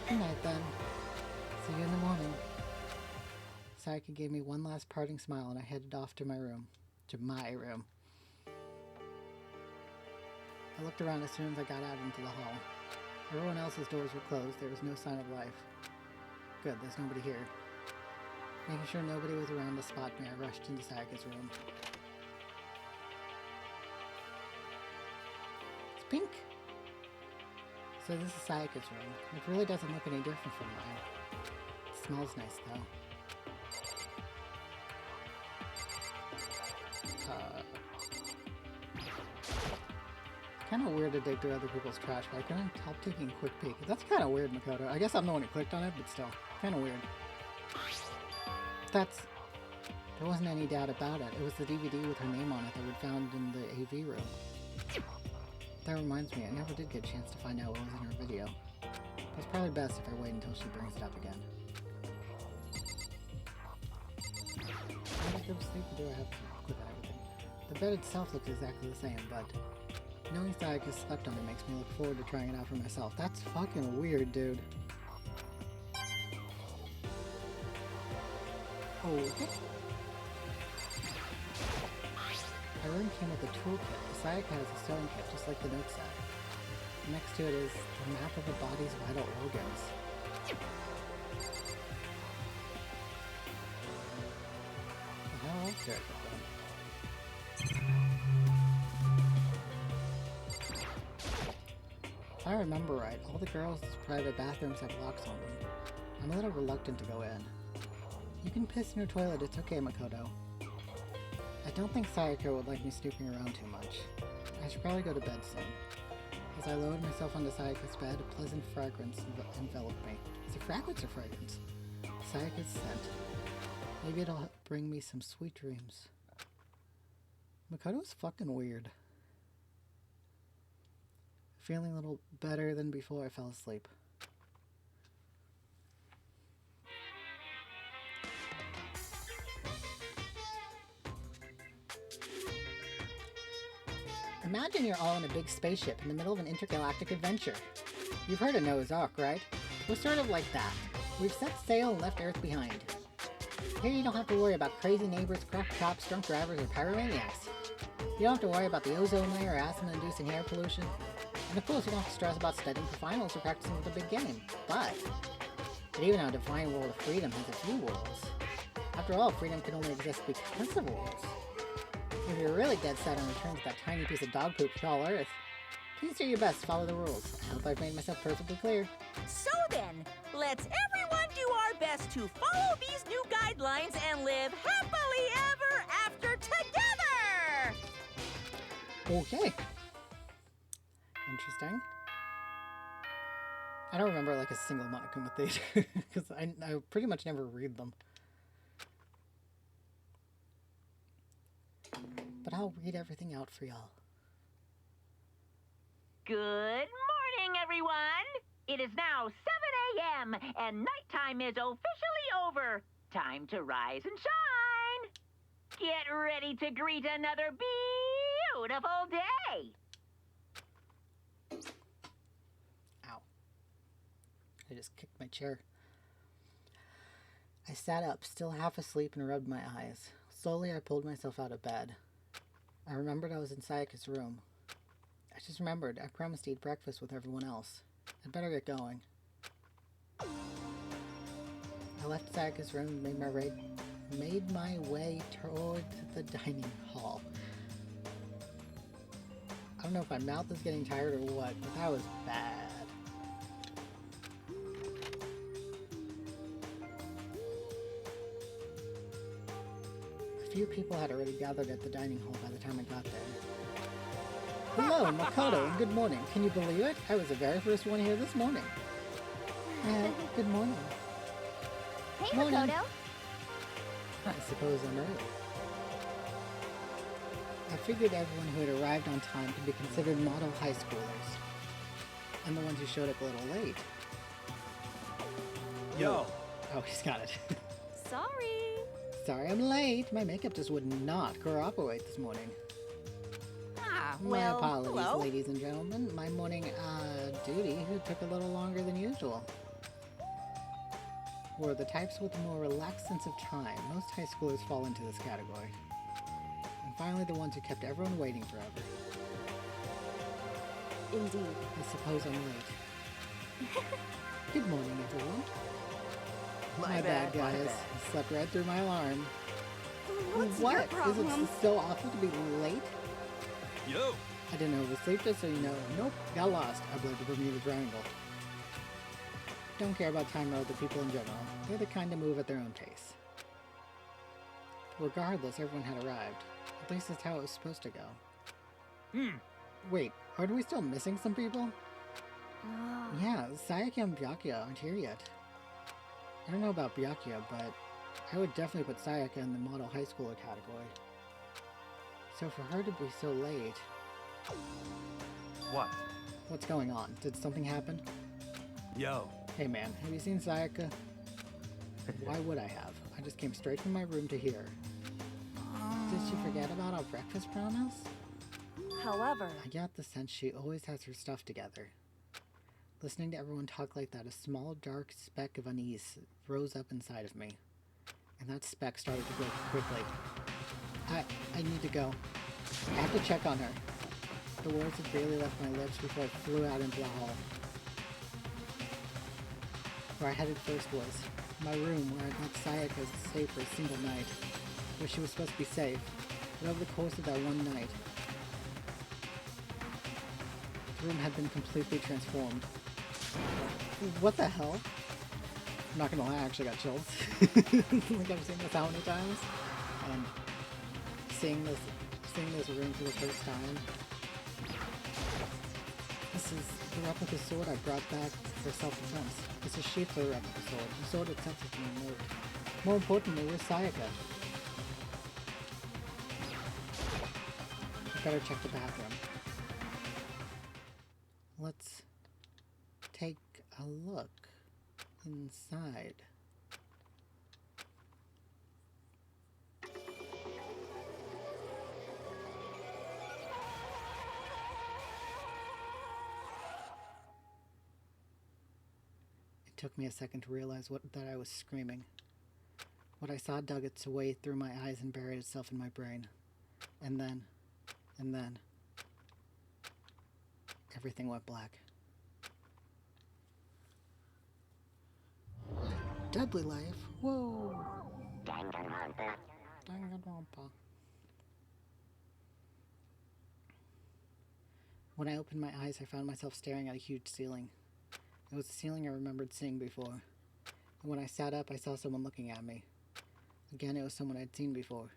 Good night, then. See you in the morning. Sayaka gave me one last parting smile and I headed off to my room. To my room. I looked around as soon as I got out into the hall. Everyone else's doors were closed. There was no sign of life. Good, there's nobody here. Making sure nobody was around to spot me, I rushed into Sayaka's room. It's pink! So this is Sayaka's room. It really doesn't look any different from mine. It smells nice, though. Kind of weird to dig through other people's trash, but I couldn't help taking a quick peek. That's kind of weird, Makoto. I guess I'm the one who clicked on it, but still. Kind of weird. There wasn't any doubt about it. It was the DVD with her name on it that we'd found in the AV room. That reminds me, I never did get a chance to find out what was in her video. It's probably best if I wait until she brings it up again. Do I go to sleep or do I have to click on everything? The bed itself looks exactly the same, but knowing Sayaka slept on it makes me look forward to trying it out for myself. That's fucking weird, dude. Okay. My room came with a toolkit. Sayaka has a sewing kit, just like the note said. Next to it is the map of the body's vital organs. The hell else did I get done? If I remember right, all the girls' private bathrooms have locks on them. I'm a little reluctant to go in. You can piss in your toilet, it's okay, Makoto. I don't think Sayaka would like me snooping around too much. I should probably go to bed soon. As I lowered myself onto Sayaka's bed, a pleasant fragrance enveloped me. Is it fragrance or fragrance? Sayaka's scent. Maybe it'll bring me some sweet dreams. Makoto's fucking weird. Feeling a little better than before I fell asleep. Imagine you're all in a big spaceship in the middle of an intergalactic adventure. You've heard of Noah's Ark, right? We're sort of like that. We've set sail and left Earth behind. Here you don't have to worry about crazy neighbors, crack cops, drunk drivers, or pyromaniacs. You don't have to worry about the ozone layer or acid-inducing air pollution. And of course you don't have to stress about studying for finals or practicing with a big game. But even our defined world of freedom has a few rules. After all, freedom can only exist because of rules. If you're really dead set on returning to that tiny piece of dog poop you call Earth, please do your best to follow the rules. I hope I've made myself perfectly clear. So then, let's everyone do our best to follow these new guidelines and live happily ever after together! Okay. Interesting. I don't remember like a single Monokuma these because I pretty much never read them. But I'll read everything out for y'all. Good morning, everyone! It is now 7 a.m. and nighttime is officially over. Time to rise and shine! Get ready to greet another beautiful day! Ow. I just kicked my chair. I sat up, still half asleep, and rubbed my eyes. Slowly, I pulled myself out of bed. I remembered I was in Sayaka's room. I just remembered I promised to eat breakfast with everyone else. I'd better get going. I left Sayaka's room and made my way toward the dining hall. I don't know if my mouth is getting tired or what, but that was bad. A few people had already gathered at the dining hall by the time I got there. Hello, Makoto, and good morning. Can you believe it? I was the very first one here this morning. Good morning. Hey, Morning. Makoto. I suppose I'm early. I figured everyone who had arrived on time could be considered model high schoolers. And the ones who showed up a little late. Yo. Oh, he's got it. Sorry. Sorry I'm late. My makeup just would not cooperate this morning. Ah, My well, apologies, hello. ladies and gentlemen. My morning, duty took a little longer than usual. We're the types with a more relaxed sense of time. Most high schoolers fall into this category. And finally, the ones who kept everyone waiting forever. Indeed. I suppose I'm late. Good morning, everyone. My bad, guys. my bad. I slept right through my alarm. What's What? your Is problem? it so awful to be late? Yo. I didn't oversleep, just so you know. Nope, got lost. I blame the Bermuda Triangle. Don't care about time or other people in general. They're the kind to move at their own pace. Regardless, everyone had arrived. At least that's how it was supposed to go. Wait, aren't we still missing some people? Yeah, Sayaka and Byakuya aren't here yet. I don't know about Byakuya, but I would definitely put Sayaka in the model high schooler category. So for her to be so late... What? What's going on? Did something happen? Yo. Hey man, have you seen Sayaka? Why would I have? I just came straight from my room to here. Did she forget about our breakfast promise? However, I got the sense she always has her stuff together. Listening to everyone talk like that, a small dark speck of unease rose up inside of me. And that speck started to grow quickly. I need to go. I have to check on her. The words had barely left my lips before I flew out into the hall. Where I headed first was my room, where I'd left Sayaka safe for a single night. Where she was supposed to be safe. But over the course of that one night, the room had been completely transformed. What the hell? I'm not gonna lie, I actually got chills. Like I've seen this how many times? And seeing this room for the first time. This is the replica sword I brought back for self-defense. It's a sheath for the replica sword. The sword itself is being removed. More importantly, where's Sayaka? I better check the bathroom. Let's take a look inside. It took me a second to realize that I was screaming. What I saw dug its way through my eyes and buried itself in my brain. And then, everything went black. Deadly life. Whoa. Danganronpa. When I opened my eyes, I found myself staring at a huge ceiling. It was the ceiling I remembered seeing before. And when I sat up, I saw someone looking at me. Again, it was someone I'd seen before.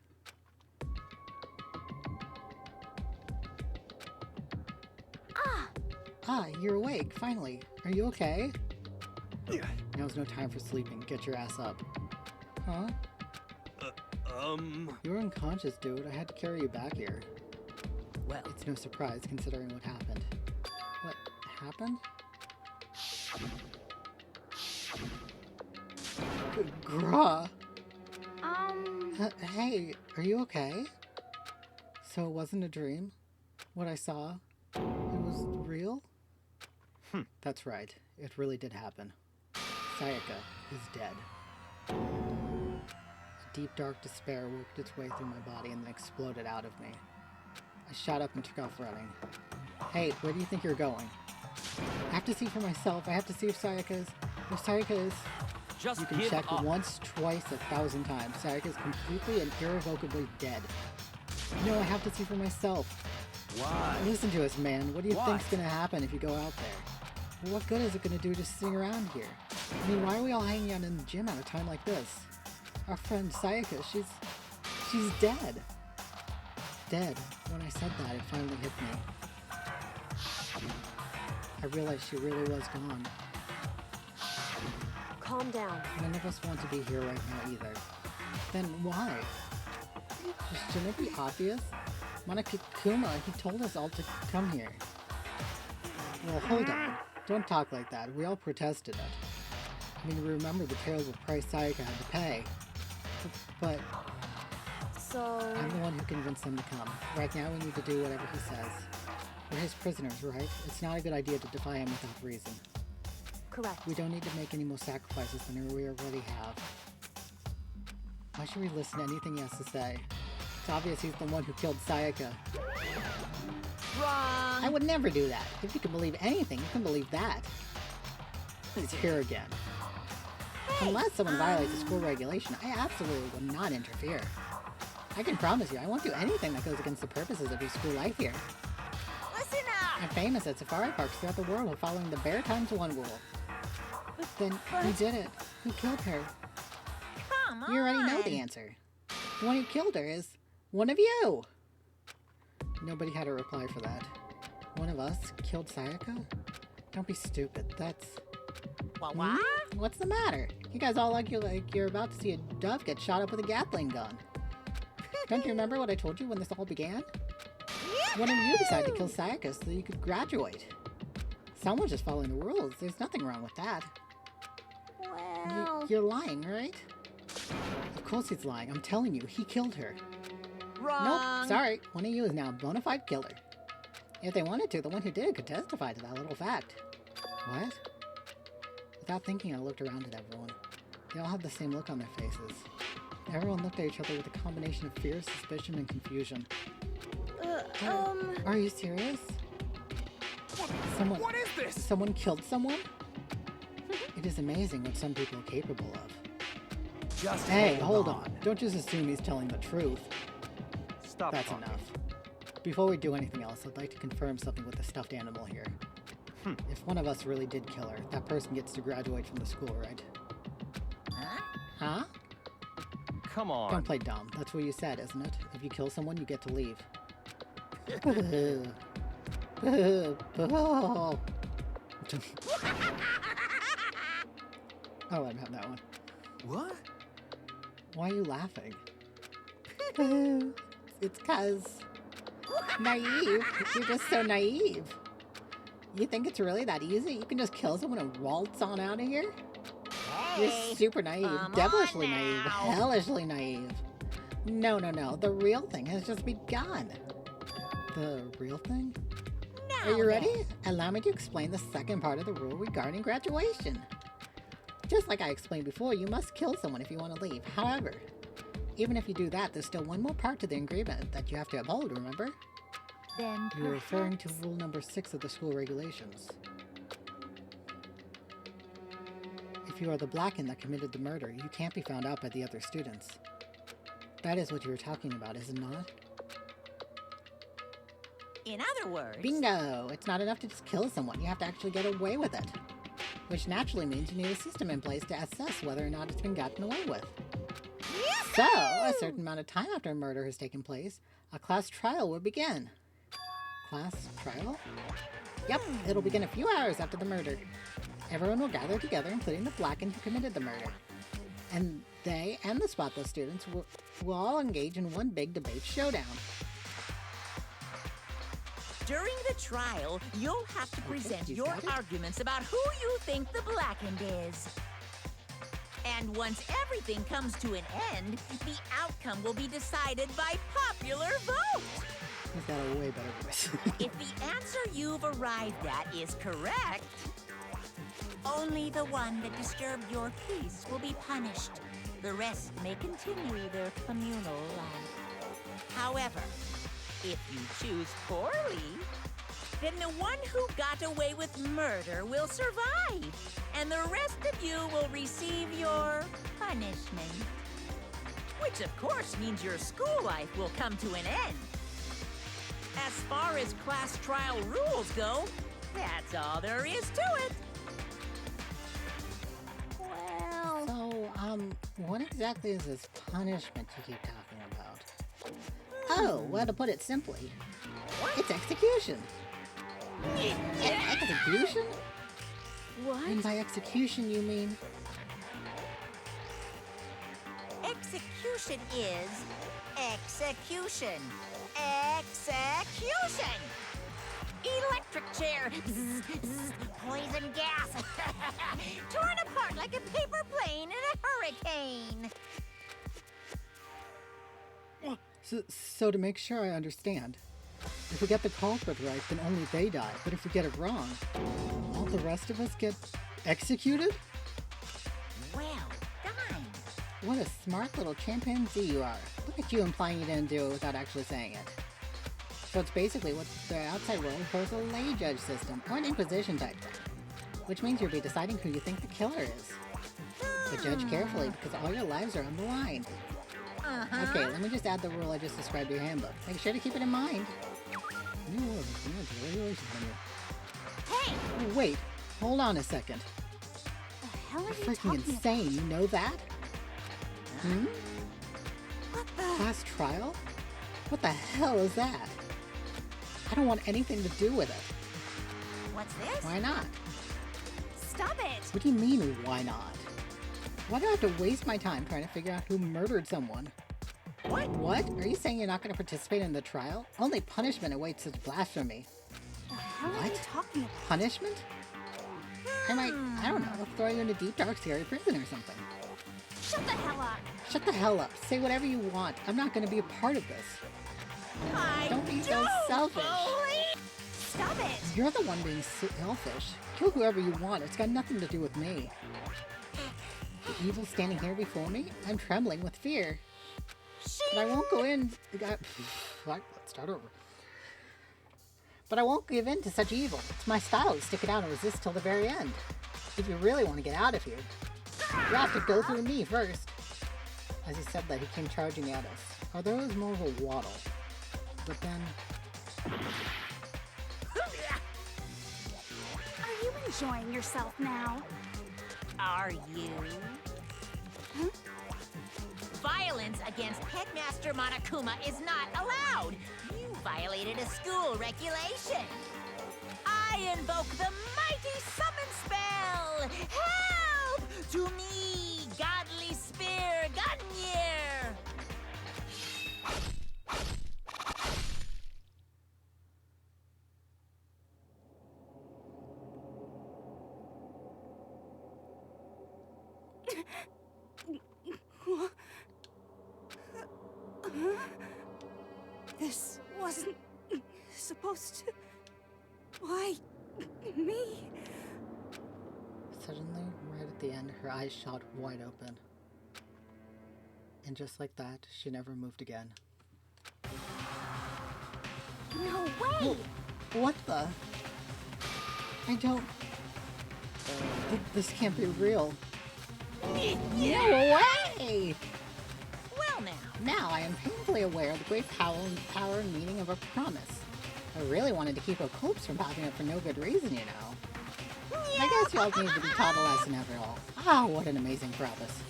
Ah, you're awake, finally. Are you okay? Now's no time for sleeping. Get your ass up. Huh? You were unconscious, dude. I had to carry you back here. Well, It's no surprise, considering what happened. What happened? Gra! Hey, are you okay? So it wasn't a dream? What I saw? It was real? That's right. It really did happen. Sayaka is dead. A deep, dark despair worked its way through my body and then exploded out of me. I shot up and took off running. Hey, where do you think you're going? I have to see for myself. I have to see if Sayaka's... If Sayaka is... Just You can give check up. once, twice, 1,000 times. Sayaka is completely and irrevocably dead. No, I have to see for myself. Why? Listen to us, man. What do you What? think's gonna happen if you go out there? Well, what good is it gonna do just sitting around here? I mean, why are we all hanging out in the gym at a time like this? Our friend Sayaka, she's dead. Dead. When I said that, it finally hit me. I realized she really was gone. Calm down. None of us want to be here right now either. Then why? Shouldn't it be obvious? Monokuma, he told us all to come here. Well, hold on. Don't talk like that. We all protested it. I mean, remember the terrible price Sayaka had to pay. But So... I'm the one who convinced him to come. Right now we need to do whatever he says. We're his prisoners, right? It's not a good idea to defy him without reason. Correct. We don't need to make any more sacrifices than we already have. Why should we listen to anything he has to say? It's obvious he's the one who killed Sayaka. Wrong. I would never do that. If you can believe anything, you can believe that. He's here again. Unless someone violates a school regulation, I absolutely will not interfere. I can promise you, I won't do anything that goes against the purposes of your school life here. Listen up. I'm famous at safari parks throughout the world following the Bear Times 1 rule. Then who did it? Who killed her? Come on. You already know the answer. The one who killed her is one of you! Nobody had a reply for that. One of us killed Sayaka? Don't be stupid. That's... What? What's the matter? You guys all like you're about to see a dove get shot up with a Gatling gun. Don't you remember what I told you when this all began? One of you decided to kill Sayaka so that you could graduate. Someone's just following the rules. There's nothing wrong with that. Well... You're lying, right? Of course he's lying. I'm telling you, he killed her. Wrong. Nope, sorry. One of you is now a bona fide killer. If they wanted to, the one who did it could testify to that little fact. What? Without thinking, I looked around at everyone. They all had the same look on their faces. Everyone looked at each other with a combination of fear, suspicion, and confusion. Are you serious? What is this? Someone killed someone? It is amazing what some people are capable of. Just Hey, hold on. Don't just assume he's telling the truth. Stop That's talking. enough. Before we do anything else, I'd like to confirm something with the stuffed animal here. If one of us really did kill her, that person gets to graduate from the school, right? Huh? Come on. Don't play dumb. That's what you said, isn't it? If you kill someone, you get to leave. I'll let him have that one. What? Why are you laughing? It's 'cause... naive. You're just so naive. You think it's really that easy? You can just kill someone and waltz on out of here? You're super naive. come Devilishly on naive. now. Hellishly naive. No, no, no. The real thing has just begun. The real thing? Now Are you then. ready? Allow me to explain the second part of the rule regarding graduation. Just like I explained before, you must kill someone if you want to leave. However, even if you do that, there's still one more part to the agreement that you have to uphold, remember? Then You're referring to perhaps- rule number 6 of the school regulations. If you are the Blacken that committed the murder, you can't be found out by the other students. That is what you were talking about, is it not? In other words... Bingo! It's not enough to just kill someone, you have to actually get away with it. Which naturally means you need a system in place to assess whether or not it's been gotten away with. So, a certain amount of time after a murder has taken place, a class trial will begin. Class trial? Yep, it'll begin a few hours after the murder. Everyone will gather together, including the Blacken who committed the murder. And they and the Spotless students will all engage in one big debate showdown. During the trial, you'll have to present you your got it. arguments about who you think the Blackened is. And once everything comes to an end, the outcome will be decided by popular vote. He's got a way better voice. If the answer you've arrived at is correct, only the one that disturbed your peace will be punished. The rest may continue their communal life. However, if you choose poorly, then the one who got away with murder will survive, and the rest of you will receive your punishment. Which, of course, means your school life will come to an end. As far as class trial rules go, that's all there is to it. Well... So, what exactly is this punishment you keep talking about? Oh, well, to put it simply, it's execution. Execution? What? And by execution, you mean... Execution is execution. Execution! Electric chair. Zzz, zzz, poison gas. Torn apart like a paper plane in a hurricane. So to make sure I understand, if we get the culprit right, then only they die. But if we get it wrong, all the rest of us get executed? Well done. What a smart little chimpanzee you are. Look at you implying you didn't do it without actually saying it. So it's basically what the outside world calls a lay judge system, or an inquisition type thing. Which means you'll be deciding who you think the killer is. But judge carefully, because all your lives are on the line. Okay, let me just add the rule I just described to your handbook. Make sure to keep it in mind. Hey! Oh, wait, hold on a second. The hell are You're you freaking talking insane, you know that? Hmm? What the? Class trial? What the hell is that? I don't want anything to do with it. What's this? Why not? Stop it! What do you mean, why not? Why do I have to waste my time trying to figure out who murdered someone? What? What? Are you saying you're not going to participate in the trial? Only punishment awaits such blasphemy. The hell are What? you talking about? Punishment? I don't know, throw you in a deep, dark, scary prison or something. Shut the hell up! Shut the hell up. Say whatever you want. I'm not going to be a part of this. Don't be so selfish. Stop it! You're the one being selfish. Kill whoever you want. It's got nothing to do with me. The evil standing here before me? I'm trembling with fear. But I won't go in. Let's start over. But I won't give in to such evil. It's my style to stick it out and resist till the very end. If you really want to get out of here, you have to go through me first. As he said that, he came charging at us. Although it was more of a waddle. But then... Are you enjoying yourself now? Are you? Violence against Headmaster Monokuma is not allowed. You violated a school regulation. I invoke the mighty summon spell. Help! To me, godly spear, Gunyear! This wasn't supposed to... Why me? Suddenly, right at the end, her eyes shot wide open. And just like that, she never moved again. No way! What the? I don't... This can't be real. No way! Well now. Now I am painfully aware of the great power and meaning of a promise. I really wanted to keep a corpse from popping up for no good reason, you know. I guess you all need to be taught a lesson after all. Ah, what an amazing promise.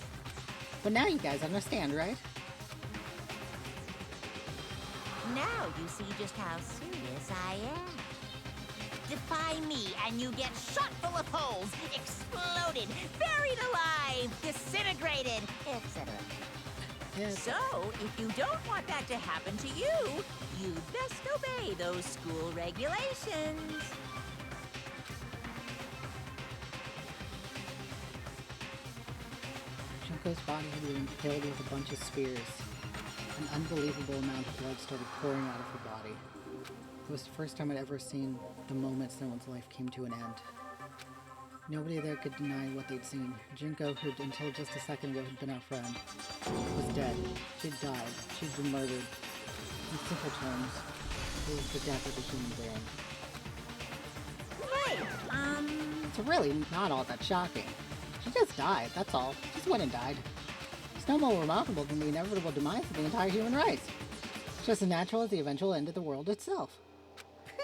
But now you guys understand, right? Now you see just how serious I am. Defy me and you get shot full of holes, exploded, buried alive, disintegrated, etc. Yes. So, if you don't want that to happen to you, you'd best obey those school regulations. Junko's body had been filled with a bunch of spears. An unbelievable amount of blood started pouring out of her body. It was the first time I'd ever seen the moment someone's life came to an end. Nobody there could deny what they'd seen. Junko, who until just a second ago had been our friend, was dead. She'd died. She'd been murdered. In simple terms, it was the death of a human being. It's really not all that shocking. She just died, that's all. Just went and died. It's no more remarkable than the inevitable demise of the entire human race. It's just as natural as the eventual end of the world itself.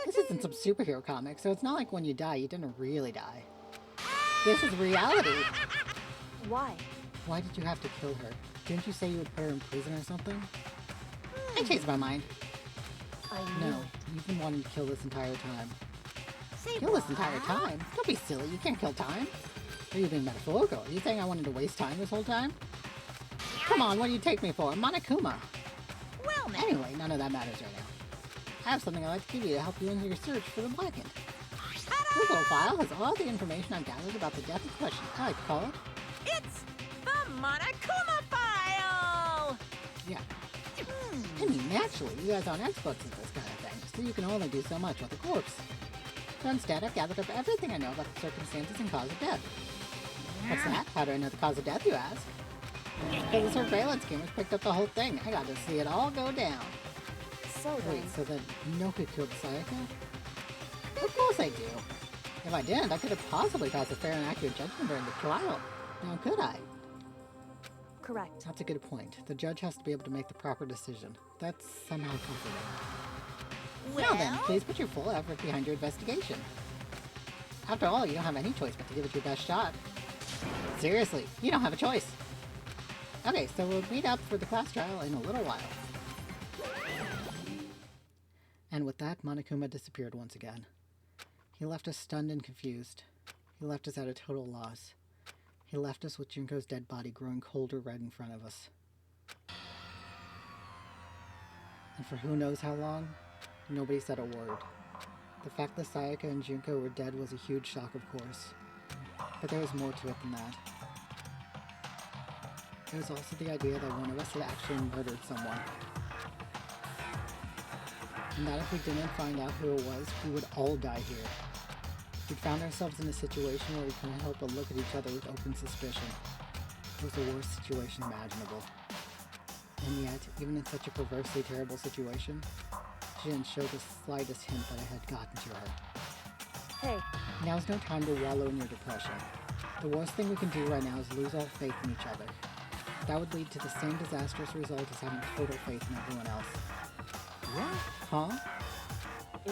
This isn't some superhero comic, so it's not like when you die, you didn't really die. This is reality. Why? Why did you have to kill her? Didn't you say you would put her in prison or something? I changed my mind. No, you've been wanting to kill this entire time. Kill this entire time? Don't be silly, you can't kill time. Are you being metaphorical? Are you saying I wanted to waste time this whole time? Come on, what do you take me for? Monokuma. Well, now. Anyway, none of that matters right now. I have something I'd like to give you to help you in your search for the Blackened. This little file has all the information I've gathered about the death in question. I like to call it. It's the Monokuma file! Yeah. I mean, naturally, you guys aren't experts at this kind of thing, so you can only do so much with a corpse. So instead, I've gathered up everything I know about the circumstances and cause of death. What's that? How do I know the cause of death, you ask? Because the surveillance cameras picked up the whole thing. I got to see it all go down. Wait, so then you know who killed Sayaka? Of course I do. If I didn't, I could have possibly passed a fair and accurate judgment during the trial. Now could I? Correct. That's a good point. The judge has to be able to make the proper decision. That's somehow comforting. Now then, please put your full effort behind your investigation. After all, you don't have any choice but to give it your best shot. Seriously, you don't have a choice. Okay, so we'll meet up for the class trial in a little while. And with that, Monokuma disappeared once again. He left us stunned and confused. He left us at a total loss. He left us with Junko's dead body growing colder red in front of us. And for who knows how long, nobody said a word. The fact that Sayaka and Junko were dead was a huge shock, of course. But there was more to it than that. There was also the idea that one of us had actually murdered someone. And that if we didn't find out who it was, we would all die here. We'd found ourselves in a situation where we couldn't help but look at each other with open suspicion. It was the worst situation imaginable. And yet, even in such a perversely terrible situation, she didn't show the slightest hint that I had gotten to her. Hey. Now's no time to wallow in your depression. The worst thing we can do right now is lose all faith in each other. That would lead to the same disastrous result as having total faith in everyone else. What? Huh?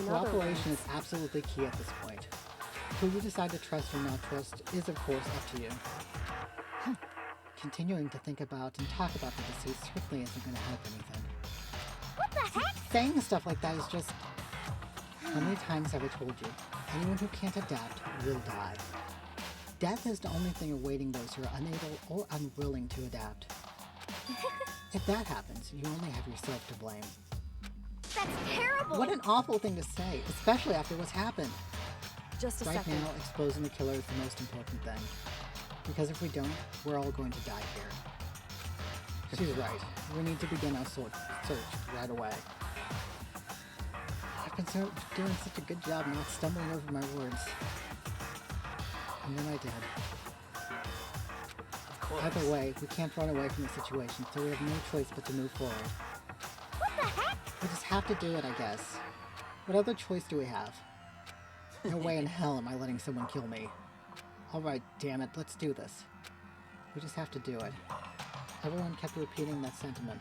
Cooperation is absolutely key at this point. Who you decide to trust or not trust is, of course, up to you. Continuing to think about and talk about the deceased certainly isn't going to help anything. What the heck? Saying stuff like that is just... How many times have I told you? Anyone who can't adapt will die. Death is the only thing awaiting those who are unable or unwilling to adapt. If that happens, you only have yourself to blame. That's terrible! What an awful thing to say, especially after what's happened. Just a right second. now, exposing the killer is the most important thing. Because if we don't, we're all going to die here. She's right. We need to begin our search right away. I've been doing such a good job not stumbling over my words. And then I did. Either way, we can't run away from the situation, so we have no choice but to move forward. What the heck? We just have to do it, I guess. What other choice do we have? No way in hell am I letting someone kill me. Alright, damn it, let's do this. We just have to do it. Everyone kept repeating that sentiment.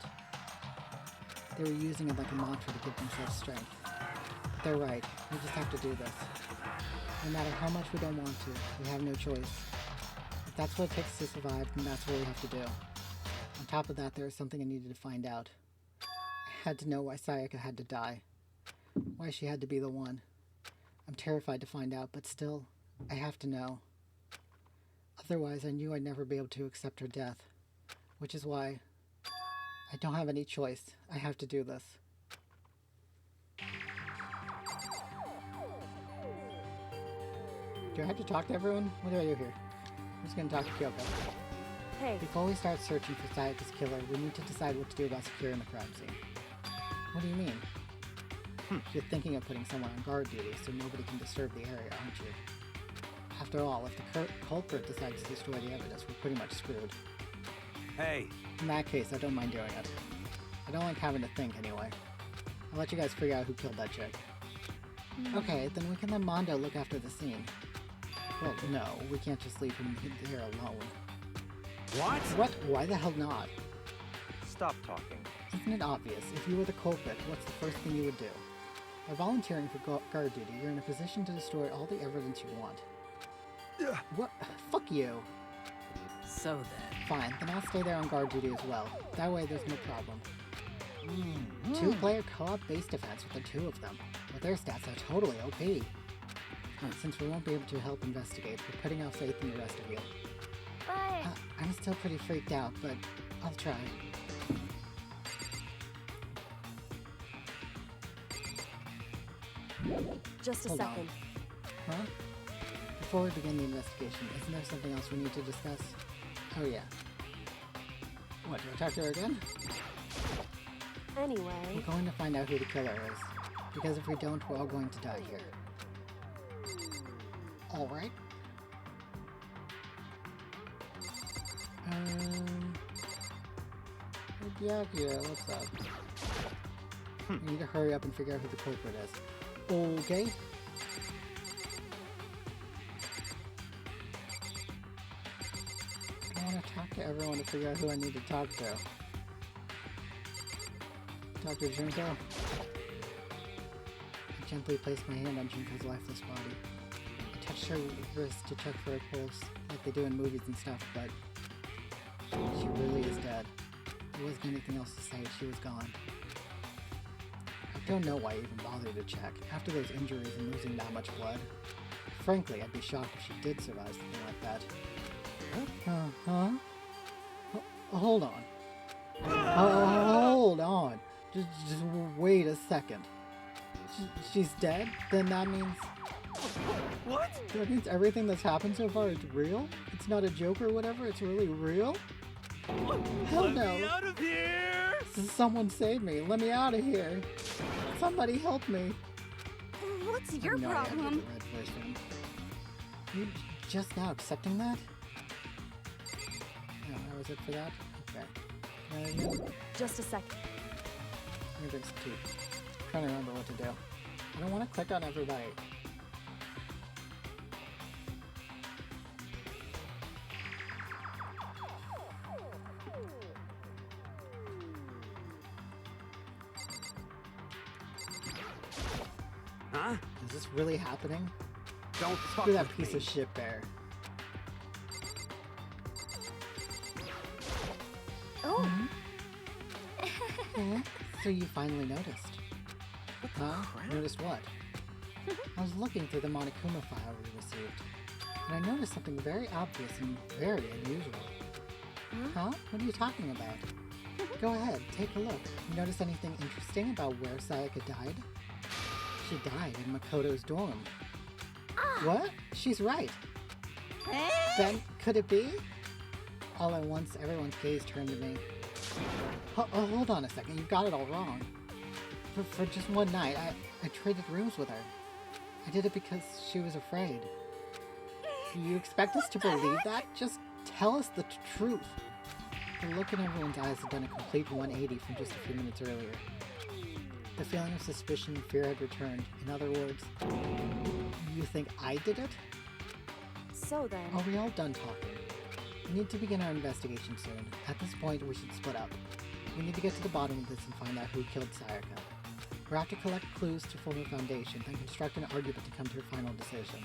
They were using it like a mantra to give themselves strength. But they're right, we just have to do this. No matter how much we don't want to, we have no choice. If that's what it takes to survive, then that's what we have to do. On top of that, there is something I needed to find out. I had to know why Sayaka had to die. Why she had to be the one. I'm terrified to find out, but still, I have to know. Otherwise, I knew I'd never be able to accept her death. Which is why I don't have any choice. I have to do this. Do I have to talk to everyone? What do I do here? I'm just gonna talk to Kyoko. Hey. Before we start searching for Sayaka's killer, we need to decide what to do about securing the crime scene. What do you mean? You're thinking of putting someone on guard duty so nobody can disturb the area, aren't you? After all, if the culprit decides to destroy the evidence, we're pretty much screwed. Hey, In that case, I don't mind doing it. I don't like having to think anyway. I'll let you guys figure out who killed that chick. Okay, then we can let Mondo look after the scene. Well, no, we can't just leave him there alone. what? What? Why the hell not? Stop talking. Isn't it obvious? If you were the culprit, what's the first thing you would do? By volunteering for guard duty, you're in a position to destroy all the evidence you want. What? Fuck you. So then. Fine, then I'll stay there on guard duty as well. That way there's no problem. Two-player co-op base defense with the two of them. But their stats are totally OP. Since we won't be able to help investigate, we're putting our faith in the rest of you. But I'm still pretty freaked out, but I'll try. Just a Hold on. second. Huh? Before we begin the investigation, isn't there something else we need to discuss? Oh yeah. What, do I talk to her again? Anyway, We're going to find out who the killer is. Because if we don't, we're all going to die here. Alright. Yeah, what's up? We need to hurry up and figure out who the culprit is. Okay. I want to talk to everyone to figure out who I need to talk to. Dr. Junko. I gently placed my hand on Junko's lifeless body. I touched her wrist to check for a pulse, like they do in movies and stuff, but she really is dead. There wasn't anything else to say, she was gone. I don't know why I even bothered to check, after those injuries and losing that much blood. Frankly, I'd be shocked if she did survive something like that. Huh? Hold on. Hold on. Just wait a second. She's dead? Then that means... What? That means everything that's happened so far is real? It's not a joke or whatever, it's really real? Hell Let no. me out of here! Someone save me. Let me out of here. Somebody help me. what's your No, I had to get problem? the red voice from him. You just now accepting that? No, that was it for that? Okay. Can I have you? Just a second. Let me drink some tea. I'm trying to remember what to do. I don't want to click on everybody. Huh? Is this really happening? Don't fuck Screw that with piece me. of shit bear. oh, So you finally noticed. Huh? Noticed what? I was looking through the Monokuma file we received, and I noticed something very obvious and very unusual. Huh? What are you talking about? Go ahead, take a look. You notice anything interesting about where Sayaka died? She died in Makoto's dorm. What? She's right. Then, could it be? All at once, everyone's gaze turned to me. Hold on a second, you've got it all wrong. For just one night, I traded rooms with her. I did it because she was afraid. Do you expect us to believe that? Just tell us the truth. The look in everyone's eyes had done a complete 180 from just a few minutes earlier. The feeling of suspicion and fear had returned. In other words, you think I did it? So then, Are we all done talking? We need to begin our investigation soon. At this point, we should split up. We need to get to the bottom of this and find out who killed Sayaka. We'll have to collect clues to form a foundation, then construct an argument to come to a final decision.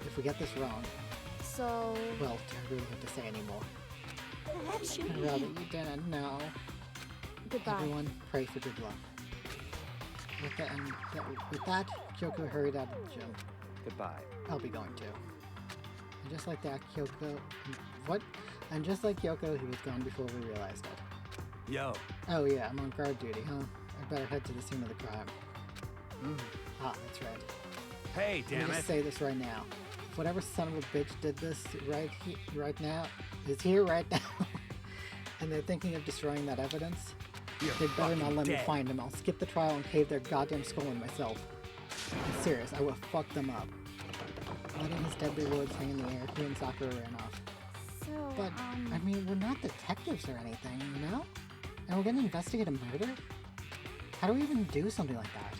If we get this wrong, so... well, do I really have to say anymore? What you I'd rather mean? you didn't know. Goodbye. Everyone, pray for good luck. With that, Kyoko hurried out of the gym. Goodbye. I'll be going too. And just like that, Kyoko... What? And just like Kyoko, he was gone before we realized it. Yo. Oh yeah, I'm on guard duty, huh? I better head to the scene of the crime. Ah, that's right. Hey, Let me damn just it. say this right now. If whatever son of a bitch did this right now, is here right now, and they're thinking of destroying that evidence, You're they better not fucking let me dead. find him. I'll skip the trial and cave their goddamn skull in myself. I'm serious, I will fuck them up. letting his dead rewards hang in the air, he and Sakura ran off. So, But, I mean, we're not detectives or anything, you know? And we're gonna investigate a murder? How do we even do something like that?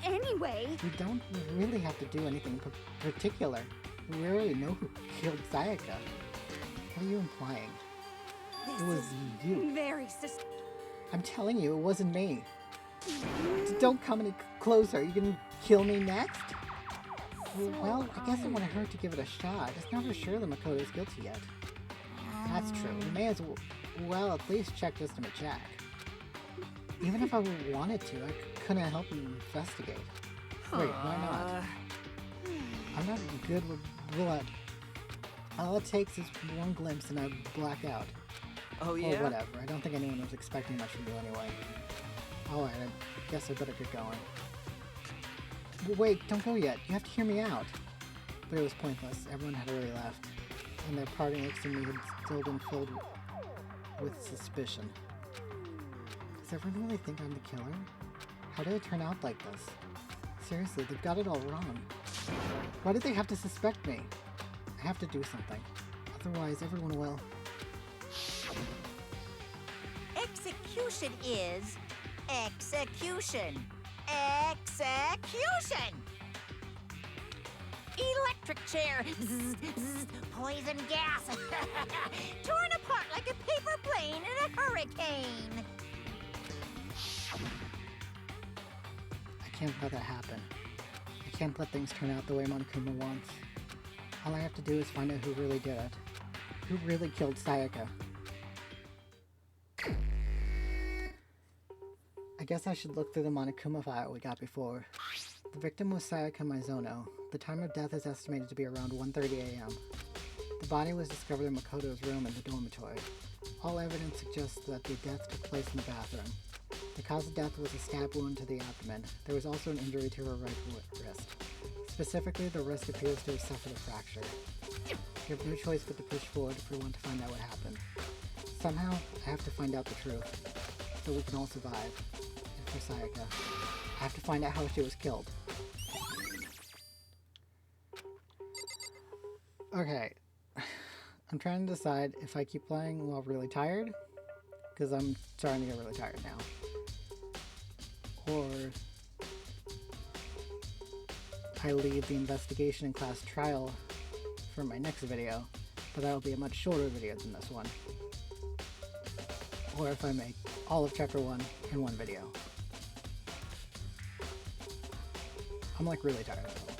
Anyway, We don't really have to do anything particular. We already know who killed Sayaka. What are you implying? It was you. very I'm telling you, it wasn't me. Don't come any closer. You can kill me next? Well, I guess it wouldn't hurt to give it a shot. It's not for sure that Makoto's guilty yet. That's true. We may as well at least check just to check. Even if I wanted to, I couldn't help you investigate. Wait, why not? I'm not good with blood. All it takes is one glimpse and I black out. Oh, Or yeah? whatever. I don't think anyone was expecting much from you anyway. Alright, I guess I better get going. But wait, don't go yet. You have to hear me out. But it was pointless. Everyone had already left. And their parting looks to me had still been filled with suspicion. Does everyone really think I'm the killer? How did it turn out like this? Seriously, they've got it all wrong. Why did they have to suspect me? I have to do something. Otherwise, everyone will... Execution is execution. Execution! Electric chair. Zzz, zzz, poison gas. Torn apart like a paper plane in a hurricane. I can't let that happen. I can't let things turn out the way Monokuma wants. All I have to do is find out who really did it. Who really killed Sayaka. I guess I should look through the Monokuma file we got before. The victim was Sayaka Mizono. The time of death is estimated to be around 1:30 a.m. The body was discovered in Makoto's room in the dormitory. All evidence suggests that the death took place in the bathroom. The cause of death was a stab wound to the abdomen. There was also an injury to her right wrist. Specifically, the wrist appears to have suffered a fracture. You have no choice but to push forward if we want to find out what happened. Somehow, I have to find out the truth, so we can all survive. And for Sayaka, I have to find out how she was killed. Okay, I'm trying to decide if I keep playing while really tired, because I'm starting to get really tired now. Or I leave the investigation in class trial for my next video, but that'll be a much shorter video than this one. Or if I make all of chapter 1 in one video. I'm like really tired though.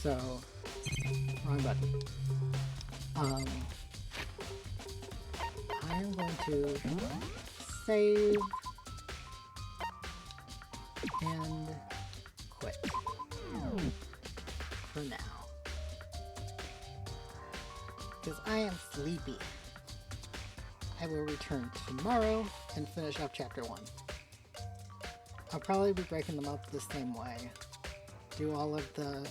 So, wrong button. I'm going to save and quit for now. Because I am sleepy. I will return tomorrow and finish up chapter 1. I'll probably be breaking them up the same way. Do all of the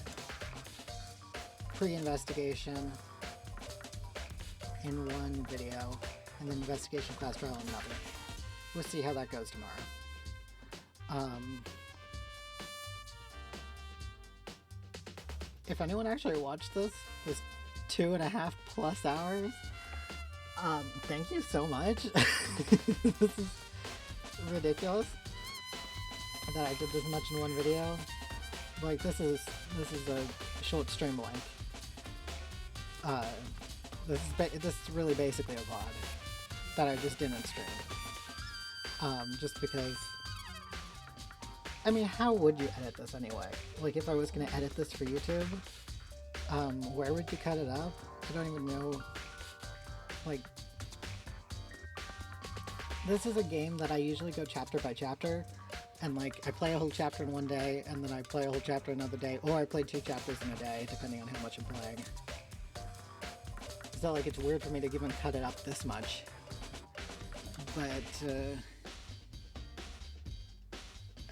pre-investigation in one video, and then investigation class trial in another. We'll see how that goes tomorrow. If anyone actually watched this 2.5+ hours, thank you so much. This is ridiculous that I did this much in one video. Like, this is a short stream length. This is really basically a VOD that I just didn't stream. Just because, I mean, how would you edit this anyway? Like, if I was gonna edit this for YouTube, where would you cut it up? I don't even know. Like, this is a game that I usually go chapter by chapter, and like, I play a whole chapter in one day, and then I play a whole chapter another day, or I play 2 chapters in a day, depending on how much I'm playing. So like, it's weird for me to even cut it up this much. But,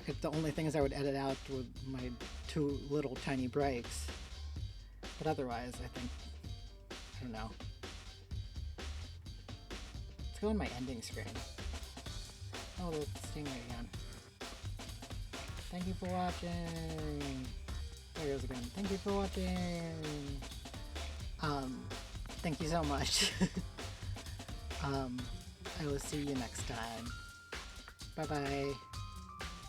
if the only things I would edit out were my 2 little tiny breaks. But otherwise, I think, I don't know. Let's go on my ending screen. Oh, the stingray again. Thank you for watching! there goes again. Thank you for watching. Thank you so much. I will see you next time. Bye bye.